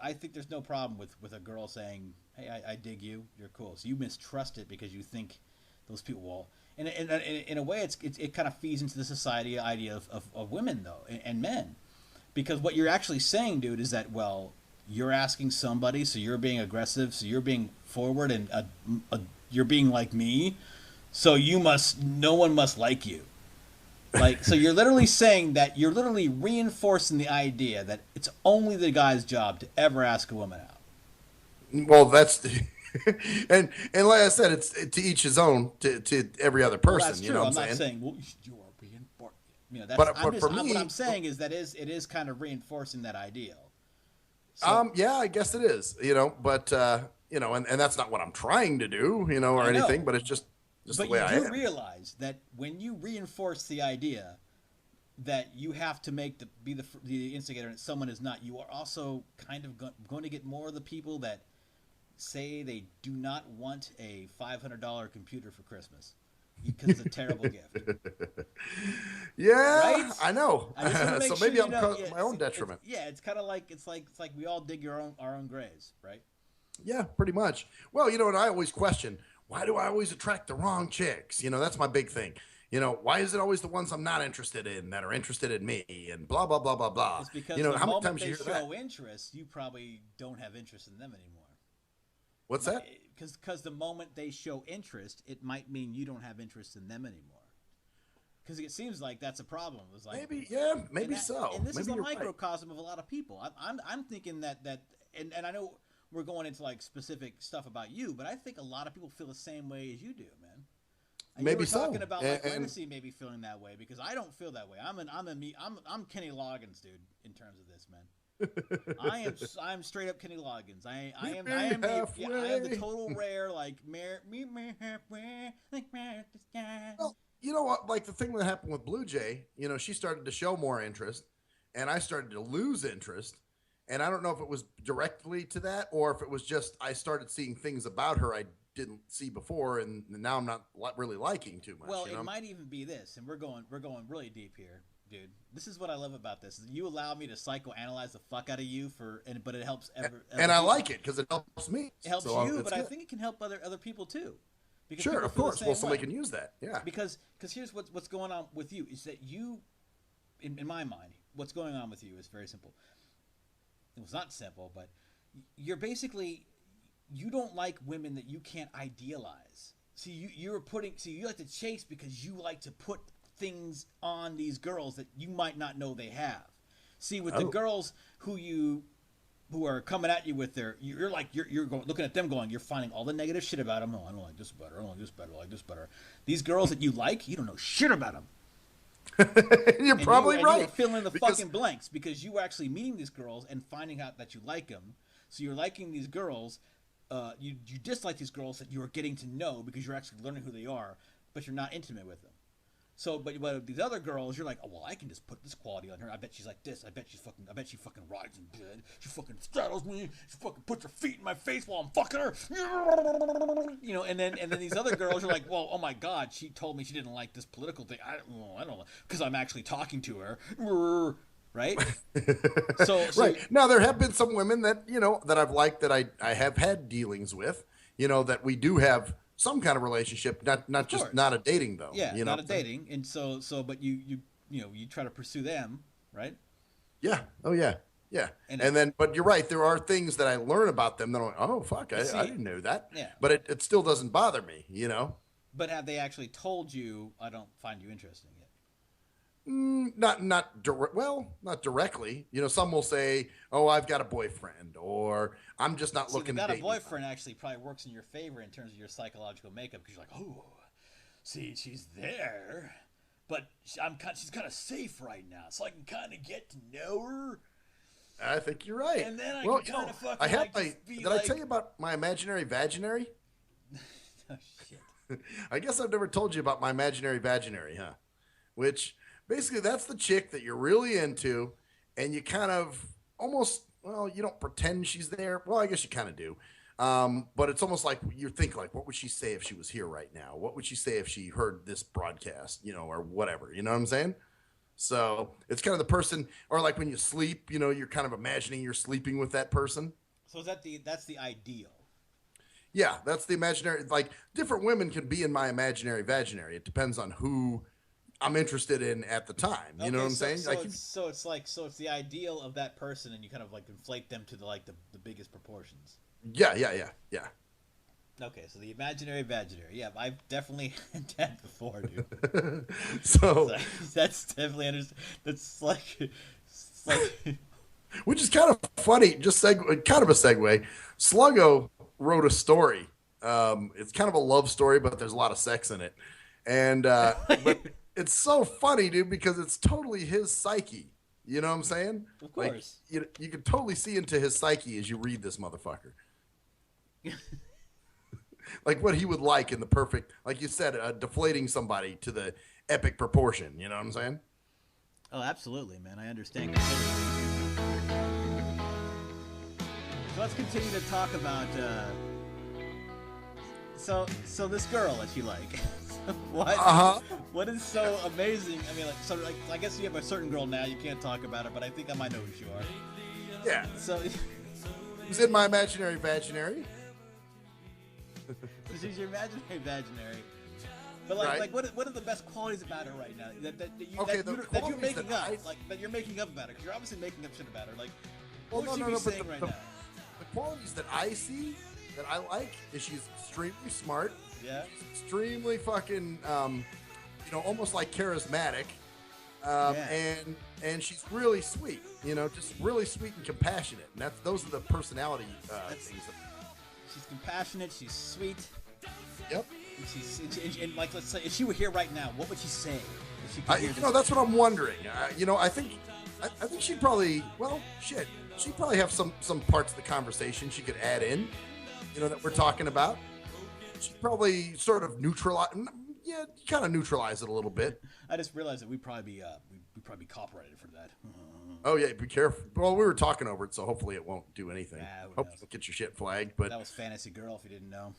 I think there's no problem with a girl saying, "Hey, I dig you. You're cool." So you mistrust it because you think those people will. And in a way, it kind of feeds into the society idea of women though and men, because what you're actually saying, dude, is that well, you're asking somebody, so you're being aggressive, so you're being forward, and you're being like me, so no one must like you. Like, so you're literally saying that you're literally reinforcing the idea that it's only the guy's job to ever ask a woman out.
Well, that's and like I said, it's to each his own. To every other person,
well, that's true.
You know what
I'm
I'm
not
saying?
Well, you are reinforcing. You know, that's.
But
for
me,
what I'm saying is that it is kind of reinforcing that ideal. So,
yeah, I guess it is. You know, but you know, and that's not what I'm trying to do. You know, or anything. But it's just the way I am.
But you do realize that when you reinforce the idea that you have to be the instigator and someone is not, you are also kind of going to get more of the people that say they do not want a $500 computer for Christmas because it's a terrible gift.
Yeah,
Right?
I know.
I just wanna make
So
sure
maybe
you
I'm
know,
causing my own detriment.
It's kind of like it's like we all dig our own graves, right?
Yeah, pretty much. Well, you know, and I always question, why do I always attract the wrong chicks? You know, that's my big thing. You know, why is it always the ones I'm not interested in that are interested in me and blah, blah, blah, blah, blah.
It's because
you know,
the
how many
moment
times
they
you hear that?
show interest, you probably don't have interest in them anymore.
What's that?
Because the moment they show interest, it might mean you don't have interest in them anymore. Because it seems like that's a problem. It's like,
Maybe, yeah, maybe
and
so.
And this
maybe
is a
you're right.
microcosm of a lot of people. I'm thinking that and I know we're going into like specific stuff about you, but I think a lot of people feel the same way as you do, man. And
Maybe
you were
so.
talking about like
And-
Legacy maybe feeling that way because I don't feel that way. I'm Kenny Loggins, dude. In terms of this, man, I'm straight up Kenny Loggins. I am the total rare like meet me halfway like the sky.
Well, you know what? Like the thing that happened with Blue Jay, you know, she started to show more interest, and I started to lose interest. And I don't know if it was directly to that or if it was just I started seeing things about her I didn't see before, and now I'm not really liking too much.
Well,
you know?
it might even be this, and we're going really deep here, dude. This is what I love about this. You allow me to psychoanalyze the fuck out of you but it helps
and I like it because it helps me.
It helps
So,
you,
it's
but I
good.
think it can help other people too. Because
Sure,
people
of
feel the
course.
same
Well, somebody
way.
can use that. Yeah.
Because here's what's going on with you is that you, in my mind, what's going on with you is very simple. It was not simple, but you're basically you don't like women that you can't idealize. See, you like to chase because you like to put things on these girls that you might not know they have. See, with the girls who are coming at you with you're looking at them going, you're finding all the negative shit about them. Oh, I don't like this better. I don't like this better. I like this better. These girls that you like, you don't know shit about them.
You're probably right.
You're filling in the fucking blanks because you were actually meeting these girls and finding out that you like them. So you're liking these girls. You dislike these girls that you are getting to know because you're actually learning who they are, but you're not intimate with them. So, but these other girls, you're like, oh well, I can just put this quality on her. I bet she's like this. I bet she fucking rides in bed. She fucking straddles me. She fucking puts her feet in my face while I'm fucking her. You know, and then these other girls, you're like, well, oh my god, she told me she didn't like this political thing. I don't know, because I'm actually talking to her. Right? So
right. Now there have been some women that, you know, that I've liked that I have had dealings with, you know, that we do have some kind of relationship, not just not a dating though.
Yeah,
you
not
know?
a dating. And so but you try to pursue them, right?
Yeah. Oh yeah. Yeah. And then but you're right, there are things that I learn about them that I'm like, oh fuck, I didn't know that.
Yeah.
But it still doesn't bother me, you know.
But have they actually told you I don't find you interesting yet?
Not directly. You know, some will say, "Oh, I've got a boyfriend," or "I'm just not looking."
Got a boyfriend actually probably works in your favor in terms of your psychological makeup because you're like, "Oh, see, she's there, but she's kind of safe right now, so I can kind of get to know her."
I think you're right.
And then I
well,
can kinda fucking,
I have
like,
my.
just be
Did I
like-
tell you about my imaginary vaginary?
Oh shit.
I guess I've never told you about my imaginary vaginary, huh? Which basically that's the chick that you're really into, and you kind of almost, well, you don't pretend she's there. Well, I guess you kind of do. But it's almost like you think like, what would she say if she was here right now? What would she say if she heard this broadcast, or whatever, you know what I'm saying? So it's kind of the person, or like when you sleep, you're kind of imagining you're sleeping with that person.
So that's the ideal.
Yeah, that's the imaginary. Like different women can be in my imaginary vaginary. It depends on who I'm interested in at the time. You know what I'm saying?
So
Like,
it's the ideal of that person, and you kind of like inflate them to the biggest proportions.
yeah.
Okay, so the imaginary vaginary. Yeah, I've definitely had that before, dude.
So,
That's definitely That's like, it's like
which is kind of funny. Just kind of a segue. Sluggo wrote a story. It's kind of a love story, but there's a lot of sex in it, and but it's so funny, dude, because it's totally his psyche. You know what I'm saying?
Of course.
Like, you can totally see into his psyche as you read this motherfucker. Like what he would like in the perfect, like you said, deflating somebody to the epic proportion. You know what I'm saying?
Oh, absolutely, man. I understand completely. So let's continue to talk about. So this girl that you like, what? What is so amazing? I mean, I guess you have a certain girl now. You can't talk about it, but I think I might know who you are.
Yeah.
So
Who's in my imaginary vaginary?
she's your imaginary vaginary. But like,
Right.
like what are the best qualities about her right now that
Okay, the
you're
qualities
making
that
up?
I-
Like that you're making up about her, because you're obviously making up shit about her. Like,
Well,
what would
no,
you
no,
be
but
saying
the-
right
the-
now?
The qualities that I see that I like is she's extremely smart.
Yeah.
She's extremely fucking, almost like charismatic.
Yeah.
And she's really sweet, just really sweet and compassionate. And those are the personality things.
She's compassionate. She's sweet.
Yep.
And like, let's say, if she were here right now, what would she say? If she could hear this?
That's what I'm wondering. I think she'd probably, she'd probably have some parts of the conversation she could add in, that we're talking about. She'd probably sort of neutralize it a little bit.
I just realized that we'd probably be copyrighted for that.
Oh yeah, be careful. Well, we were talking over it, so hopefully it won't do anything.
Nah, who
Hope
knows?
you don't get your shit flagged. But
That was Fantasy Girl, if you didn't know.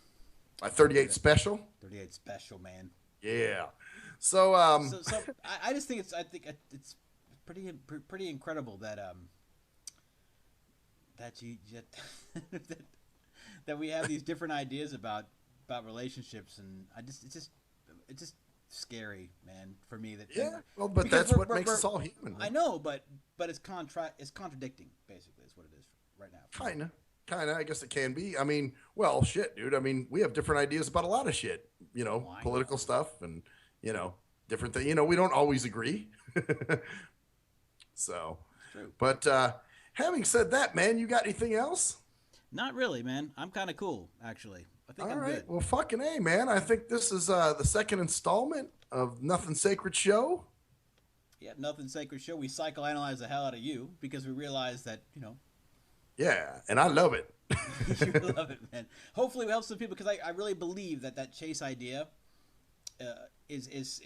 my 38 special,
38 special, man.
yeah. So
So I just think it's pretty incredible that that you that we have these different ideas about relationships, and it's just scary, man, for me. That
yeah. Well, but
because
that's what makes us all human.
I know, but it's contradicting, basically, is what it is right now.
Kinda. I guess it can be. I mean, well, shit, dude. I mean, we have different ideas about a lot of shit.
I
Political
know.
stuff and different things. We don't always agree. So,
True.
but having said that, man, you got anything else?
Not really, man. I'm kind of cool, actually. I think
All
I'm
right.
good.
Well, fucking A, man. I think this is the second installment of Nothing Sacred Show.
Yeah, Nothing Sacred Show. We psychoanalyze the hell out of you because we realize that,
Yeah, and I love it.
you love it, man. Hopefully, we help some people, because I really believe that chase idea is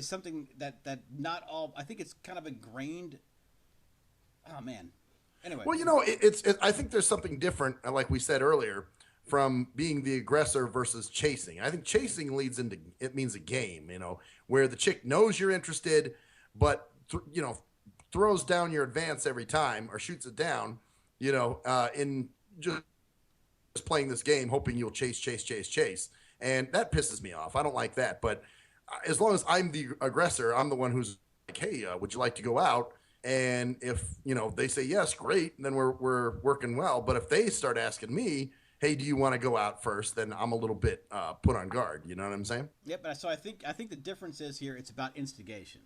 something that not all. I think it's kind of ingrained. Oh man. Anyway.
Well, I think there's something different, like we said earlier, from being the aggressor versus chasing. I think chasing means a game, where the chick knows you're interested, but throws down your advance every time or shoots it down, in just playing this game, hoping you'll chase. And that pisses me off. I don't like that. But as long as I'm the aggressor, I'm the one who's like, hey, would you like to go out? And if, they say yes, great, then we're working well. But if they start asking me, hey, do you want to go out first? Then I'm a little bit put on guard. You know what I'm saying?
Yeah, but so I think the difference is here it's about instigation.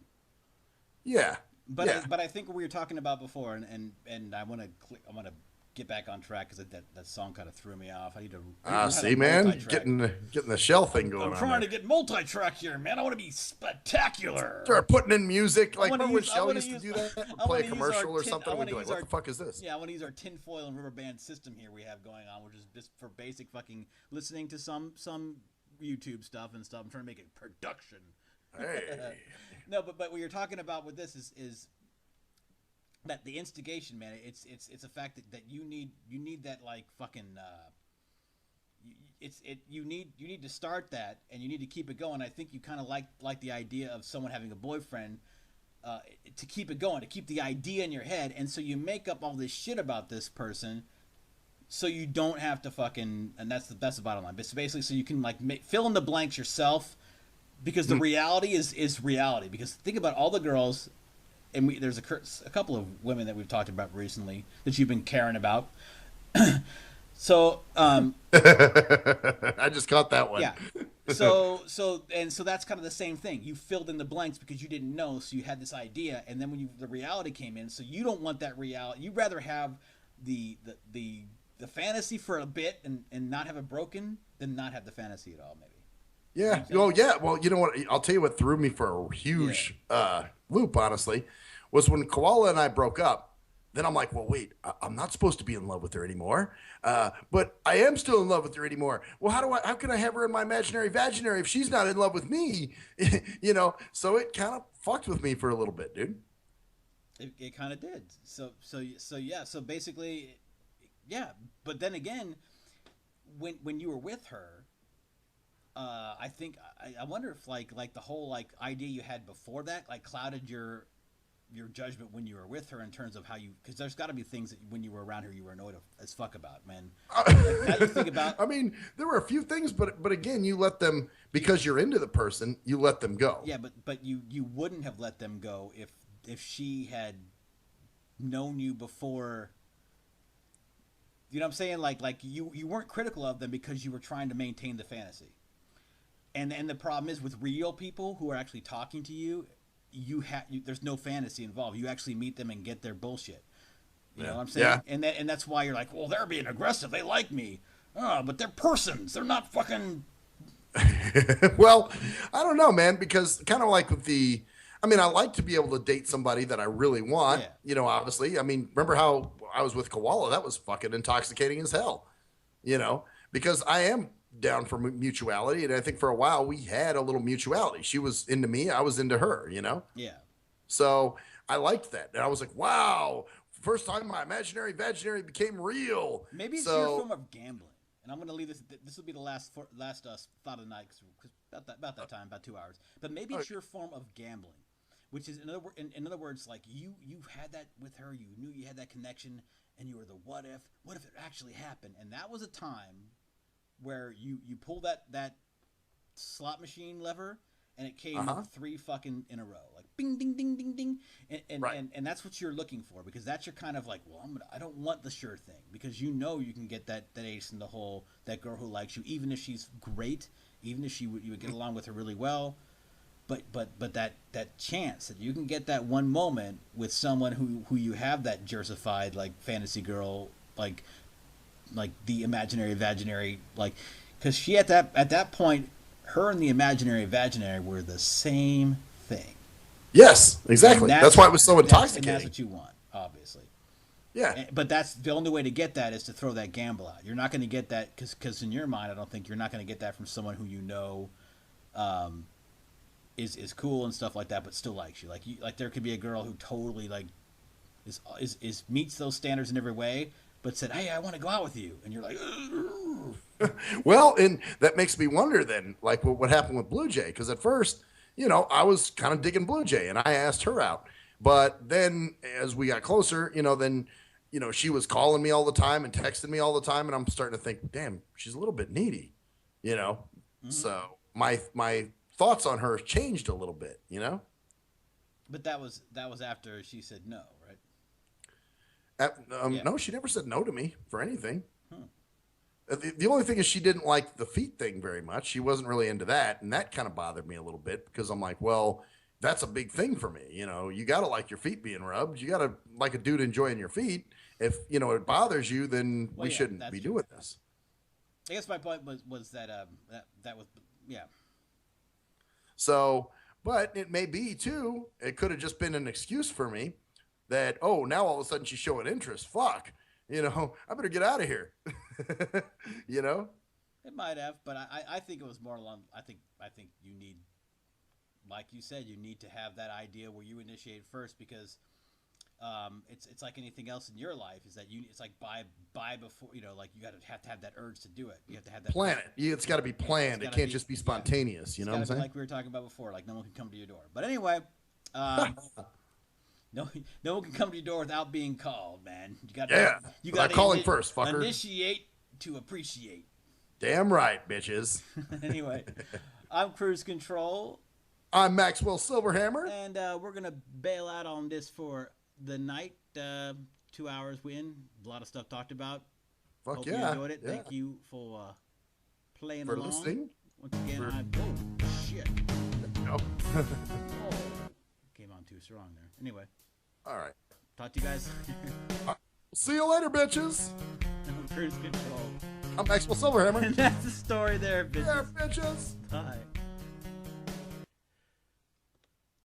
Yeah.
But
yeah.
but I think what we were talking about before, and I want to get back on track because that song kind of threw me off. I need to.
See, man, getting the shell thing going on.
I'm trying to get multi-track here, man. I want to be spectacular.
Start putting in music like
wanna
when
use- I
Shell
wanna
used to
use-
do that,
I
play a
wanna use
commercial
our
or
tin-
something.
I
We'd
wanna
be like,
use
what
our-
the fuck is this?
Yeah, I want to use our tinfoil and rubber band system here we have going on, which is just for basic fucking listening to some YouTube stuff and stuff. I'm trying to make it production.
Hey.
No, but what you're talking about with this is that the instigation, man. It's a fact that you need that like fucking. You need to start that and you need to keep it going. I think you kind of like the idea of someone having a boyfriend. To keep it going, to keep the idea in your head, and so you make up all this shit about this person, so you don't have to fucking, and that's the bottom line. But basically, so you can like fill in the blanks yourself, because the reality is reality. Because think about all the girls, and there's a couple of women that we've talked about recently that you've been caring about. So
I just caught that one.
yeah. So that's kind of the same thing. You filled in the blanks because you didn't know, so you had this idea, and then when the reality came in, so you don't want that reality. You'd rather have the fantasy for a bit and not have it broken than not have the fantasy at all, maybe.
Yeah. Oh, yeah. Well, you know what? I'll tell you what threw me for a huge loop, honestly, was when Koala and I broke up. Then I'm like, well, wait, I'm not supposed to be in love with her anymore. But I am still in love with her anymore. Well, how can I have her in my imaginary vaginary if she's not in love with me? You know, so it kind of fucked with me for a little bit, dude.
It kind of did. So yeah. So basically, yeah. But then again, when you were with her, I think I wonder if like the whole like idea you had before that like clouded your judgment when you were with her in terms of how you, because there's got to be things that when you were around her you were annoyed as fuck about, man. Like, now you think about.
I mean, there were a few things, but again, you let them, because you're into the person, you let them go.
Yeah, but you wouldn't have let them go if she had known you before. You know what I'm saying? Like you weren't critical of them because you were trying to maintain the fantasy. And the problem is with real people who are actually talking to you, there's no fantasy involved. You actually meet them and get their bullshit. You know what I'm saying?
Yeah.
And that's why you're like, well, they're being aggressive. They like me. Oh, but they're persons. They're not fucking.
Well, I don't know, man, because kind of like with I mean, I like to be able to date somebody that I really want,
Yeah.
you know, obviously. I mean, remember how I was with Koala? That was fucking intoxicating as hell, you know, because I am down for mutuality. And I think for a while we had a little mutuality. She was into me. I was into her, you know?
Yeah.
So I liked that. And I was like, wow, first time my imaginary vaginary became real.
Maybe it's your form of gambling. And I'm going to leave this. This will be the last thought of the night, because about that time, about 2 hours. But maybe it's your form of gambling, which is in other words, like you had that with her. You knew you had that connection, and you were the what if it actually happened? And that was a time where you pull that slot machine lever, and it came 3 fucking in a row, like bing, ding, ding, ding, ding, and that's what you're looking for, because that's your kind of like, well, I don't want the sure thing, because you know you can get that ace in the hole, that girl who likes you, even if she's great, even if you would get along with her really well, but that chance that you can get that one moment with someone who you have that jersified like fantasy girl, like the imaginary vaginary, like, because she at that point, her and the imaginary vaginary were the same thing.
Yes, exactly. That's why it was so intoxicating.
And that's what you want, obviously.
Yeah.
But that's the only way to get that is to throw that gamble out. You're not going to get that because in your mind, I don't think you're not going to get that from someone who you know is cool and stuff like that, but still likes you. Like there could be a girl who totally like is meets those standards in every way, but said, "Hey, I want to go out with you," and you're like,
well, and that makes me wonder then, like what happened with Blue Jay, because at first, you know, I was kind of digging Blue Jay, and I asked her out, but then as we got closer, you know, then, you know, she was calling me all the time and texting me all the time, and I'm starting to think, damn, she's a little bit needy, you know. Mm-hmm. So my thoughts on her changed a little bit, you know.
But that was after she said no, right?
Yeah. No, she never said no to me for anything. The only thing is she didn't like the feet thing very much. She wasn't really into that, and that kind of bothered me a little bit, because I'm like, well, that's a big thing for me. You know, you got to like your feet being rubbed. You got to like a dude enjoying your feet. If, you know, it bothers you, then we shouldn't be doing this.
I guess my point was that that was, yeah.
So, but it may be too, it could have just been an excuse for me that, oh, now all of a sudden she's showing interest. Fuck, you know, I better get out of here. You know?
It might have, but I think it was more along, I think you need, like you said, you need to have that idea where you initiate first, because it's like anything else in your life, is that it's like buy before, you know, like you have to have that urge to do it. You have to have that
plan it. It's got to be planned. It can't just be spontaneous. You know what I'm saying?
Like we were talking about before, like no one can come to your door. But anyway, no one can come to your door without being called, man. You got to
calling first, fucker.
Initiate to appreciate.
Damn right, bitches.
Anyway, I'm Cruise Control.
I'm Maxwell Silverhammer.
And we're going to bail out on this for the night. 2 hours win. A lot of stuff talked about.
Fuck
Hope
yeah.
you enjoyed it.
Yeah.
Thank you for playing
for
along.
listening.
Once again, oh, shit.
No.
Oh, came on too strong there. Anyway.
All right.
Talk to you guys.
See you later, bitches.
I'm Cruise Control.
I'm Maxwell Silverhammer.
And that's the story there, bitches.
Yeah, bitches.
Bye.